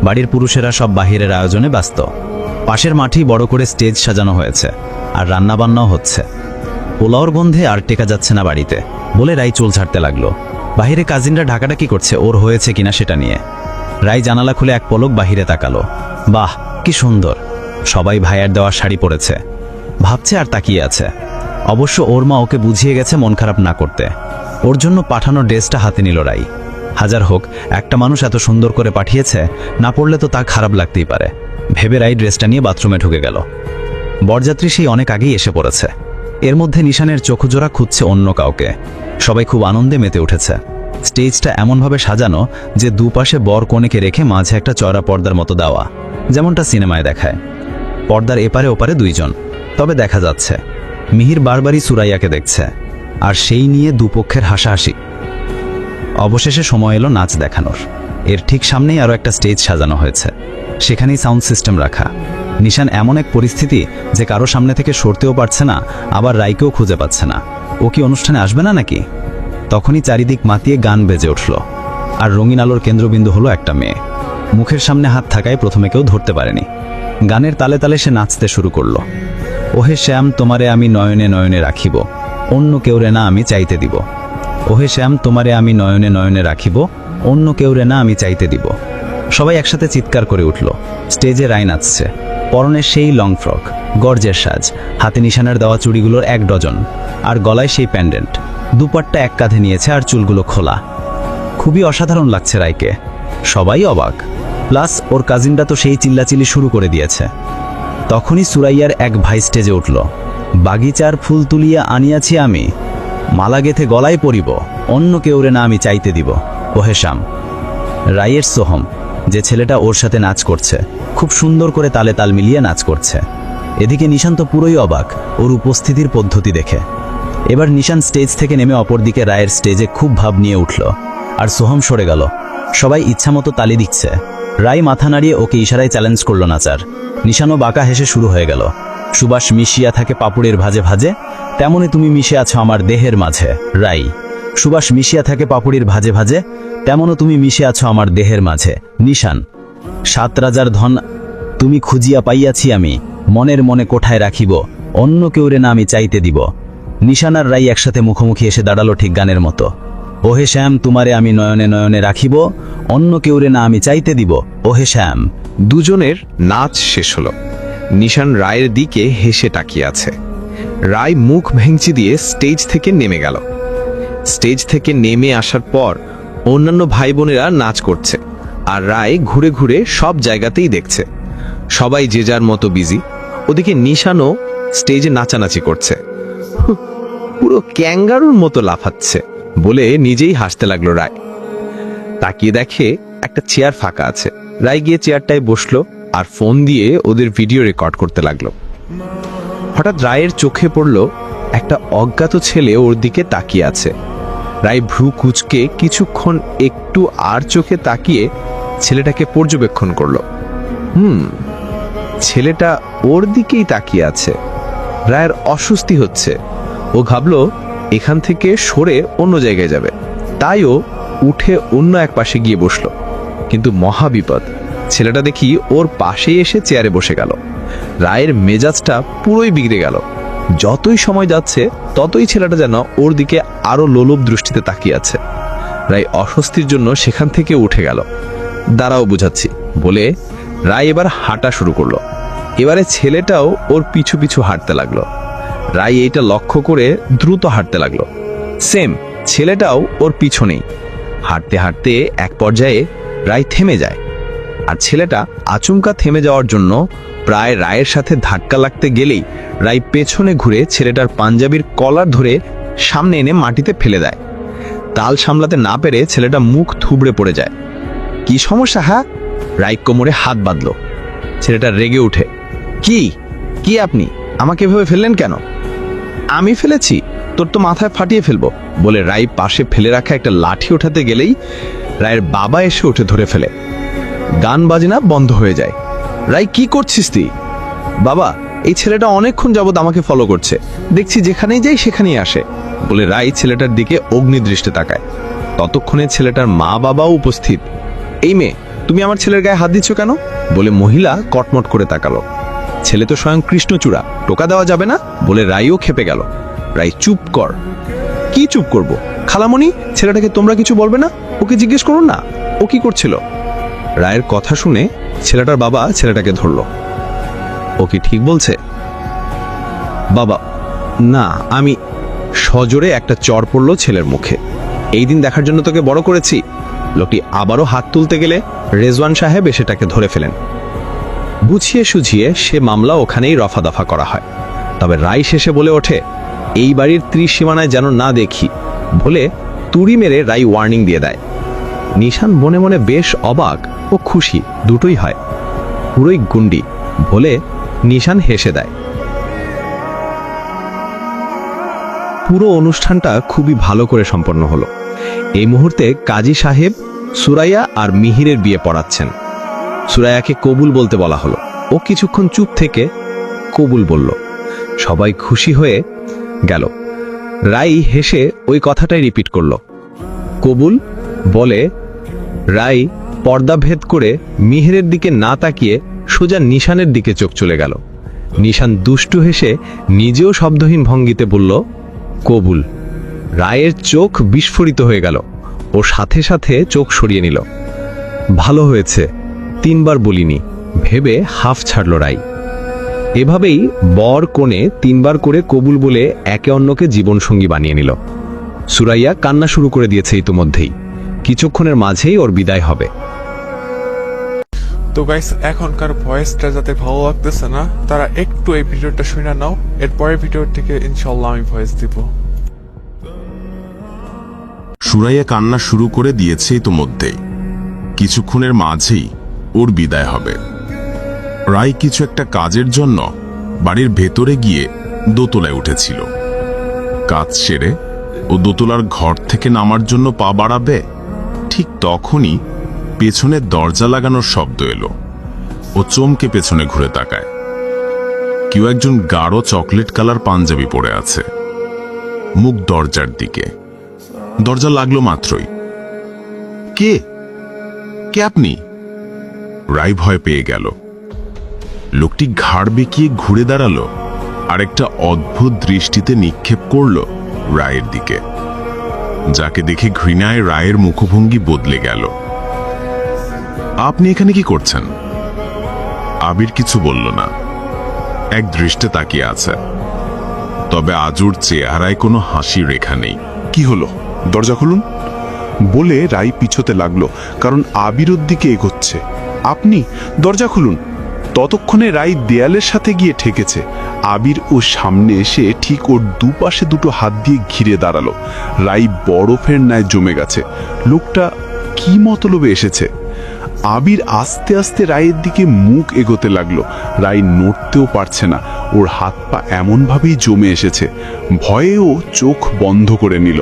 বাড়ির পুরুষেরা সব বাহিরের আয়োজনে ব্যস্ত। পাশের মাঠেই বড় করে স্টেজ সাজানো হয়েছে, আর রান্নাবান্নাও হচ্ছে। পোলাওর গন্ধে আর টেকা যাচ্ছে না বাড়িতে বলে রাই চুল ছাড়তে লাগলো। বাহিরে কাজিনরা ঢাকাঢাকি করছে ওর হয়েছে কিনা সেটা নিয়ে। রাই জানালা খুলে এক পলক বাহিরে তাকালো। বাহ, কি সুন্দর! সবাই ভাইয়ার দেওয়া শাড়ি পরেছে, ভাবছে আর তাকিয়ে আছে। অবশ্য ওর মা ওকে বুঝিয়ে গেছে মন খারাপ না করতে। ওর জন্য পাঠানো ড্রেসটা হাতে নিল রাই। হাজার হোক, একটা মানুষ এত সুন্দর করে পাঠিয়েছে, না পড়লে তো তা খারাপ লাগতেই পারে ভেবে রাই ড্রেসটা নিয়ে বাথরুমে ঢুকে গেল। বরযাত্রী সেই অনেক আগেই এসে পড়েছে। এর মধ্যে নিশানের চোখজোড়া খুঁজছে অন্য কাউকে। সবাই খুব আনন্দে মেতে উঠেছে। স্টেজটা এমনভাবে সাজানো যে দুপাশে বর কনেকে রেখে মাঝে একটা চড়া পর্দার মতো দেওয়া, যেমনটা সিনেমায় দেখায়। পর্দার এপারে ওপারে দুইজন, তবে দেখা যাচ্ছে মিহির বারবারই সুরাইয়াকে দেখছে, আর সেই নিয়ে দুপক্ষের হাসাহাসি। অবশেষে সময় এলো নাচ দেখানোর। এর ঠিক সামনেই আরও একটা স্টেজ সাজানো হয়েছে, সেখানেই সাউন্ড সিস্টেম রাখা। নিশান এমন এক পরিস্থিতি যে কারো সামনে থেকে সরতেও পারছে না, আবার রাইকেও খুঁজে পাচ্ছে না। ও কি অনুষ্ঠানে আসবে না নাকি? তখনই চারিদিক মাতিয়ে গান বেজে উঠল, আর রঙিন আলোর কেন্দ্রবিন্দু হলো একটা মেয়ে। মুখের সামনে হাত থাকায় প্রথমে কেউ ধরতে পারেনি। গানের তালে তালে সে নাচতে শুরু করলো। ওহে শ্যাম, তোমারে আমি নয়নে নয়নে রাখিব, অন্য কেউরে না আমি চাইতে দিব। ওহে শ্যাম, তোমারে আমি নয়নে নয়নে রাখিব, অন্য কেউরে না আমি চাইতে দিব। সবাই একসাথে চিৎকার করে উঠল। স্টেজে রাই নাচছে, পরনে সেই লং ফ্রক, গর্জের সাজ, হাতে নিশানের দেওয়া চুড়িগুলোর 1 ডজন, আর গলায় সেই প্যান্ডেন্ট। দুপাট্টা এক কাঁধে নিয়েছে আর চুলগুলো খোলা। খুবই অসাধারণ লাগছে রাইকে। সবাই অবাক, প্লাস ওর কাজিনরা তো সেই চিল্লাচিল্লি শুরু করে দিয়েছে। তখনই সুরাইয়ার এক ভাই স্টেজে উঠল। বাগিচার ফুল তুলিয়া আনিয়াছি আমি, মালা গেথে গলায় পরিব, অন্য কেউরে না আমি চাইতে দিব। ওহে শ্যাম। রাইয়ের সোহম, যে ছেলেটা ওর সাথে নাচ করছে, খুব সুন্দর করে তালে তাল মিলিয়ে নাচ করছে। এদিকে নিশান তো পুরোই অবাক ওর উপস্থিতির পদ্ধতি দেখে। এবার নিশান স্টেজ থেকে নেমে অপরদিকে রায়ের স্টেজে খুব ভাব নিয়ে উঠল, আর সোহম সরে গেল। সবাই ইচ্ছামতো তালি দিচ্ছে। রাই মাথা নাড়িয়ে ওকে ইশারায় চ্যালেঞ্জ করল নাচার। নিশানও বাঁকা হেসে শুরু হয়ে গেল। সুবাস মিশিয়া থাকে পাপুড়ের ভাজে ভাজে, তেমনি তুমি মিশে আছো আমার দেহের মাঝে। রাই। সুবাস মিশিয়া থাকে পাপুড়ির ভাজে ভাজে, তেমনও তুমি মিশে আছো আমার দেহের মাঝে। নিশান। 7 রাজার ধন তুমি খুঁজিয়া পাইয়াছি আমি, মনের মনে কোঠায় রাখিব, অন্য কেউরে না আমি চাইতে দিব। নিশান আর রাই একসাথে মুখোমুখি এসে দাঁড়ালো ঠিক গানের মতো। ওহে শ্যাম, তোমারে আমি নয়নে নয়নে রাখিব, অন্য কেউরে না আমি চাইতে দিব। ওহে শ্যাম।
দুজনের নাচ শেষ হলো। নিশান রায়ের দিকে হেসে তাকিয়ে আছে। রায় মুখ ভেঙচি দিয়ে স্টেজ থেকে নেমে গেল। স্টেজ থেকে নেমে আসার পর অন্যান্য ভাই বোনেরা নাচ করছে, আর রায় ঘুরে ঘুরে সব জায়গাতেই দেখছে। সবাই যে যার মতো বিজি। ওদিকে নিশানও স্টেজে নাচানাচি করছে, পুরো ক্যাঙ্গারুর মতো লাফাচ্ছে বলে নিজেই হাসতে লাগলো রায়। তাকিয়ে দেখে একটা চেয়ার ফাঁকা আছে। রায় গিয়ে চেয়ারটায় বসলো আর ফোন দিয়ে ওদের ভিডিও রেকর্ড করতে লাগলো। হঠাৎ রায়ের চোখে পড়ল একটা অজ্ঞাত ছেলে ওর দিকে তাকিয়ে আছে। রায় ভ্রু কুঁচকে কিছুক্ষণ একটু আর চোখে তাকিয়ে ছেলেটাকে পর্যবেক্ষণ করলো। ছেলেটা ওর দিকেই তাকিয়ে আছে। রায়ের অস্বস্তি হচ্ছে। ও ভাবলো এখান থেকে সরে অন্য জায়গায় যাবে, তাই ও উঠে অন্য এক পাশে গিয়ে বসলো। কিন্তু মহাবিপদ, ছেলেটা দেখি ওর পাশেই এসে চেয়ারে বসে গেল। রায়ের মেজাজটা পুরোই বিগড়ে গেল। যতই সময় যাচ্ছে ততই ছেলেটা যেন ওর দিকে আরো লোলুপ দৃষ্টিতে তাকিয়ে আছে। রায় অস্বস্তির জন্য সেখান থেকে উঠে গেল। দাঁড়াও বুঝাচ্ছি বলে রায় এবার হাঁটা শুরু করলো। এবারে ছেলেটাও ওর পিছু পিছু হাঁটতে লাগলো। রায় এইটা লক্ষ্য করে দ্রুত হাঁটতে লাগলো। সেম, ছেলেটাও ওর পিছনেই। হাঁটতে হাঁটতে এক পর্যায়ে রায় থেমে যায়, আর ছেলেটা আচমকা থেমে যাওয়ার জন্য প্রায় রায়ের সাথে ধাক্কা লাগতে গেলেই রায় পেছনে ঘুরে ছেলেটার পাঞ্জাবির কলার ধরে সামনে এনে মাটিতে ফেলে দেয়। তাল সামলাতে না পেরে ছেলেটা মুখ থুবড়ে পড়ে যায়। কি সমস্যা হ্যাঁ? রায় কোমরে হাত বাঁধল। ছেলেটা রেগে উঠে, কি কি আপনি আমাকে এভাবে ফেললেন কেন? আমি ফেলেছি? তোর তো মাথায় ফাটিয়ে ফেলবো, বলে রাই পাশে ফেলে রাখা একটা লাঠি ওঠাতে গেলেই রায়ের বাবা এসে উঠে ধরে ফেলে। গান বাজনা বন্ধ হয়ে যায়। রাই, কি করছিস তুই? বাবা, এই ছেলেটা অনেকক্ষণ যাবত আমাকে ফলো করছে, দেখছি যেখানেই যাই সেখানেই আসে, বলে রাই ছেলেটার দিকে অগ্নিদৃষ্টে তাকায়। ততক্ষণে ছেলেটার মা বাবাও উপস্থিত। এই মেয়ে, তুমি আমার ছেলের গায়ে হাত দিচ্ছ কেন? বলে মহিলা কটমট করে তাকালো। ছেলে তো স্বয়ং কৃষ্ণচূড়া, টোকা দেওয়া যাবে না, বলে রাইও খেপে গেল। রাই, চুপ কর। কি চুপ করব? খালামণি, ছেলেটাকে তোমরা কিছু বলবে না? ওকে জিজ্ঞেস করুন না ও কি করছিল। রায়ের কথা শুনে ছেলেটার বাবা ছেলেটাকে ধরলো। ও কি ঠিক বলছে? বাবা, না, আমি। সজোরে একটা চড় পড়লো ছেলের মুখে। এই দিন দেখার জন্য তোকে বড় করেছি। লোকটি আবারও হাত তুলতে গেলে রেজওয়ান সাহেব এসে তাকে ধরে ফেলেন। বুঝিয়ে সুঝিয়ে সে মামলা ওখানেই রফা দফা করা হয়। তবে রায় শেষে বলে ওঠে, এই বাড়ির ত্রিসীমানায় যেন না দেখি, বলে তুড়ি মেরে রাই ওয়ার্নিং দিয়ে দেয়। নিশান মনে মনে বেশ অবাক ও খুশি দুটোই হয়। পুরোই গুন্ডি, বলে নিশান হেসে দেয়। পুরো অনুষ্ঠানটা খুবই ভালো করে সম্পন্ন হলো। এই মুহূর্তে কাজী সাহেব সুরাইয়া আর মিহিরের বিয়ে পড়াচ্ছেন। সুরাইয়াকে কবুল বলতে বলা হলো। ও কিছুক্ষণ চুপ থেকে কবুল বলল। সবাই খুশি হয়ে গেল। রাই হেসে ওই কথাটাই রিপিট করল, কবুল, বলে রাই পর্দা ভেদ করে মিহিরের দিকে না তাকিয়ে সোজা নিশানের দিকে চোখ চলে গেল। নিশান দুষ্টু হেসে নিজেও শব্দহীন ভঙ্গিতে বলল, কবুল। রায়ের চোখ বিস্ফোরিত হয়ে গেল। ও সাথে সাথে চোখ সরিয়ে নিল। ভালো হয়েছে, 3 বার বলিনি, ভেবে হাফ ছাড়ল রাই। এভাবেই বর কনে 3 বার করে কবুল বলে একে অন্যকে জীবনসঙ্গী বানিয়ে নিল। সুরাইয়া কান্না শুরু করে দিয়েছে ইতিমধ্যেই। কিছুক্ষণের মাঝেই ওর বিদায় হবে।
তো গাইস, এখনকার ভয়েসটা যাতে ভালো লাগতেছে না, তারা একটু এই ভিডিওটা শুনে নাও। এর পরের ভিডিও থেকে ইনশাল্লাহ আমি ভয়েস দিব।
সুরাইয়া কান্না শুরু করে দিয়েছে ইতোমধ্যেই। কিছুক্ষণের মাঝেই ওর বিদায় হবে। রায় কিছু একটা কাজের জন্য বাড়ির ভেতরে গিয়ে দোতলায় উঠেছিল। কাজ সেরে ও দোতলার ঘর থেকে নামার জন্য পা বাড়াবে, ঠিক তখনই পেছনে দরজা লাগানোর শব্দ এলো। ও চমকে পেছনে ঘুরে তাকায়। কেউ একজন গাঢ় চকলেট কালার পাঞ্জাবি পরে আছে, মুখ দরজার দিকে। দরজা লাগলো মাত্রই, কে কে আপনি? রায় ভয় পেয়ে গেল। লোকটি ঘাড় বেঁকিয়ে ঘুরে দাঁড়ালো আর একটা অদ্ভুত দৃষ্টিতে নিক্ষেপ করল রায়ের দিকে, যাকে দেখে ঘৃণায় রায়ের মুখভঙ্গি বদলে গেল। আপনি এখানে কি করছেন? আবির কিছু বলল না, এক দৃষ্টে তাকিয়ে আছে। তবে আজুর চেহারায় কোনো হাসি রেখা নেই।
কি হলো? দরজা খুলুন, বলে রাই পিছোতে লাগলো, কারণ আবির ওর দিকে এগোচ্ছে। আপনি দরজা খুলুন। ততক্ষণে রাই দেয়ালের সাথে গিয়ে ঠেকেছে। আবির ওর সামনে এসে ঠিক ওর দুপাশে দুটো হাত দিয়ে ঘিরে দাঁড়ালো। রাই বরফের ন্যায় জমে গেছে। লোকটা কি মতলবে এসেছে? আবির আস্তে আস্তে রায়ের দিকে মুখ এগোতে লাগলো। রাই নড়তেও পারছে না, ওর হাত পা এমনভাবেই জমে এসেছে। ভয়েও চোখ বন্ধ করে নিল।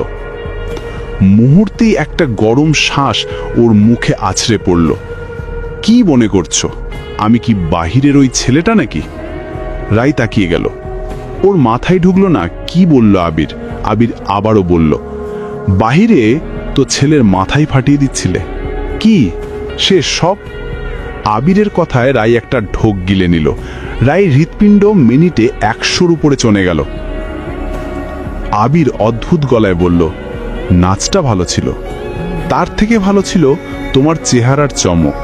মুহূর্তেই একটা গরম শ্বাস ওর মুখে আছড়ে পড়ল। কি মনে করছো? আমি কি বাহিরের ওই ছেলেটা নাকি? রাই তাকিয়ে গেল। ওর মাথায় ঢুকলো না কি বলল আবির। আবির আবারও বলল, বাহিরে তো ছেলের মাথায় ফাটিয়ে দিচ্ছিলে। কি সে সব? আবিরের কথায় রাই একটা ঢোক গিলে নিল। রাই হৃৎপিণ্ড মিনিটে 100-র উপরে চলে গেল। আবির অদ্ভুত গলায় বলল, নাচটা ভালো ছিল, তার থেকে ভালো ছিল তোমার চেহারার চমক।